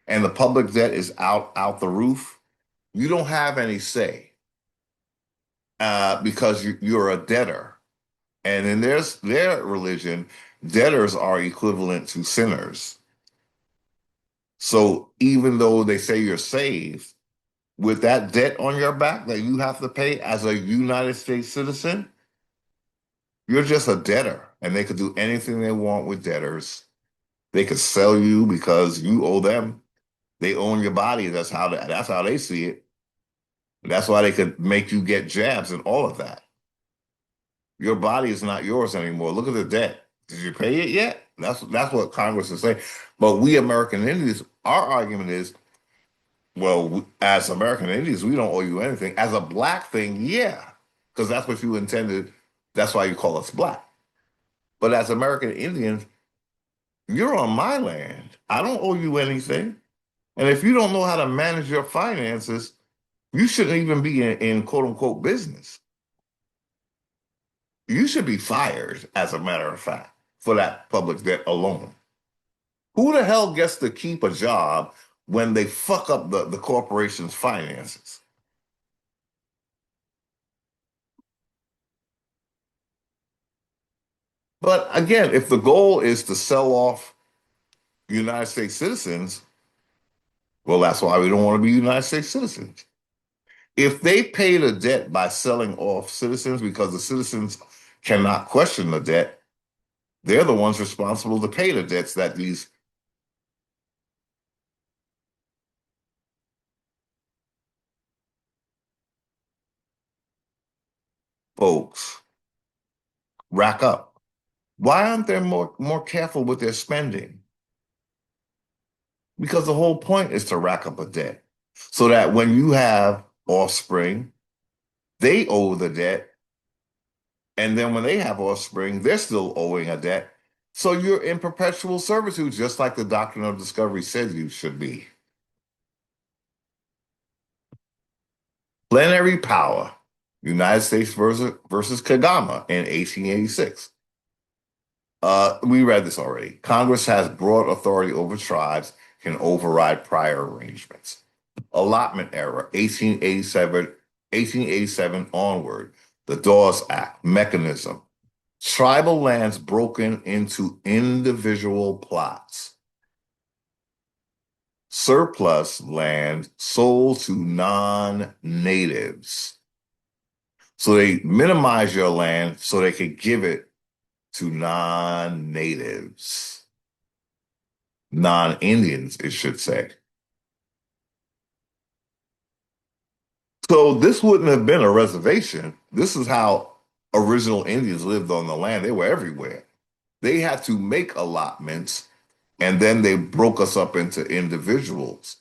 A: and the public debt is out the roof, you don't have any say because you're a debtor. And in their religion, debtors are equivalent to sinners. So even though they say you're saved, with that debt on your back that you have to pay as a United States citizen, you're just a debtor. And they could do anything they want with debtors. They could sell you because you owe them. They own your body. That's how they see it. That's why they could make you get jabs and all of that. Your body is not yours anymore. Look at the debt. Did you pay it yet? That's what Congress is saying. But we American Indians, our argument is, well, as American Indians, we don't owe you anything. As a black thing, yeah, because that's what you intended. That's why you call us black. But as American Indians, you're on my land. I don't owe you anything. And if you don't know how to manage your finances, you shouldn't even be in quote unquote business. You should be fired, as a matter of fact, for that public debt alone. Who the hell gets to keep a job when they fuck up the corporation's finances? But again, if the goal is to sell off United States citizens, well, that's why we don't want to be United States citizens. If they pay the debt by selling off citizens because the citizens cannot question the debt, they're the ones responsible to pay the debts that these folks rack up. Why aren't they more careful with their spending? Because the whole point is to rack up a debt so that when you have offspring, they owe the debt. And then when they have offspring, they're still owing a debt. So you're in perpetual servitude, just like the doctrine of discovery said you should be. Plenary power, United States versus Kagame in 1886. We read this already. Congress has broad authority over tribes, can override prior arrangements. Allotment era, 1887 onward. The Dawes Act, mechanism. Tribal lands broken into individual plots. Surplus land sold to non-natives. So they minimize your land so they could give it to non-natives, non-Indians, it should say. So this wouldn't have been a reservation. This is how original Indians lived on the land. They were everywhere. They had to make allotments and then they broke us up into individuals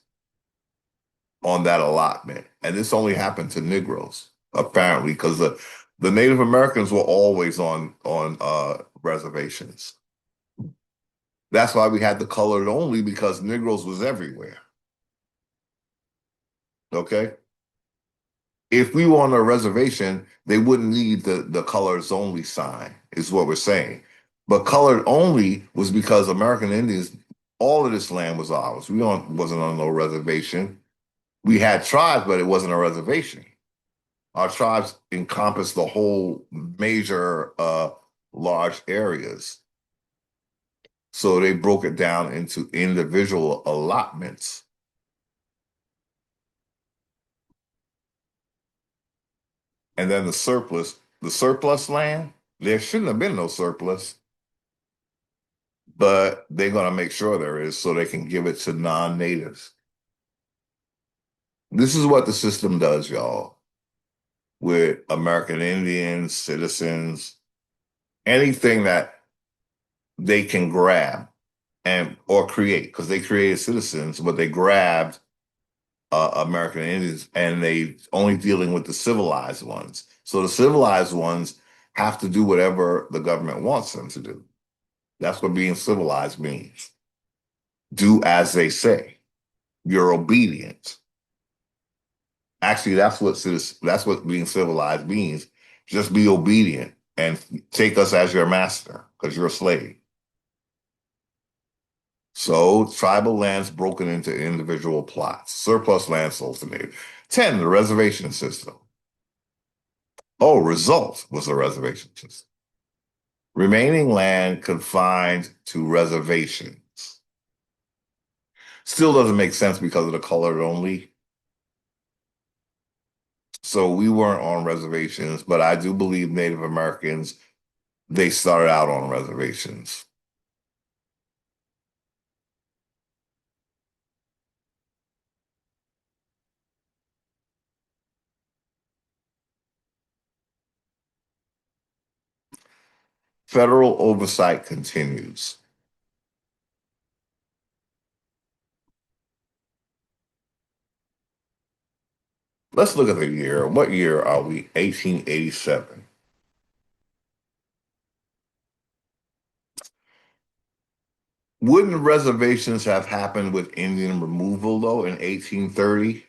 A: on that allotment. And this only happened to Negroes, apparently, because the Native Americans were always on reservations. That's why we had the colored only because Negroes was everywhere. Okay. If we were on a reservation, they wouldn't need the colors only sign, is what we're saying. But colored only was because American Indians, all of this land was ours. We wasn't on no reservation. We had tribes, but it wasn't a reservation. Our tribes encompassed the whole major large areas. So they broke it down into individual allotments. And then the surplus land, there shouldn't have been no surplus, but they're going to make sure there is so they can give it to non-natives. This is what the system does, y'all, with American Indians, citizens, anything that they can grab and or create, because they created citizens, but they grabbed American Indians and they only dealing with the civilized ones. So the civilized ones have to do whatever the government wants them to do. That's what being civilized means. Do as they say. You're obedient. Actually, that's what being civilized means. Just be obedient and take us as your master because you're a slave. So tribal lands broken into individual plots. Surplus land sold to native. 10, the reservation system. Oh, result was the reservation system. Remaining land confined to reservations. Still doesn't make sense because of the colored only. So we weren't on reservations, but I do believe Native Americans, they started out on reservations. Federal oversight continues. Let's look at the year. What year are we? 1887. Wouldn't reservations have happened with Indian removal, though, in 1830?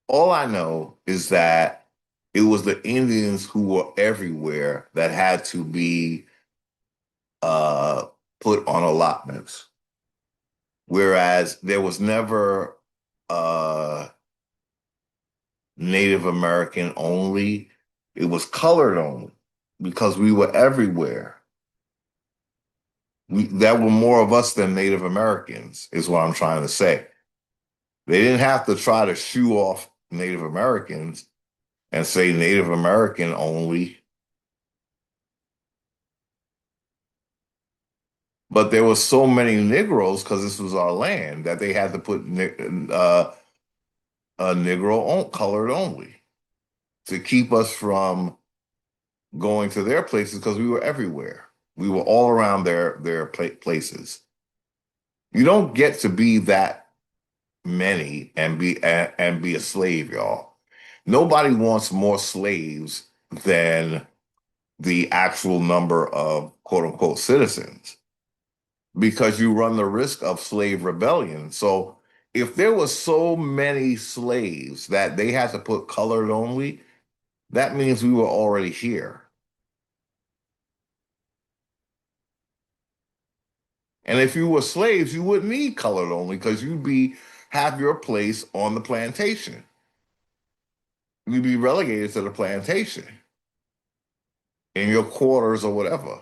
A: All I know is that it was the Indians who were everywhere that had to be uh, put on allotments, whereas there was never Native American only. It was colored only because we were everywhere. There were more of us than Native Americans, is what I'm trying to say. They didn't have to try to shoo off Native Americans and say Native American only, but there were so many Negroes because this was our land that they had to put a Negro on, colored only to keep us from going to their places because we were everywhere. We were all around their places. You don't get to be that many and be a slave, y'all. Nobody wants more slaves than the actual number of quote unquote citizens because you run the risk of slave rebellion. So if there was so many slaves that they had to put colored only, that means we were already here. And if you were slaves, you wouldn't need colored only because you'd be have your place on the plantation. You'd be relegated to the plantation in your quarters or whatever.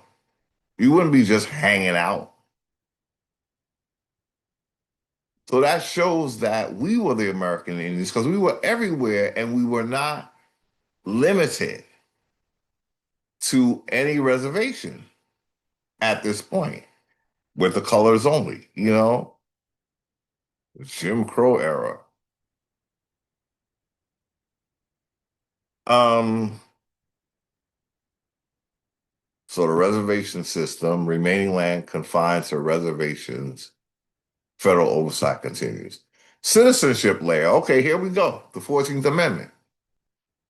A: You wouldn't be just hanging out. So that shows that we were the American Indians because we were everywhere and we were not limited to any reservation at this point with the colors only, Jim Crow era. Um, so the reservation system, remaining land confined to reservations, federal oversight continues. Citizenship layer. Okay, here we go. The 14th Amendment.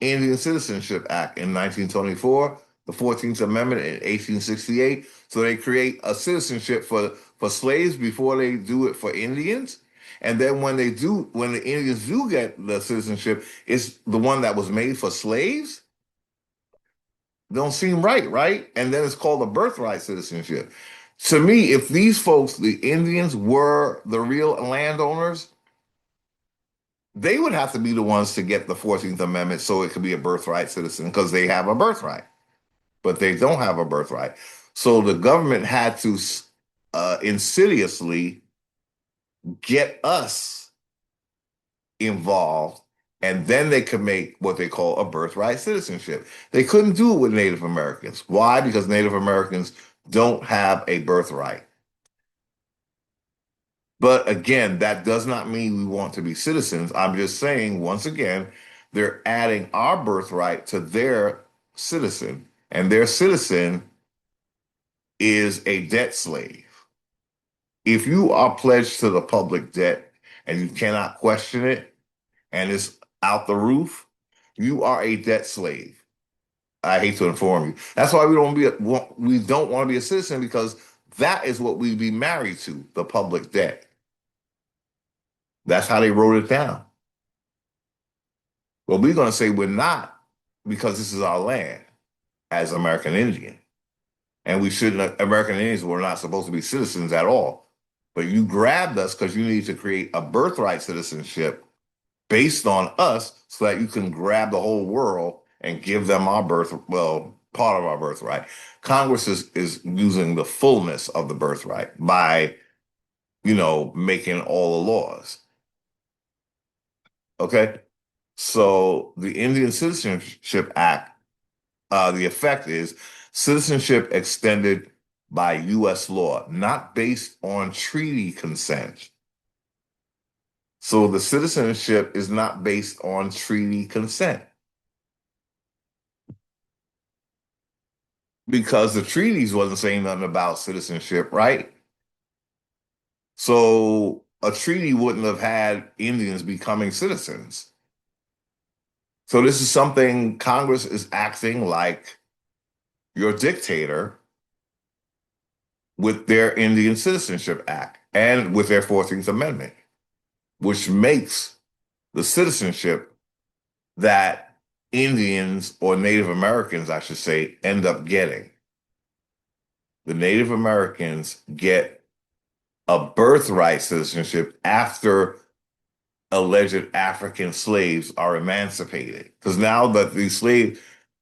A: Indian Citizenship Act in 1924, the 14th Amendment in 1868. So they create a citizenship for slaves before they do it for Indians. And then when the Indians do get the citizenship, it's the one that was made for slaves. Don't seem right, right? And then it's called a birthright citizenship. To me, if these folks, the Indians, were the real landowners, they would have to be the ones to get the 14th Amendment so it could be a birthright citizen because they have a birthright, but they don't have a birthright. So the government had to insidiously get us involved, and then they could make what they call a birthright citizenship. They couldn't do it with Native Americans. Why? Because Native Americans don't have a birthright. But again, that does not mean we want to be citizens. I'm just saying, once again, they're adding our birthright to their citizen, and their citizen is a debt slave. If you are pledged to the public debt and you cannot question it and it's out the roof, you are a debt slave. I hate to inform you. That's why we don't want to be a citizen, because that is what we'd be married to, the public debt. That's how they wrote it down. Well, we're going to say we're not, because this is our land as American Indian. And we shouldn't, American Indians were not supposed to be citizens at all. But you grabbed us because you need to create a birthright citizenship based on us so that you can grab the whole world and give them part of our birthright. Congress is using the fullness of the birthright by, making all the laws. Okay? So the Indian Citizenship Act, the effect is citizenship extended by U.S. law, not based on treaty consent. So the citizenship is not based on treaty consent, because the treaties wasn't saying nothing about citizenship, right? So a treaty wouldn't have had Indians becoming citizens. So this is something Congress is acting like your dictator with their Indian Citizenship Act and with their 14th Amendment, which makes the citizenship that Indians, or Native Americans, I should say, end up getting. The Native Americans get a birthright citizenship after alleged African slaves are emancipated. Because now that these slaves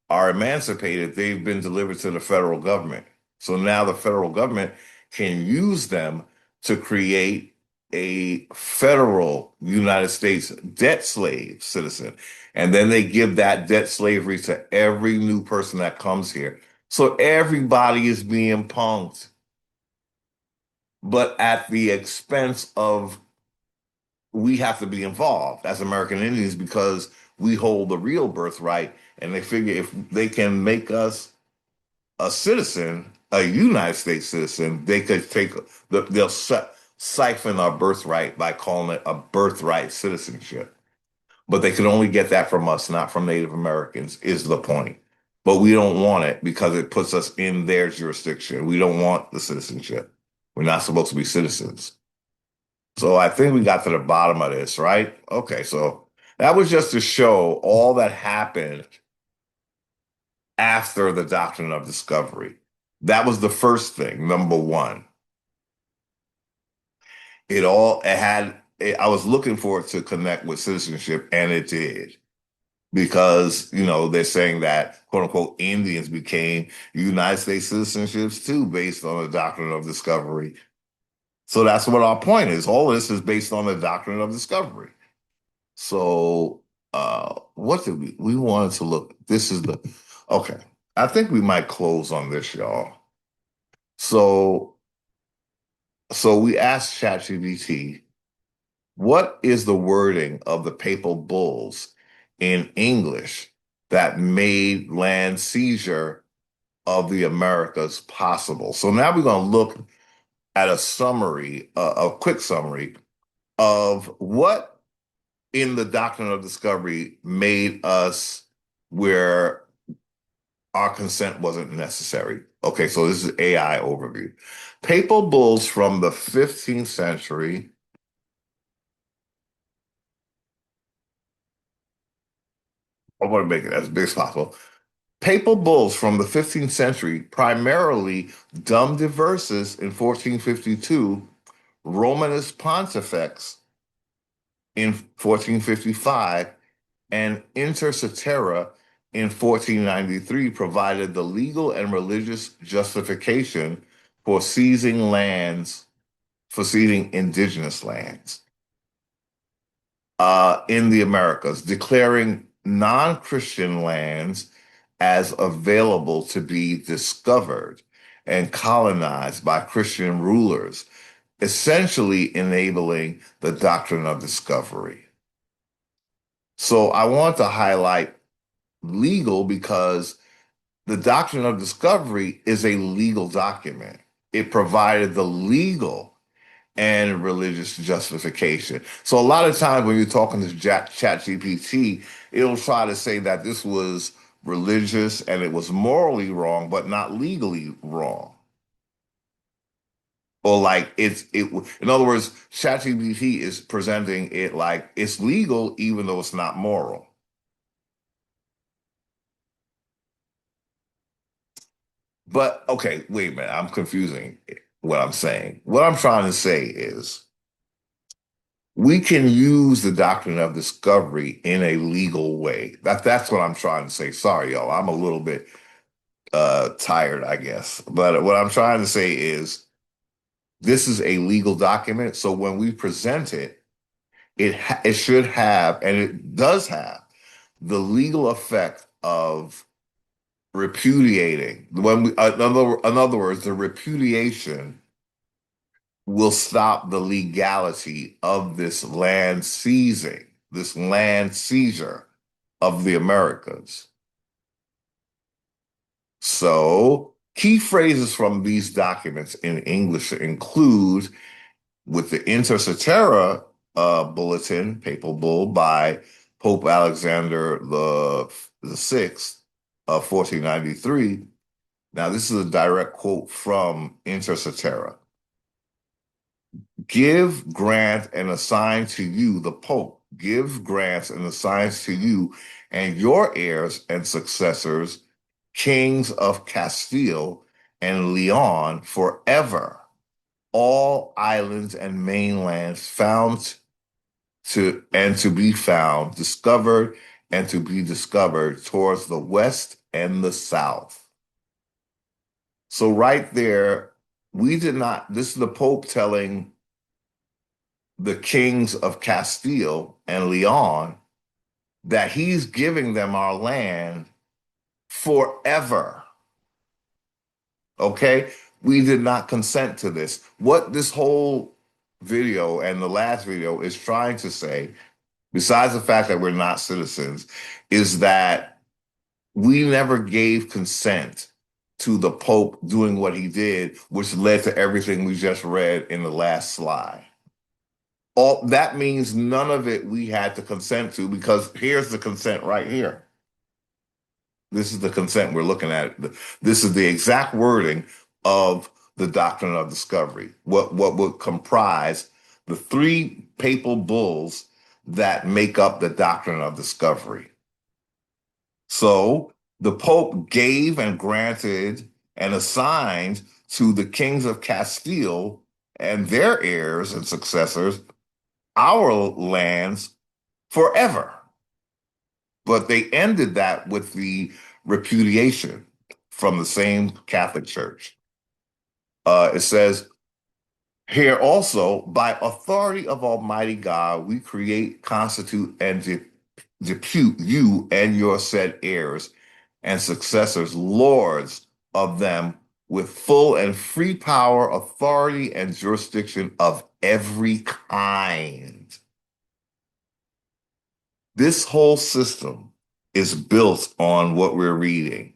A: are emancipated, they've been delivered to the federal government. So now the federal government can use them to create a federal United States debt slave citizen. And then they give that debt slavery to every new person that comes here. So everybody is being punked, but at the expense of, we have to be involved as American Indians because we hold the real birthright. And they figure if they can make us a citizen, a United States citizen, they could they'll siphon our birthright by calling it a birthright citizenship. But they can only get that from us, not from Native Americans, is the point. But we don't want it because it puts us in their jurisdiction. We don't want the citizenship. We're not supposed to be citizens. So I think we got to the bottom of this, right? Okay, so that was just to show all that happened after the doctrine of discovery. That was the first thing, number one. I was looking for it to connect with citizenship, and it did. Because, they're saying that, quote unquote, Indians became United States citizenships too, based on the doctrine of discovery. So that's what our point is. All of this is based on the doctrine of discovery. So, what did we wanted to look? This is okay. I think we might close on this, y'all. So, we asked ChatGPT, what is the wording of the papal bulls in English that made land seizure of the Americas possible? So now we're going to look at a quick summary of what in the doctrine of discovery made us where our consent wasn't necessary. Okay, so this is AI overview. Papal bulls from the 15th century. I want to make it as big as possible. Papal bulls from the 15th century, primarily Dum Diversas in 1452, Romanus Pontifex in 1455, and Inter Cetera in 1493, provided the legal and religious justification for seizing indigenous lands in the Americas, declaring non-Christian lands as available to be discovered and colonized by Christian rulers, essentially enabling the doctrine of discovery. So I want to highlight legal because the doctrine of discovery is a legal document. It provided the legal and religious justification. So a lot of times when you're talking to ChatGPT, it'll try to say that this was religious and it was morally wrong, but not legally wrong. Or like in other words, ChatGPT is presenting it like it's legal even though it's not moral. But okay, wait a minute, I'm confusing what I'm saying. What I'm trying to say is we can use the doctrine of discovery in a legal way. That's what I'm trying to say. Sorry, y'all. I'm a little bit tired, I guess. But what I'm trying to say is this is a legal document. So when we present it, it should have, and it does have, the legal effect of repudiating. In other words, the repudiation will stop the legality of this land seizure of the Americas. So, key phrases from these documents in English include with the Inter Cetera Bulletin, Papal Bull by Pope Alexander the Sixth of 1493. Now, this is a direct quote from Inter Cetera. Give, grant, and assign to you, the Pope, give, grants, and assigns to you and your heirs and successors, kings of Castile and Leon, forever, all islands and mainlands found to be found, discovered and to be discovered towards the west and the south. So right there, this is the Pope telling the kings of Castile and Leon that he's giving them our land forever. Okay? We did not consent to this. What this whole video and the last video is trying to say, besides the fact that we're not citizens, is that we never gave consent to the Pope doing what he did, which led to everything we just read in the last slide. All that means none of it we had to consent to because here's the consent right here. This is the consent we're looking at. This is the exact wording of the doctrine of discovery. What would comprise the three papal bulls that make up the doctrine of discovery. So the Pope gave and granted and assigned to the kings of Castile and their heirs and successors our lands forever. But they ended that with the repudiation from the same Catholic Church. It says here also, by authority of Almighty God, we create, constitute, and depute you and your said heirs and successors, lords of them, with full and free power, authority, and jurisdiction of every kind. This whole system is built on what we're reading.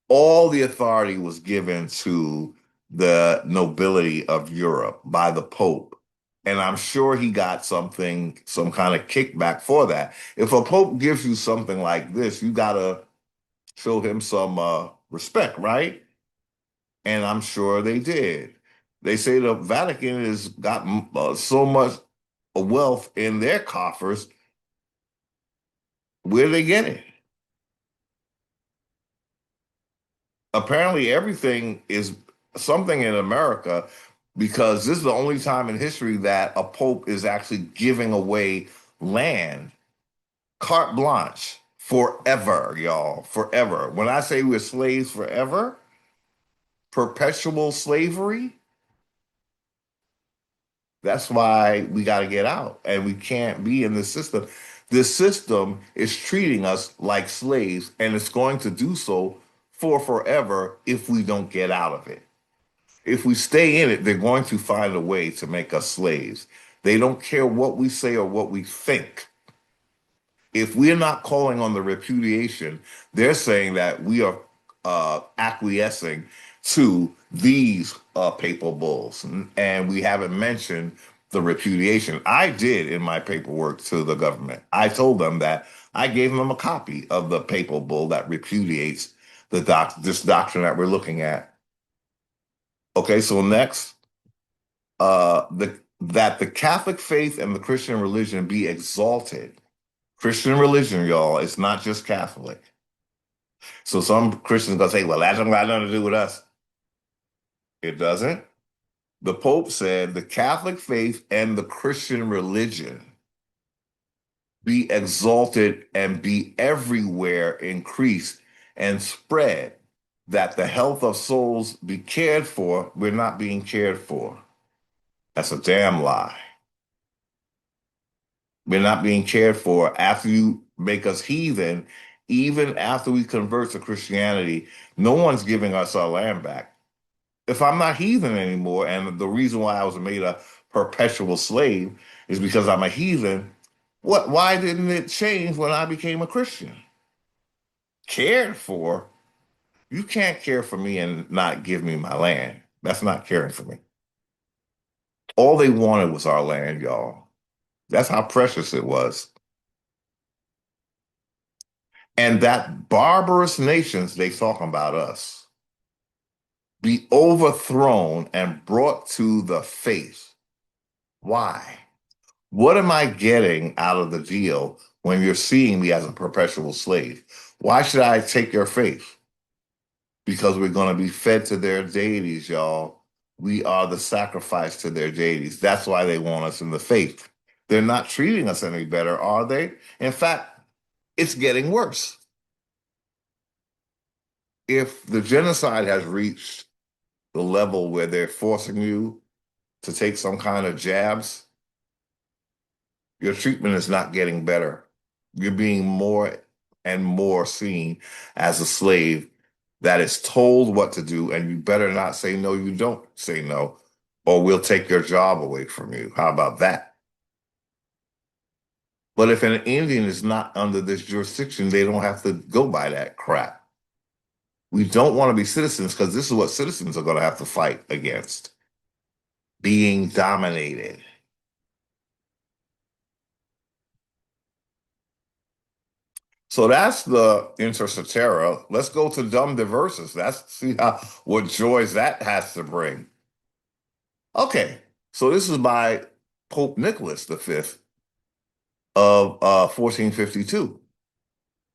A: All the authority was given to the nobility of Europe by the Pope. And I'm sure he got some kind of kickback for that. If a Pope gives you something like this, you got to show him some respect, right? And I'm sure they did. They say the Vatican has got so much wealth in their coffers. Where do they get it? Apparently, everything is something in America because this is the only time in history that a pope is actually giving away land, carte blanche, forever, y'all, forever. When I say we're slaves forever, perpetual slavery, that's why we got to get out and we can't be in this system. This system is treating us like slaves and it's going to do so for forever if we don't get out of it. If we stay in it, they're going to find a way to make us slaves. They don't care what we say or what we think. If we're not calling on the repudiation, they're saying that we are acquiescing to these papal bulls. And we haven't mentioned the repudiation. I did in my paperwork to the government. I told them that I gave them a copy of the papal bull that repudiates this doctrine that we're looking at. Okay, so next, that the Catholic faith and the Christian religion be exalted. Christian religion, y'all, it's not just Catholic. So some Christians gonna say, well, that don't got nothing to do with us. It doesn't. The Pope said the Catholic faith and the Christian religion be exalted and be everywhere increased and spread, that the health of souls be cared for. We're not being cared for. That's a damn lie. We're not being cared for after you make us heathen, even after we convert to Christianity. No one's giving us our land back. If I'm not heathen anymore, and the reason why I was made a perpetual slave is because I'm a heathen, why didn't it change when I became a Christian? Cared for? You can't care for me and not give me my land. That's not caring for me. All they wanted was our land, y'all. That's how precious it was. And that barbarous nations, they talking about us, be overthrown and brought to the faith. Why? What am I getting out of the deal when you're seeing me as a perpetual slave? Why should I take your faith? Because we're going to be fed to their deities, y'all. We are the sacrifice to their deities. That's why they want us in the faith. They're not treating us any better, are they? In fact, it's getting worse. If the genocide has reached the level where they're forcing you to take some kind of jabs, your treatment is not getting better. You're being more and more seen as a slave that is told what to do, and you better not say no, you don't say no, or we'll take your job away from you. How about that? But if an Indian is not under this jurisdiction, they don't have to go by that crap. We don't want to be citizens because this is what citizens are going to have to fight against, being dominated. So that's the Intercetera. Let's go to Dum Diversus. That's see how what joys that has to bring. Okay, so this is by Pope Nicholas V of 1452.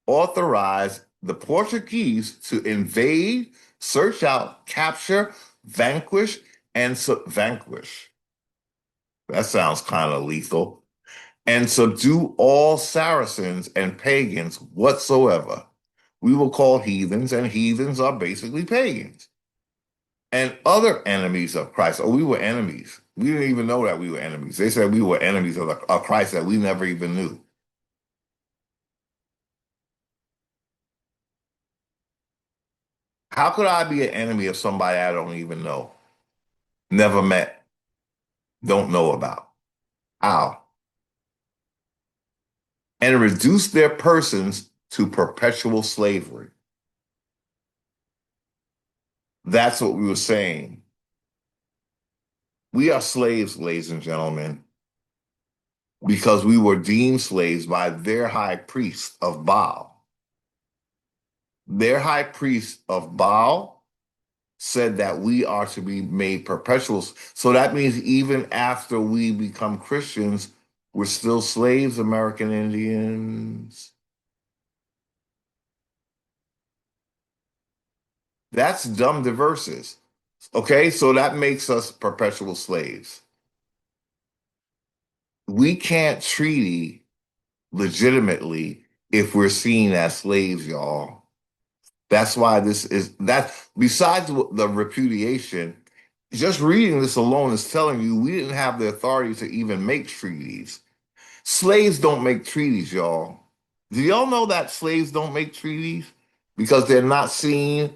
A: Authorized the Portuguese to invade, search out, capture, vanquish, and vanquish. That sounds kind of lethal. And subdue all Saracens and pagans whatsoever. We will call heathens, and heathens are basically pagans. And other enemies of Christ. Oh, we were enemies. We didn't even know that we were enemies. They said we were enemies of Christ that we never even knew. How could I be an enemy of somebody I don't even know, never met, don't know about? How? And reduce their persons to perpetual slavery. That's what we were saying. We are slaves, ladies and gentlemen, because we were deemed slaves by their high priest of Baal. Their high priest of Baal said that we are to be made perpetuals. So that means even after we become Christians, we're still slaves, American Indians. That's dumb diverses. Okay, so that makes us perpetual slaves. We can't treaty legitimately if we're seen as slaves, y'all. That's why this is that. Besides the repudiation, just reading this alone is telling you we didn't have the authority to even make treaties. Slaves don't make treaties, y'all. Do y'all know that slaves don't make treaties because they're not seen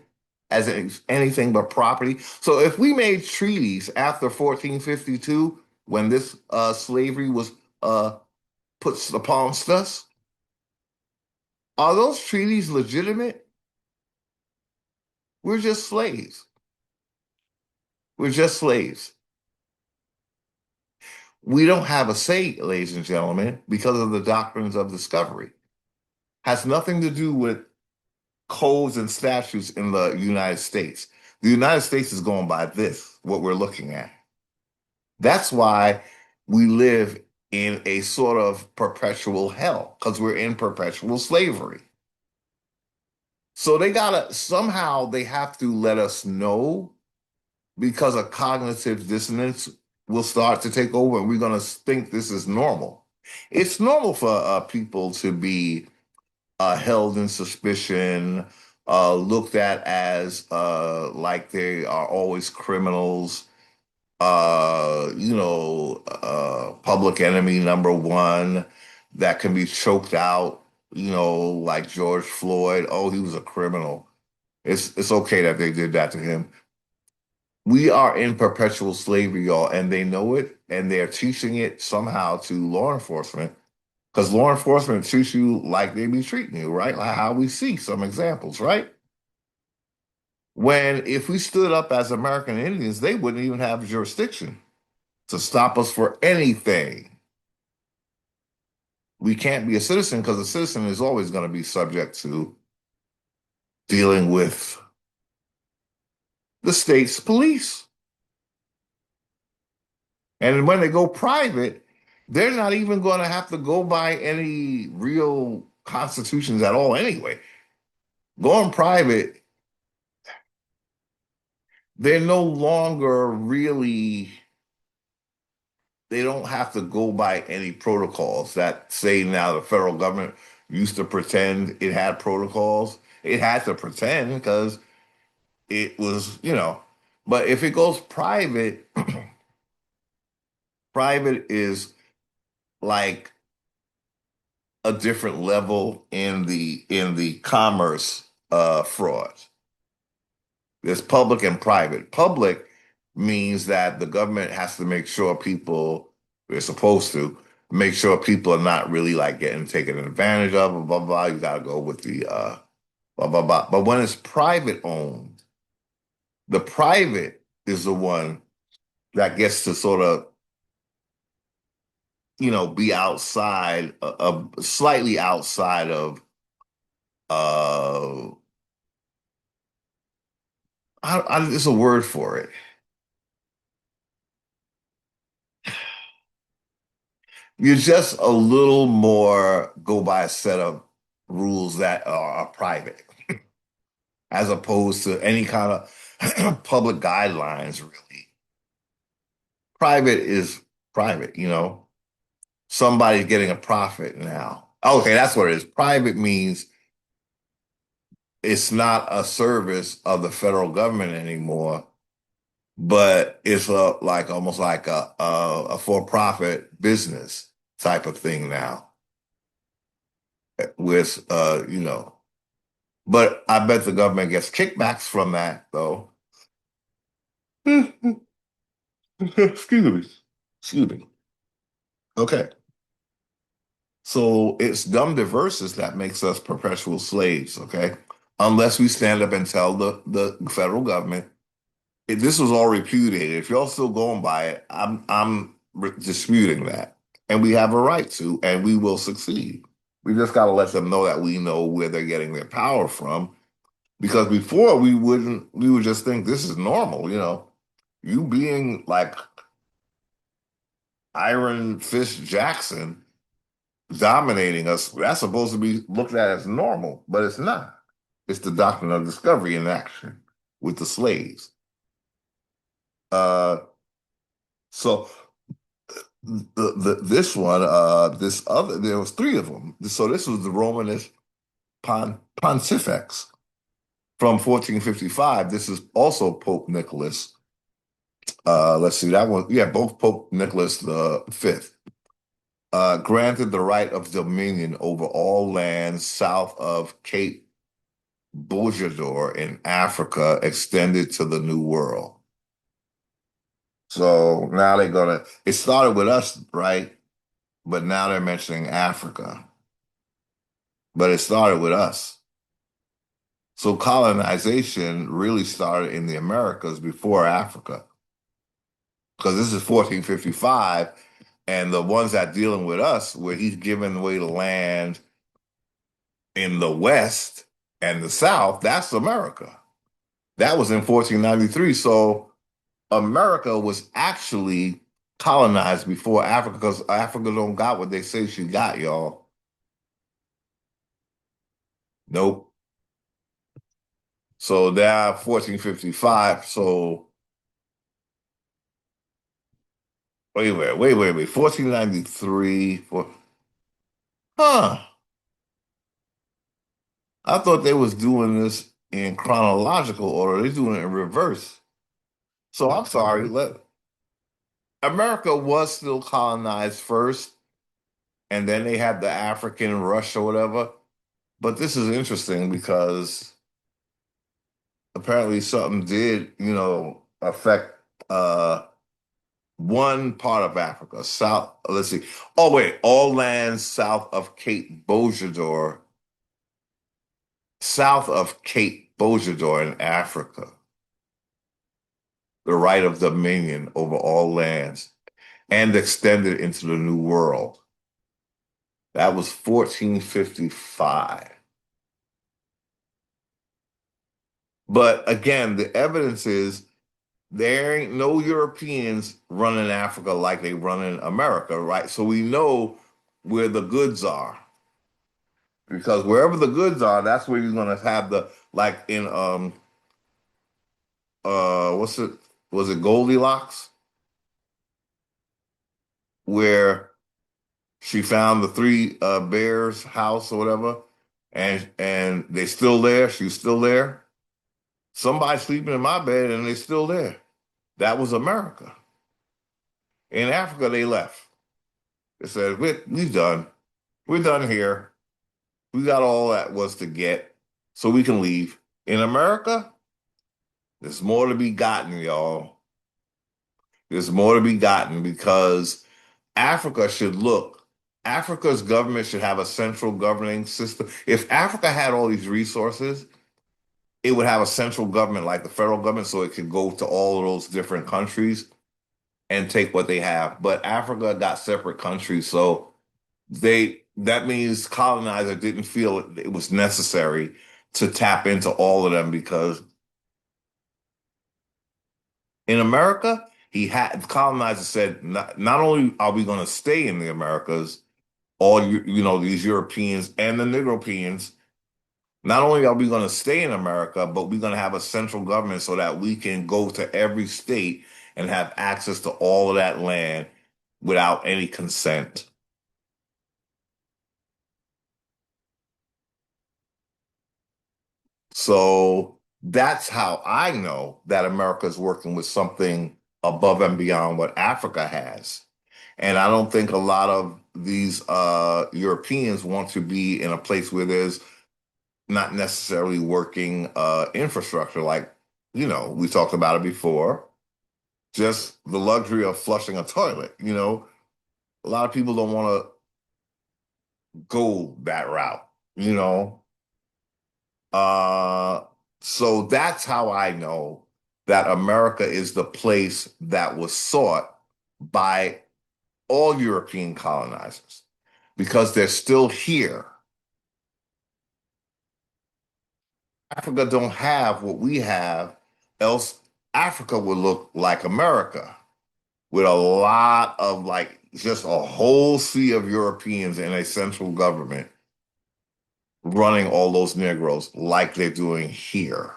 A: as anything but property? So if we made treaties after 1452, when this slavery was uh, put upon us, are those treaties legitimate? We're just slaves. We're just slaves. We don't have a say, ladies and gentlemen, because of the doctrines of discovery. Has nothing to do with codes and statutes in the United States. The United States is going by this, what we're looking at. That's why we live in a sort of perpetual hell, because we're in perpetual slavery. So somehow they have to let us know, because a cognitive dissonance will start to take over and we're going to think this is normal. It's normal for people to be held in suspicion, looked at as like they are always criminals, public enemy number one that can be choked out, like George Floyd. Oh, he was a criminal. It's okay that they did that to him. We are in perpetual slavery, y'all, and they know it, and they're teaching it somehow to law enforcement because law enforcement treats you like they be treating you, right? Like how we see some examples, right? When if we stood up as American Indians, they wouldn't even have jurisdiction to stop us for anything. We can't be a citizen because a citizen is always going to be subject to dealing with the state's police. And when they go private, they're not even going to have to go by any real constitutions at all anyway. Going private, they're no longer really, they don't have to go by any protocols that say now the federal government used to pretend it had protocols. It had to pretend because it was, but if it goes private, private is like a different level in the commerce fraud. There's public and private. Public means that the government has to make sure people, they're supposed to make sure people are not really like getting taken advantage of, blah, blah, blah. You got to go with the blah, blah, blah. But when it's private owned, the private is the one that gets to sort of, be outside, slightly outside of, uh, there's a word for it. You're just a little more go by a set of rules that are private, as opposed to any kind of public guidelines, really. Private is private. Somebody's getting a profit now. Okay, that's what it is. Private means it's not a service of the federal government anymore, but it's like almost like a for-profit business type of thing now with but I bet the government gets kickbacks from that though. Excuse me. Excuse me. Okay. So it's dumb diverses that makes us perpetual slaves, okay? Unless we stand up and tell the federal government this was all repudiated. If y'all still going by it, I'm disputing that. And we have a right to, and we will succeed. We just got to let them know that we know where they're getting their power from. Because before we would just think this is normal. You being like Iron Fist Jackson dominating us, that's supposed to be looked at as normal, but it's not. It's the doctrine of discovery in action. with the slaves. Uh, so this one, this other, there was three of them. So this was the Romanist Pontifex from 1455. This is also Pope Nicholas. Let's see, that one, yeah, both Pope Nicholas the Fifth. Granted the right of dominion over all lands south of Cape Bojador in Africa extended to the New World. So now they're gonna, it started with us, right? But now they're mentioning Africa. But it started with us. So colonization really started in the Americas before Africa. Because this is 1455, and the ones that dealing with us, where he's giving away the land in the West and the South, that's America. That was in 1493. So America was actually colonized before Africa because Africa don't got what they say she got, y'all. Nope. So now 1455. So wait. 1493. Huh. I thought they was doing this in chronological order. They're doing it in reverse. So I'm sorry. America was still colonized first, and then they had the African rush or whatever. But this is interesting because apparently something did, affect one part of Africa, south. Let's see. Oh wait, all lands south of Cape Bojador in Africa, the right of dominion over all lands, and extended into the New World. That was 1455. But again, the evidence is there ain't no Europeans running Africa like they run in America, right? So we know where the goods are. Because wherever the goods are, that's where you're gonna have the like in what's it was it Goldilocks? Where she found the three bears house or whatever, and they still there, she's still there. Somebody sleeping in my bed and they're still there. That was America. In Africa, they left. They said, we done. We're done here. We got all that was to get, so we can leave. In America, there's more to be gotten, y'all. There's more to be gotten because Africa should look, Africa's government should have a central governing system. If Africa had all these resources, it would have a central government like the federal government so it could go to all of those different countries and take what they have. But Africa got separate countries, so that means colonizer didn't feel it was necessary to tap into all of them because in America, he had colonizer said not only are we going to stay in the Americas, all these Europeans and the Negropeans, not only are we going to stay in America, but we're going to have a central government so that we can go to every state and have access to all of that land without any consent. So that's how I know that America is working with something above and beyond what Africa has. And I don't think a lot of these Europeans want to be in a place where there's not necessarily working infrastructure. Like, we talked about it before, just the luxury of flushing a toilet. A lot of people don't want to go that route, you know. Uh, so that's how I know that America is the place that was sought by all European colonizers because they're still here. Africa don't have what we have, else Africa would look like America with a lot of like just a whole sea of Europeans in a central government running all those Negroes like they're doing here.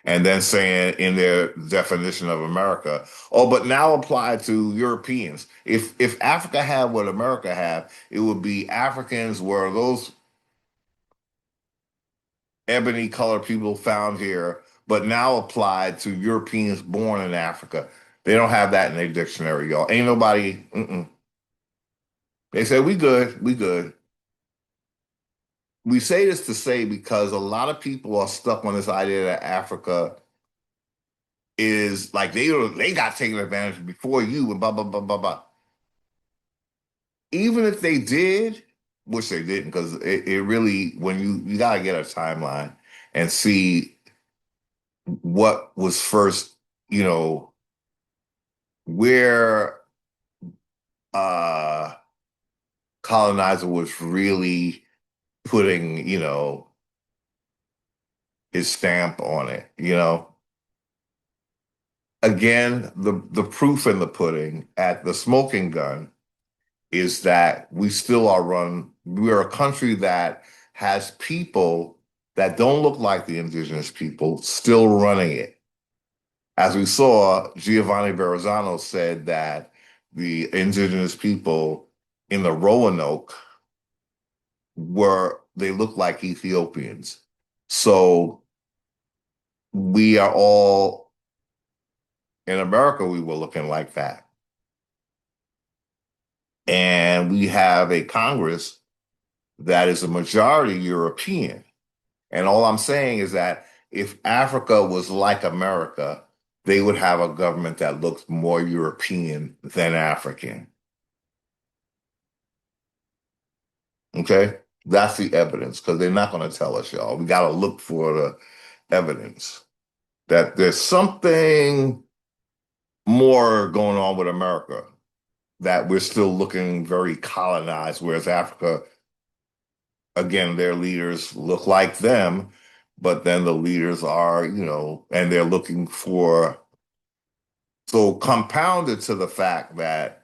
A: And then saying in their definition of America, oh, but now apply to Europeans. If Africa had what America have, it would be Africans were those ebony colored people found here, but now applied to Europeans born in Africa. They don't have that in their dictionary, y'all. Ain't nobody. Mm-mm. They say we good, we good. We say this to say because a lot of people are stuck on this idea that Africa is like they got taken advantage of before you and blah blah blah blah blah. Even if they did, which they didn't, because it really when you gotta get a timeline and see what was first, you know, where uh colonizer was really putting, you know, his stamp on it, you know. Again, the proof in the pudding at the smoking gun is that we're a country that has people that don't look like the indigenous people still running it. As we saw, Giovanni Verrazzano said that the indigenous people in the Roanoke they looked like Ethiopians. So we are all, in America, we were looking like that. And we have a Congress that is a majority European. And all I'm saying is that if Africa was like America, they would have a government that looks more European than African. Okay? That's the evidence because they're not going to tell us, y'all. We got to look for the evidence that there's something more going on with America, that we're still looking very colonized, whereas Africa, again, their leaders look like them, but then the leaders are, you know, and they're looking for, so compounded to the fact that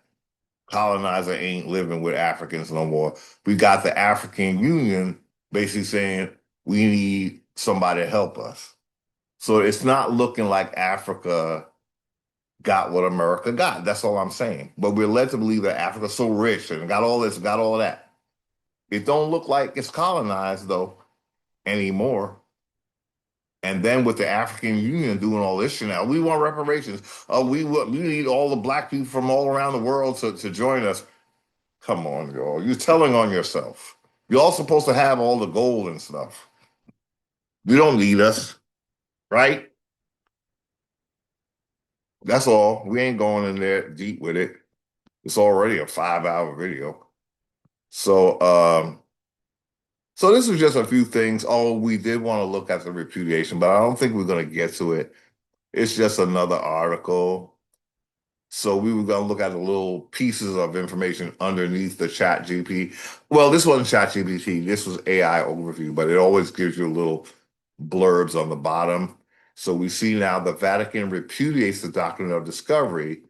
A: colonizer ain't living with Africans no more. We got the African Union basically saying we need somebody to help us. So it's not looking like Africa got what America got. That's all I'm saying. But we're led to believe that Africa's so rich and got all this, got all that. It don't look like it's colonized though anymore. And then with the African Union doing all this shit now, we want reparations. We need all the black people from all around the world to join us. Come on, y'all. You're telling on yourself. You're all supposed to have all the gold and stuff. You don't need us, right? That's all. We ain't going in there deep with it. It's already a 5 hour video. So so this is just a few things. Oh, we did want to look at the repudiation, but I don't think we're gonna get to it. It's just another article. So we were going to look at the little pieces of information underneath the chat GP. Well, this wasn't chat GPT. This was AI overview, but it always gives you little blurbs on the bottom. So we see now the Vatican repudiates the doctrine of discovery.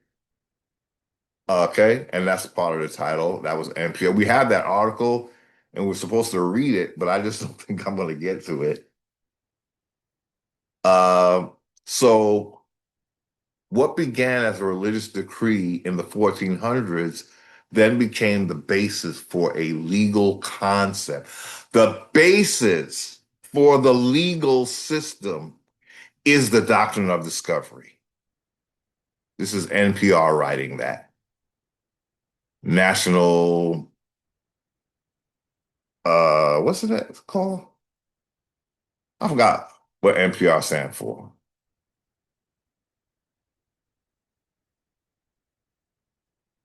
A: Okay. And that's part of the title. That was NPR. We have that article and we're supposed to read it, but I just don't think I'm going to get to it. Uh, so what began as a religious decree in the 1400s then became the basis for a legal concept. The basis for the legal system is the doctrine of discovery. This is NPR writing that. National, what's it called? I forgot what NPR stands for.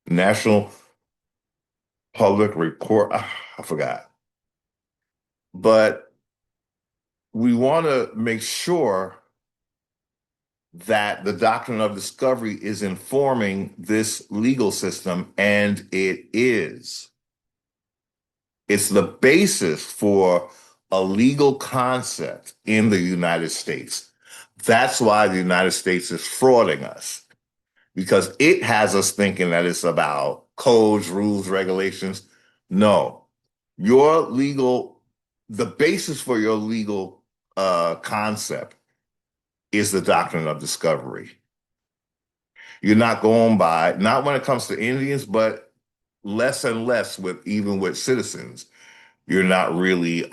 A: National Public Report. I forgot. But we want to make sure that the doctrine of discovery is informing this legal system, and it is. It's the basis for a legal concept in the United States. That's why the United States is frauding us, because it has us thinking that it's about codes, rules, regulations. No, your legal, the basis for your legal concept is the doctrine of discovery. You're not going by, not when it comes to Indians, but less and less with even with citizens. You're not really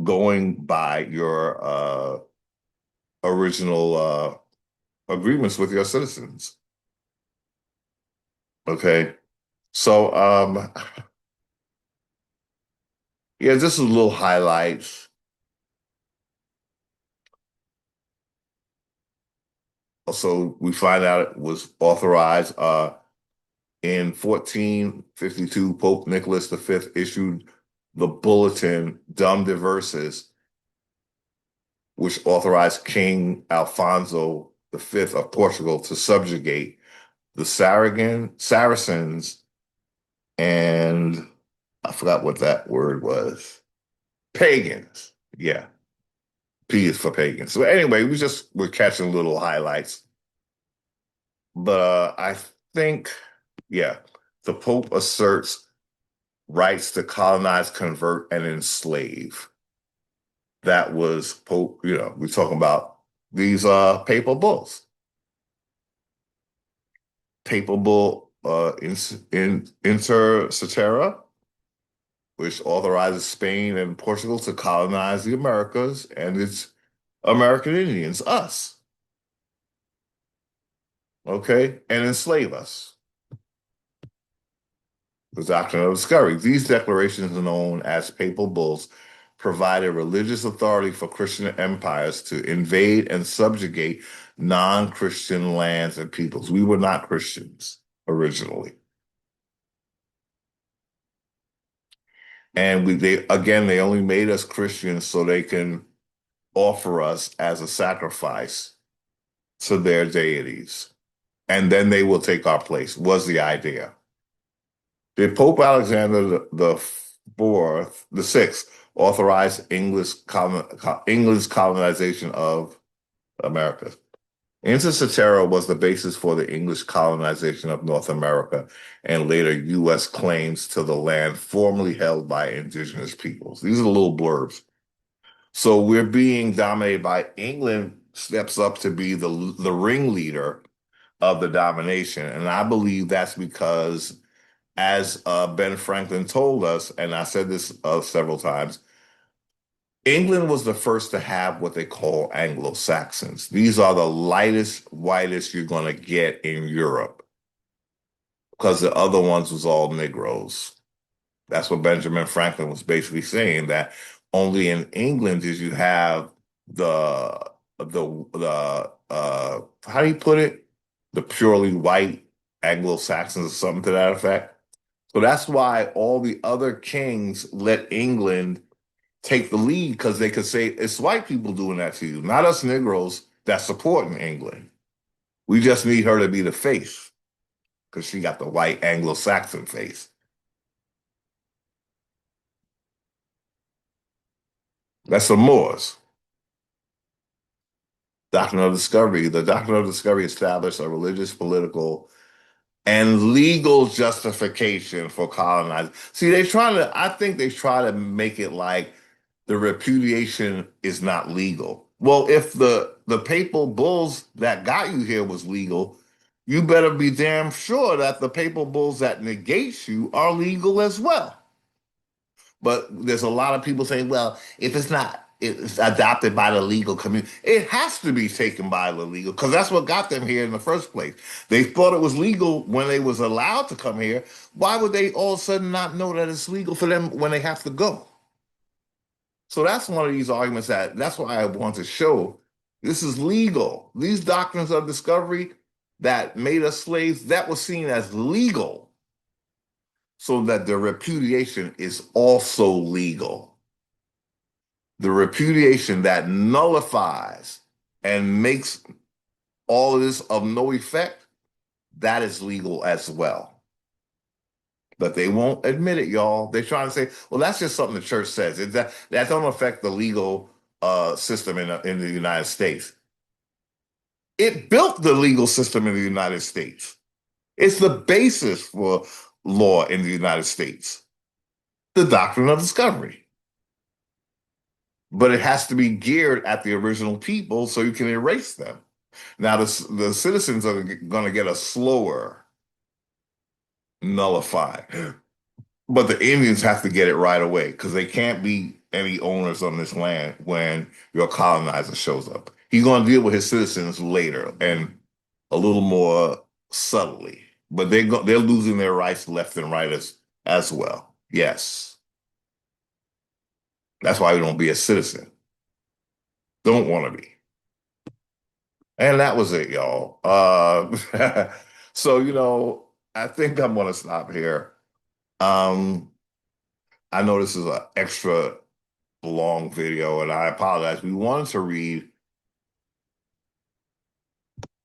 A: going by your original agreements with your citizens. Okay. So yeah, just a little highlights. So we find out it was authorized in 1452. Pope Nicholas V issued the bulletin Dum Diversas, which authorized King Alfonso V of Portugal to subjugate the Saracens, and I forgot what that word was. Pagans. Yeah. P is for pagans. So anyway, we're catching little highlights. But I think, yeah, the Pope asserts rights to colonize, convert, and enslave. That was Pope, we're talking about these papal bulls. Papal bull Inter Cetera, which authorizes Spain and Portugal to colonize the Americas and its American Indians, us, okay, and enslave us. The doctrine of discovery. These declarations, known as papal bulls, provided religious authority for Christian empires to invade and subjugate non-Christian lands and peoples. We were not Christians originally. And they only made us Christians so they can offer us as a sacrifice to their deities. And then they will take our place, was the idea. Did Pope Alexander the Sixth authorize England's colonization of America? Inter Cetera was the basis for the English colonization of North America and later U.S. claims to the land formerly held by indigenous peoples. These are little blurbs. So we're being dominated by England steps up to be the ringleader of the domination. And I believe that's because, as Ben Franklin told us, and I said this several times, England was the first to have what they call Anglo-Saxons. These are the lightest, whitest you're going to get in Europe because the other ones was all Negroes. That's what Benjamin Franklin was basically saying, that only in England did you have the how do you put it? The purely white Anglo-Saxons or something to that effect. So that's why all the other kings let England take the lead, because they could say it's white people doing that to you, not us Negroes that's supporting England. We just need her to be the face because she got the white Anglo-Saxon face. That's the Moors. Doctrine of Discovery. The Doctrine of Discovery established a religious, political, and legal justification for colonizing. See, I think they try to make it like the repudiation is not legal. Well, if the papal bulls that got you here was legal, you better be damn sure that the papal bulls that negate you are legal as well. But there's a lot of people saying, well, if it's adopted by the legal community, it has to be taken by the legal, because that's what got them here in the first place. They thought it was legal when they was allowed to come here. Why would they all of a sudden not know that it's legal for them when they have to go? So that's one of these arguments that's why I want to show this is legal. These doctrines of discovery that made us slaves, that was seen as legal, so that the repudiation is also legal. The repudiation that nullifies and makes all of this of no effect, that is legal as well. But they won't admit it, y'all. They're trying to say, well, that's just something the church says. That don't affect the legal system in the United States. It built the legal system in the United States. It's the basis for law in the United States. The doctrine of discovery. but it has to be geared at the original people so you can erase them. Now, the citizens are going to get a slower nullify, but the Indians have to get it right away because they can't be any owners on this land when your colonizer shows up. He's going to deal with his citizens later and a little more subtly, but they're losing their rights left and right as well. Yes, that's why we don't be a citizen. Don't want to be. And that was it, y'all. So, I think I'm going to stop here. Um, I know this is an extra long video, and I apologize. We wanted to read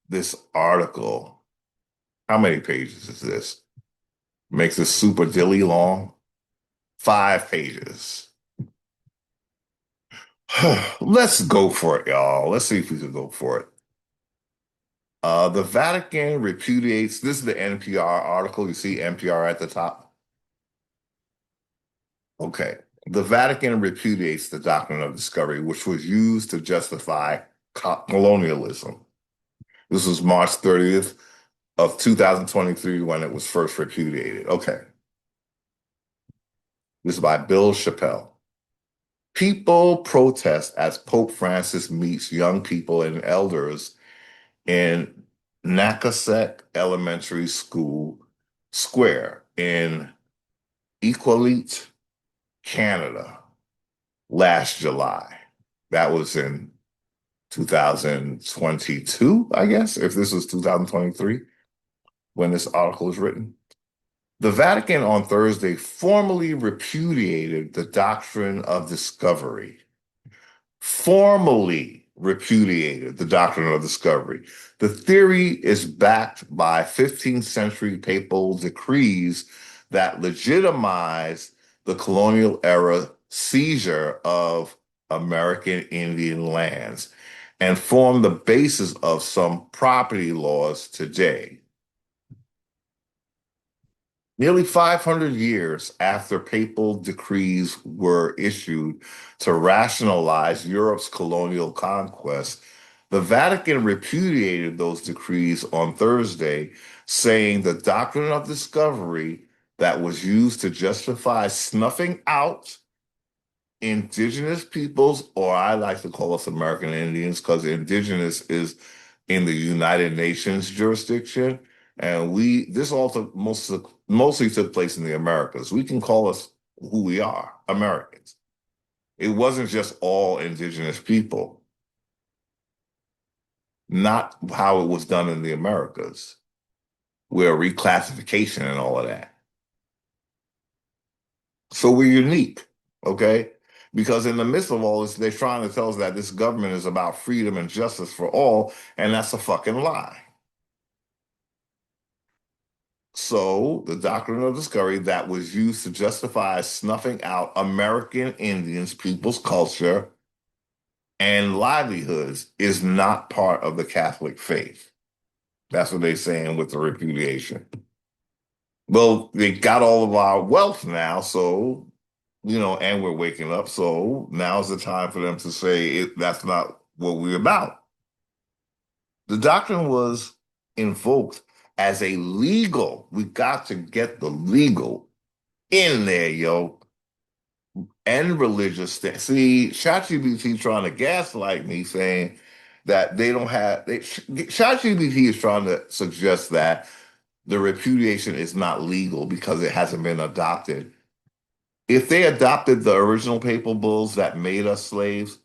A: this article. How many pages is this? Makes this super dilly long. 5 pages. Let's go for it, y'all. Let's see if we can go for it. The Vatican repudiates, this is the NPR article. You see NPR at the top. Okay. The Vatican repudiates the doctrine of discovery, which was used to justify colonialism. This was March 30th of 2023 when it was first repudiated. Okay. This is by Bill Chappell. People protest as Pope Francis meets young people and elders in Nacosek Elementary School Square in Iqaluit, Canada, last July. That was in 2022, I guess, if this was 2023 when this article was written. The Vatican on Thursday formally repudiated the doctrine of discovery. Formally repudiated the doctrine of discovery. The theory is backed by 15th century papal decrees that legitimize the colonial era seizure of American Indian lands and form the basis of some property laws today. Nearly 500 years after papal decrees were issued to rationalize Europe's colonial conquest, the Vatican repudiated those decrees on Thursday, saying the doctrine of discovery that was used to justify snuffing out indigenous peoples, or I like to call us American Indians, because indigenous is in the United Nations jurisdiction. And this also mostly took place in the Americas. We can call us who we are, Americans. It wasn't just all indigenous people, not how it was done in the Americas, where reclassification and all of that. So we're unique, okay? Because in the midst of all this, they're trying to tell us that this government is about freedom and justice for all, and that's a fucking lie. So the doctrine of discovery that was used to justify snuffing out American Indians, people's culture, and livelihoods is not part of the Catholic faith. That's what they're saying with the repudiation. Well, they got all of our wealth now, so and we're waking up. So now's the time for them to say that's not what we're about. The doctrine was invoked as a legal. We got to get the legal in there, yo, and religious. See, ChatGPT trying to gaslight me, saying that they don't have. ChatGPT is trying to suggest that the repudiation is not legal because it hasn't been adopted. If they adopted the original papal bulls that made us slaves,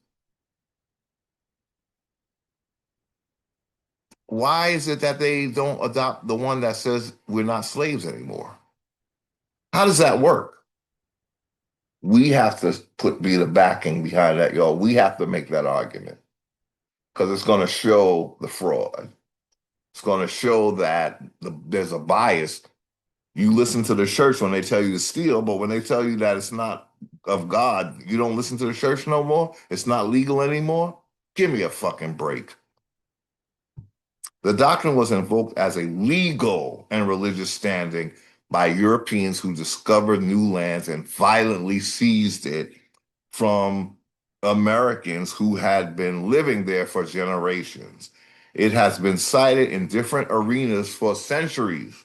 A: why is it that they don't adopt the one that says we're not slaves anymore? How does that work? We have to be the backing behind that, y'all. We have to make that argument because it's going to show the fraud. It's going to show that there's a bias. You listen to the church when they tell you to steal, but when they tell you that it's not of God, you don't listen to the church no more. It's not legal anymore. Give me a fucking break. The doctrine was invoked as a legal and religious standing by Europeans who discovered new lands and violently seized it from Americans who had been living there for generations. It has been cited in different arenas for centuries,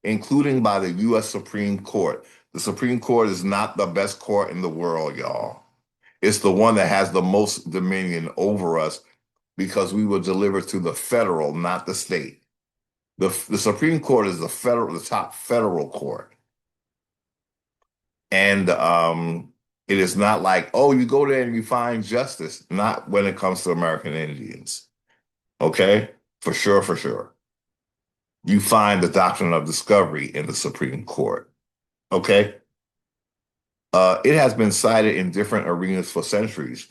A: including by the U.S. Supreme Court. The Supreme Court is not the best court in the world, y'all. It's the one that has the most dominion over us because we were delivered to the federal, not the state. The Supreme Court is the top federal court. And it is not like, oh, you go there and you find justice. Not when it comes to American Indians. Okay? For sure, for sure. You find the doctrine of discovery in the Supreme Court. Okay? It has been cited in different arenas for centuries,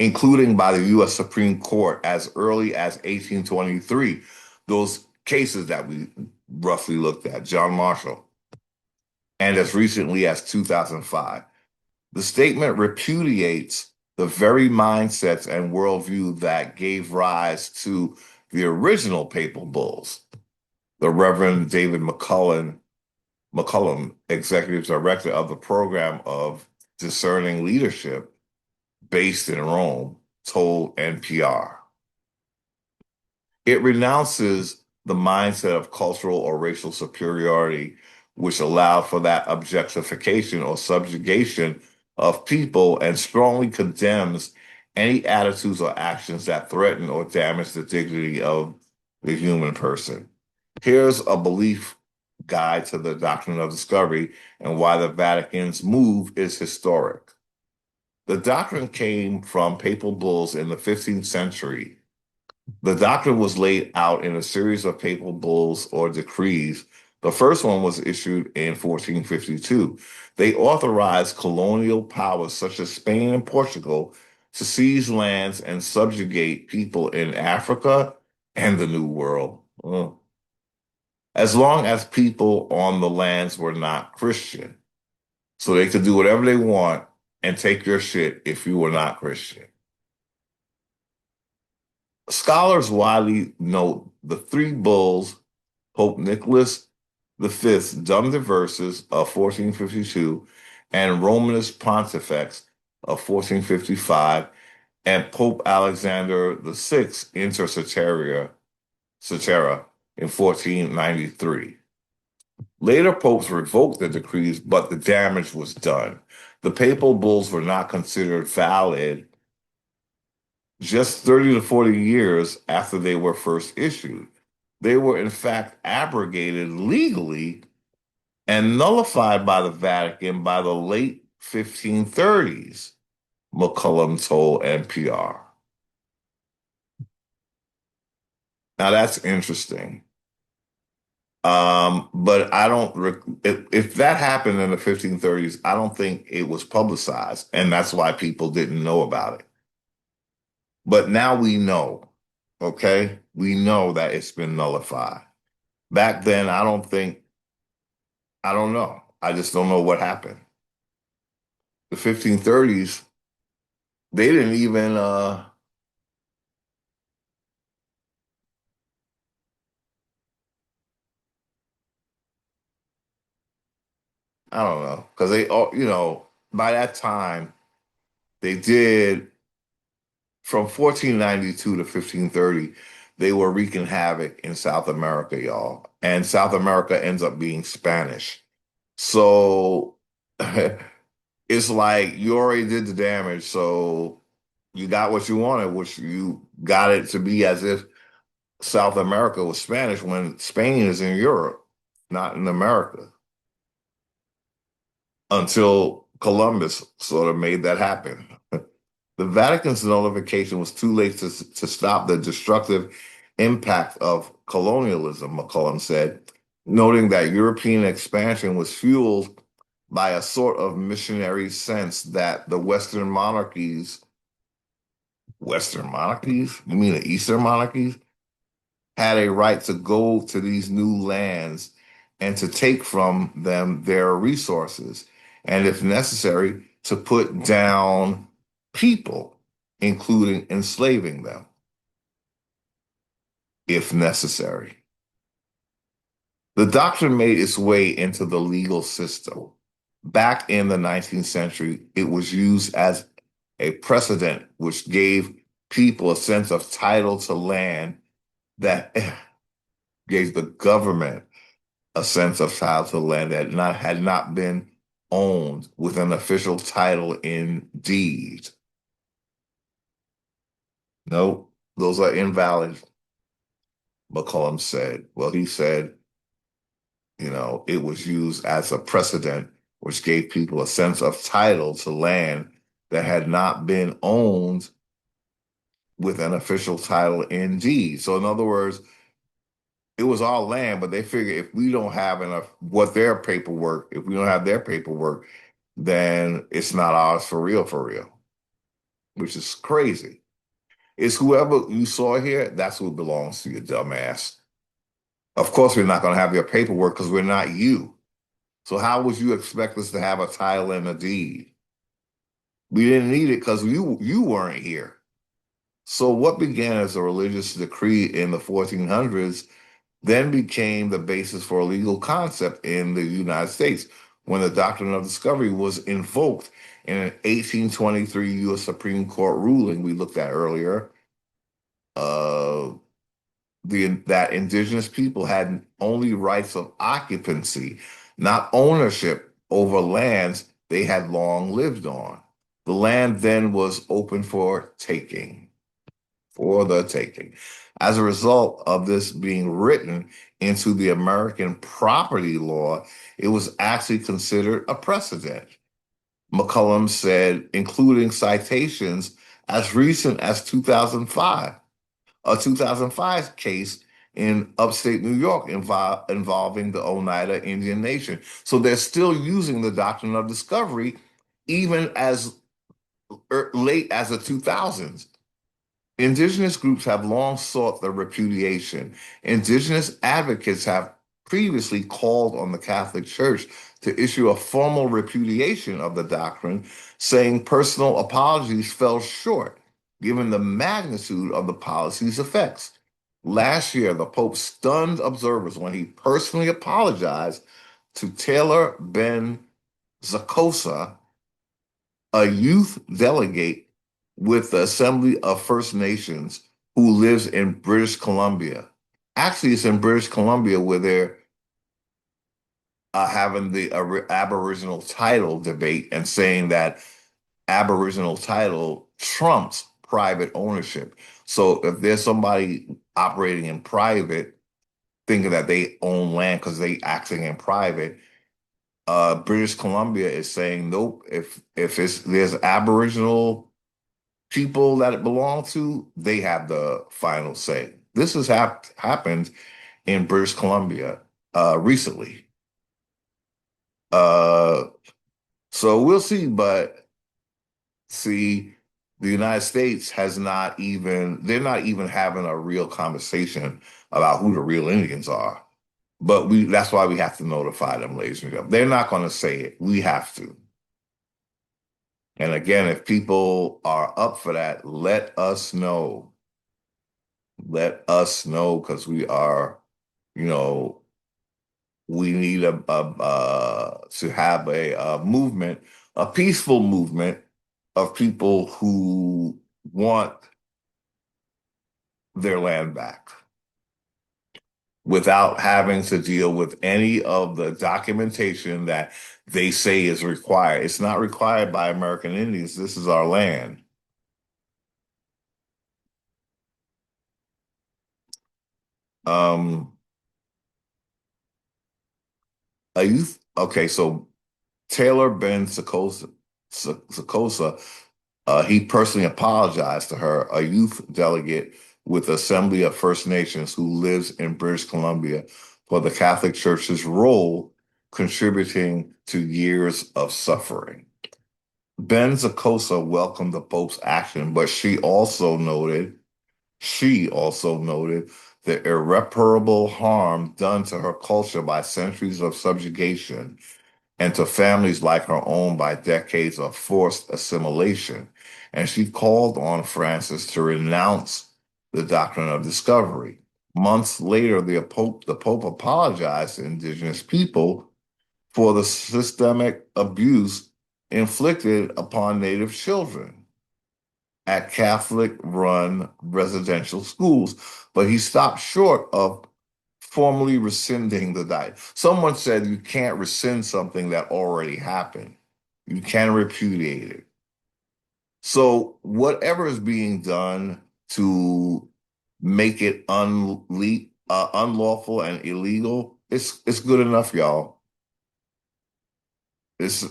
A: including by the U.S. Supreme Court as early as 1823. Those cases that we roughly looked at, John Marshall, and as recently as 2005. The statement repudiates the very mindsets and worldview that gave rise to the original papal bulls. The Reverend David McCullum, executive director of the program of discerning leadership based in Rome, told NPR. It renounces the mindset of cultural or racial superiority, which allowed for that objectification or subjugation of people, and strongly condemns any attitudes or actions that threaten or damage the dignity of the human person. Here's a belief guide to the doctrine of discovery and why the Vatican's move is historic. The doctrine came from papal bulls in the 15th century. The doctrine was laid out in a series of papal bulls or decrees. The first one was issued in 1452. They authorized colonial powers such as Spain and Portugal to seize lands and subjugate people in Africa and the New World, as long as people on the lands were not Christian. So they could do whatever they want and take your shit if you were not Christian. Scholars widely note the three bulls, Pope Nicholas V's Dum Diversas of 1452 and Romanus Pontifex of 1455, and Pope Alexander VI Inter Cetera in 1493. Later popes revoked the decrees, but the damage was done. The papal bulls were not considered valid just 30 to 40 years after they were first issued. They were, in fact, abrogated legally and nullified by the Vatican by the late 1530s, McCullum told NPR. Now, that's interesting. But I don't, if that happened in the 1530s, I don't think it was publicized, and that's why people didn't know about it. But now we know, okay? We know that it's been nullified. Back then, I don't know. I just don't know what happened. The 1530s, they didn't even, I don't know, because they, by that time, they did, from 1492 to 1530, they were wreaking havoc in South America, y'all. And South America ends up being Spanish. So it's like you already did the damage, so you got what you wanted, which you got it to be as if South America was Spanish when Spain is in Europe, not in America, until Columbus sort of made that happen. The Vatican's nullification was too late to stop the destructive impact of colonialism, McCullum said, noting that European expansion was fueled by a sort of missionary sense that the Western monarchies, You mean the Eastern monarchies? Had a right to go to these new lands and to take from them their resources, and if necessary, to put down people, including enslaving them, if necessary. The doctrine made its way into the legal system. Back in the 19th century, it was used as a precedent which gave people a sense of title to land that gave the government a sense of title to land that had not been owned with an official title in deed. No, those are invalid, McCollum said. Well, he said, it was used as a precedent which gave people a sense of title to land that had not been owned with an official title in deed. So, in other words, it was all land, but they figured if we don't have enough, if we don't have their paperwork, then it's not ours for real, which is crazy. It's whoever you saw here, that's who belongs to you, dumbass. Of course, we're not going to have your paperwork because we're not you. So how would you expect us to have a title and a deed? We didn't need it because you weren't here. So what began as a religious decree in the 1400s then became the basis for a legal concept in the United States when the doctrine of discovery was invoked in an 1823 U.S. Supreme Court ruling we looked at earlier. Uh, that indigenous people had only rights of occupancy, not ownership over lands they had long lived on. The land then was open for the taking. As a result of this being written into the American property law, it was actually considered a precedent. McCollum said, including citations as recent as 2005, a 2005 case in upstate New York involving the Oneida Indian Nation. So they're still using the doctrine of discovery even as late as the 2000s. Indigenous groups have long sought the repudiation. Indigenous advocates have previously called on the Catholic Church to issue a formal repudiation of the doctrine, saying personal apologies fell short given the magnitude of the policy's effects. Last year, the Pope stunned observers when he personally apologized to Taylor Ben Zakosa, a youth delegate with the Assembly of First Nations who lives in British Columbia. Actually, it's in British Columbia where they're having the Aboriginal title debate and saying that Aboriginal title trumps private ownership. So if there's somebody operating in private, thinking that they own land because they acting in private, British Columbia is saying nope. If there's Aboriginal people that it belongs to, they have the final say. This has happened in British Columbia recently. Uh, so we'll see, but see, the United States they're not even having a real conversation about who the real Indians are. But that's why we have to notify them, ladies and gentlemen. They're not going to say it. We have to. And again, if people are up for that, let us know. Let us know because you know, we need to have a movement, a peaceful movement of people who want their land back without having to deal with any of the documentation that they say is required. It's not required by American Indians. This is our land. Um, a youth. Okay, so Taylor Ben Sakosa, he personally apologized to her, a youth delegate with the Assembly of First Nations who lives in British Columbia, for the Catholic Church's role contributing to years of suffering. Ben Zakosa welcomed the Pope's action, but she also noted the irreparable harm done to her culture by centuries of subjugation and to families like her own by decades of forced assimilation. And she called on Francis to renounce the doctrine of discovery. Months later, the Pope apologized to indigenous people for the systemic abuse inflicted upon Native children. at Catholic-run residential schools, but he stopped short of formally rescinding the diet. Someone said you can't rescind something that already happened. You can repudiate it. So whatever is being done to make it unlawful and illegal, it's good enough, y'all. It's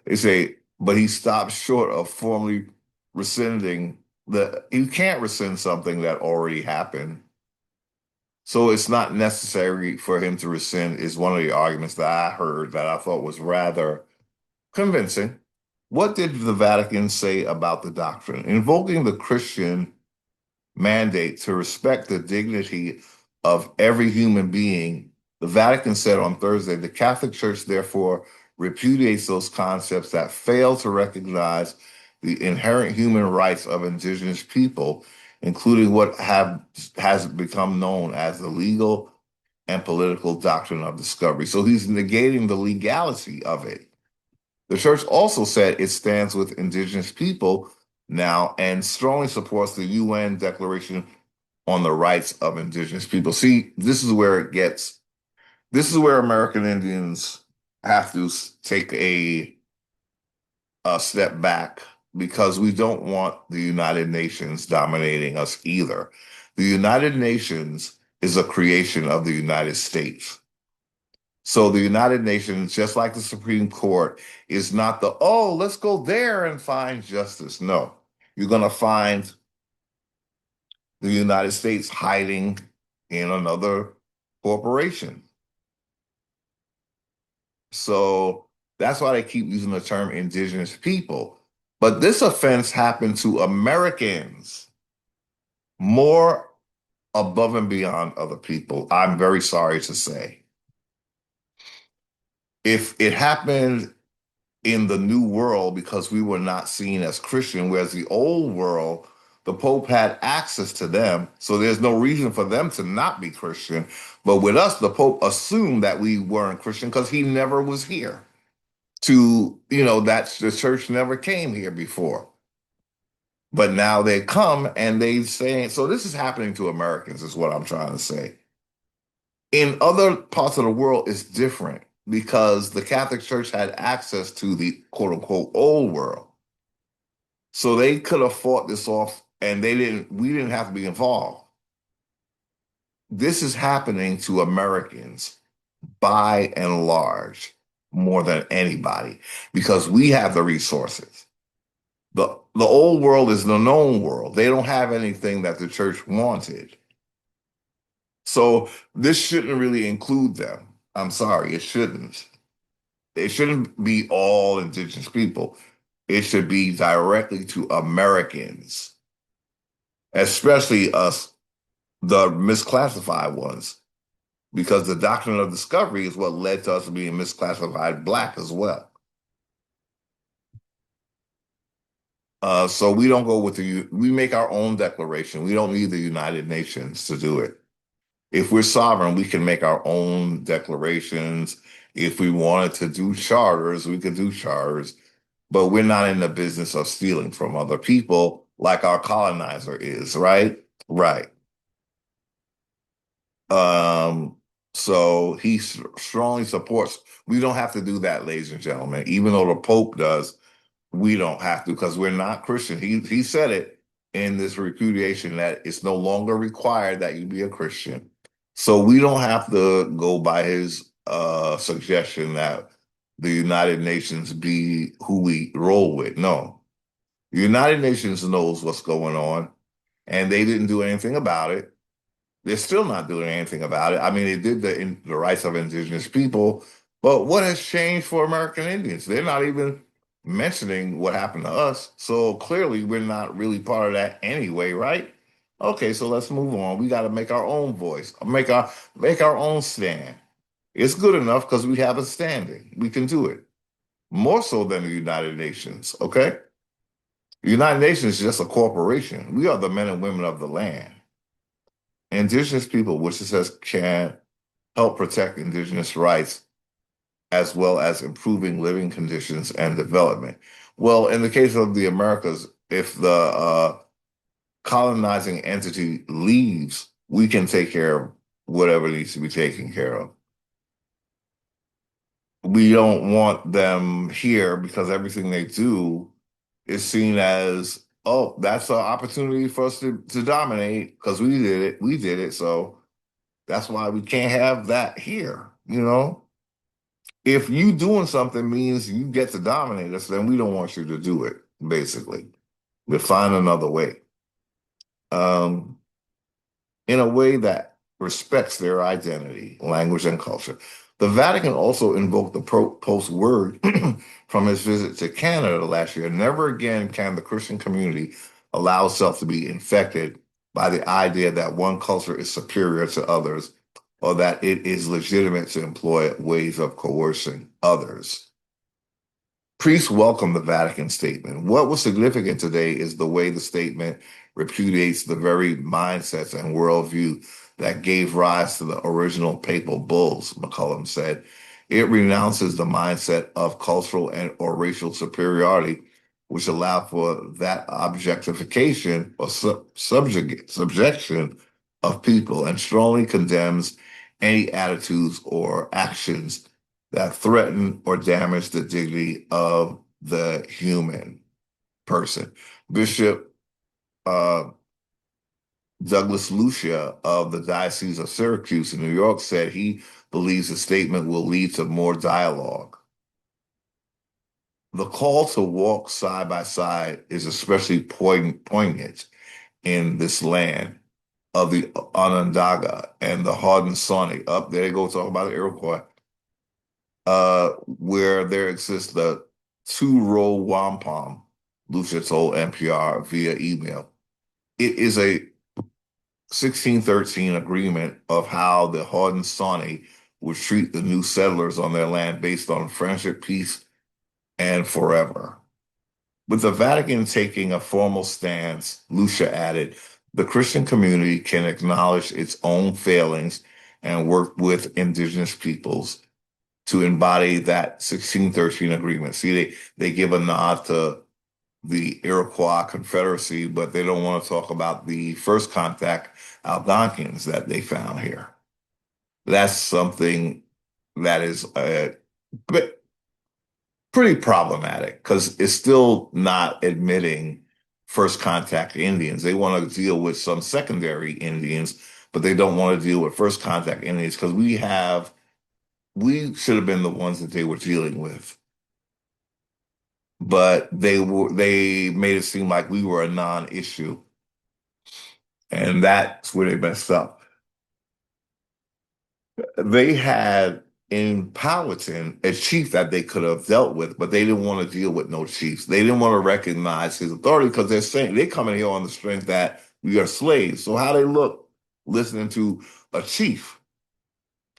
A: it's a but he stopped short of formally rescinding the you can't rescind something that already happened. So it's not necessary for him to rescind is one of the arguments that I heard that I thought was rather convincing. What did the Vatican say about the doctrine? Invoking the Christian mandate to respect the dignity of every human being, the Vatican said on Thursday the Catholic Church therefore repudiates those concepts that fail to recognize the inherent human rights of indigenous people, including what has become known as the legal and political doctrine of discovery. So he's negating the legality of it. The church also said it stands with indigenous people now and strongly supports the UN Declaration on the Rights of Indigenous People. See, this is where American Indians have to take a step back because we don't want the United Nations dominating us either. The United Nations is a creation of the United States. So the United Nations, just like the Supreme Court, is not oh, let's go there and find justice. No, you're going to find the United States hiding in another corporation. So that's why they keep using the term indigenous people. But this offense happened to Americans more above and beyond other people. I'm very sorry to say. If it happened in the new world because we were not seen as Christian, whereas the old world, the Pope had access to them. So there's no reason for them to not be Christian. But with us, the Pope assumed that we weren't Christian because he never was here. That's the church never came here before. But now they come and they saying, so this is happening to Americans, is what I'm trying to say. In other parts of the world, it's different because the Catholic Church had access to the quote unquote old world. So they could have fought this off and we didn't have to be involved. This is happening to Americans by and large more than anybody because we have the resources. The old world is the known world. They don't have anything that the church wanted. So this shouldn't really include them. I'm sorry, it shouldn't. It shouldn't be all indigenous people. It should be directly to Americans, especially us, the misclassified ones, because the doctrine of discovery is what led to us being misclassified black as well. So we don't go with we make our own declaration. We don't need the United Nations to do it. If we're sovereign, we can make our own declarations. If we wanted to do charters, we could do charters, but we're not in the business of stealing from other people like our colonizer is, right? Right. Um, so he strongly supports, we don't have to do that, ladies and gentlemen, even though the Pope does, we don't have to because we're not Christian. He said it in this repudiation that it's no longer required that you be a Christian. So we don't have to go by his suggestion that the United Nations be who we roll with. No, the United Nations knows what's going on, and they didn't do anything about it. They're still not doing anything about it. I mean, they did the rights of indigenous people, but what has changed for American Indians? They're not even mentioning what happened to us. So clearly, we're not really part of that anyway, right? Okay, so let's move on. We got to make our own voice, make our own stand. It's good enough because we have a standing. We can do it more so than the United Nations. Okay, the United Nations is just a corporation. We are the men and women of the land. Indigenous people, which it says can help protect indigenous rights as well as improving living conditions and development. Well, in the case of the Americas, If the colonizing entity leaves, we can take care of whatever needs to be taken care of. We don't want them here because everything they do is seen as, oh, that's an opportunity for us to dominate because we did it, so that's why we can't have that here, you know? If you doing something means you get to dominate us, then we don't want you to do it, basically. We'll find another way. Um, in a way that respects their identity, language, and culture. The Vatican also invoked the Pope's word from his visit to Canada last year. Never again can the Christian community allow itself to be infected by the idea that one culture is superior to others or that it is legitimate to employ ways of coercing others. Priests welcomed the Vatican statement. What was significant today is the way the statement repudiates the very mindsets and worldview that gave rise to the original papal bulls, McCullum said. It renounces the mindset of cultural and or racial superiority, which allowed for that objectification or subjection of people, and strongly condemns any attitudes or actions that threaten or damage the dignity of the human person. Bishop uh, Douglas Lucia of the Diocese of Syracuse in New York said he believes the statement will lead to more dialogue. The call to walk side by side is especially poignant in this land of the Onondaga and the Haudenosaunee. Up there, they go talk about the Iroquois, where there exists the two-row wampum, Lucia told NPR via email. It is a 1613 agreement of how the Haudenosaunee would treat the new settlers on their land based on friendship, peace, and forever. With the Vatican taking a formal stance, Lucia added, the Christian community can acknowledge its own failings and work with indigenous peoples to embody that 1613 agreement. See, they give a nod to the Iroquois Confederacy, but they don't want to talk about the first contact Algonquins that they found here. That's something that is pretty problematic because it's still not admitting first contact Indians. They want to deal with some secondary Indians, but they don't want to deal with first contact Indians because we should have been the ones that they were dealing with. But they made it seem like we were a non-issue. And that's where they messed up. They had in Powhatan a chief that they could have dealt with, but they didn't want to deal with no chiefs. They didn't want to recognize his authority because they're saying they come in here on the strength that we are slaves. So how they look listening to a chief.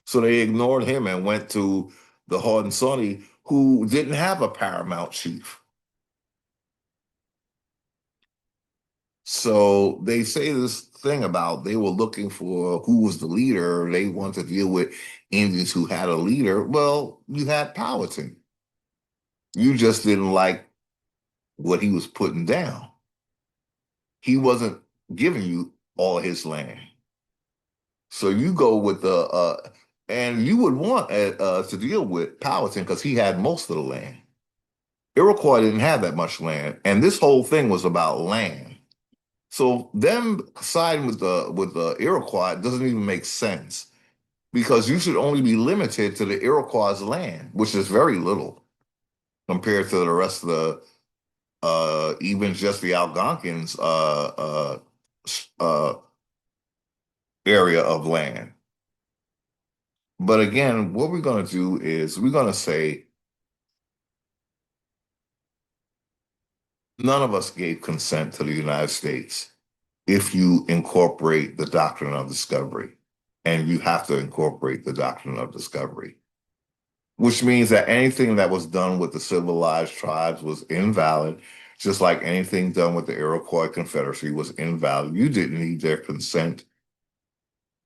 A: So they ignored him and went to the Haudenosaunee, who didn't have a paramount chief. So they say this thing about they were looking for who was the leader. They want to deal with Indians who had a leader. Well, you had Powhatan. You just didn't like what he was putting down. He wasn't giving you all his land. So you go with and you would want to deal with Powhatan because he had most of the land. Iroquois didn't have that much land, and this whole thing was about land. So them siding with the Iroquois doesn't even make sense because you should only be limited to the Iroquois' land, which is very little compared to the rest of the even just the Algonquins uh, area of land. But again, what we're going to do is we're going to say none of us gave consent to the United States if you incorporate the doctrine of discovery, and you have to incorporate the doctrine of discovery, which means that anything that was done with the civilized tribes was invalid, just like anything done with the Iroquois Confederacy was invalid. You didn't need their consent.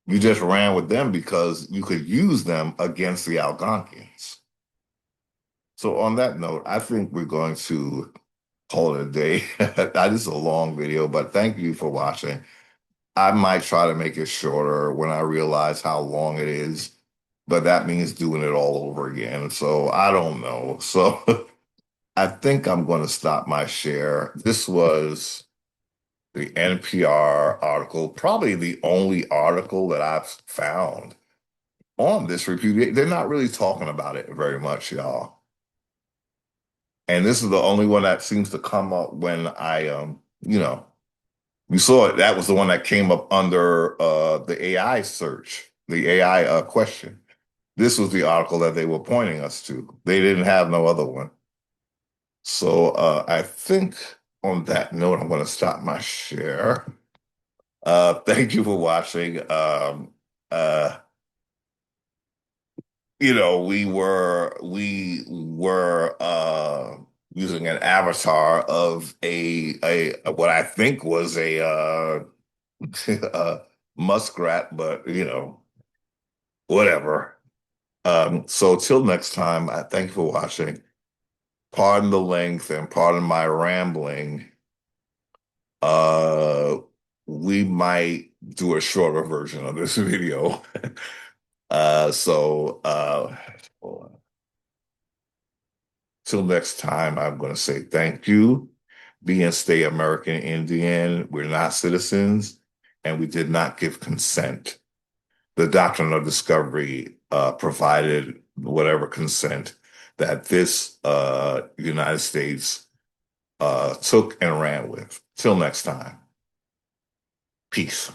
A: You just ran with them because you could use them against the Algonquins. So on that note, I think we're going to call it a day. That is a long video, but thank you for watching. I might try to make it shorter when I realize how long it is, but that means doing it all over again. So I don't know. So I think I'm going to stop my share. This was the NPR article, probably the only article that I've found on this repudiation. They're not really talking about it very much, y'all. And this is the only one that seems to come up when you saw it. That was the one that came up under the AI search, the AI question. This was the article that they were pointing us to. They didn't have no other one. So I think on that note, I'm going to stop my share. Thank you for watching. Uh, we were using an avatar of a what I think was a a muskrat, but whatever. So till next time, I thank you for watching. Pardon the length and pardon my rambling. Uh, we might do a shorter version of this video. So till next time, I'm going to say thank you. Be and stay American Indian. We're not citizens, and we did not give consent. The doctrine of discovery provided whatever consent that this United States took and ran with. Till next time, peace.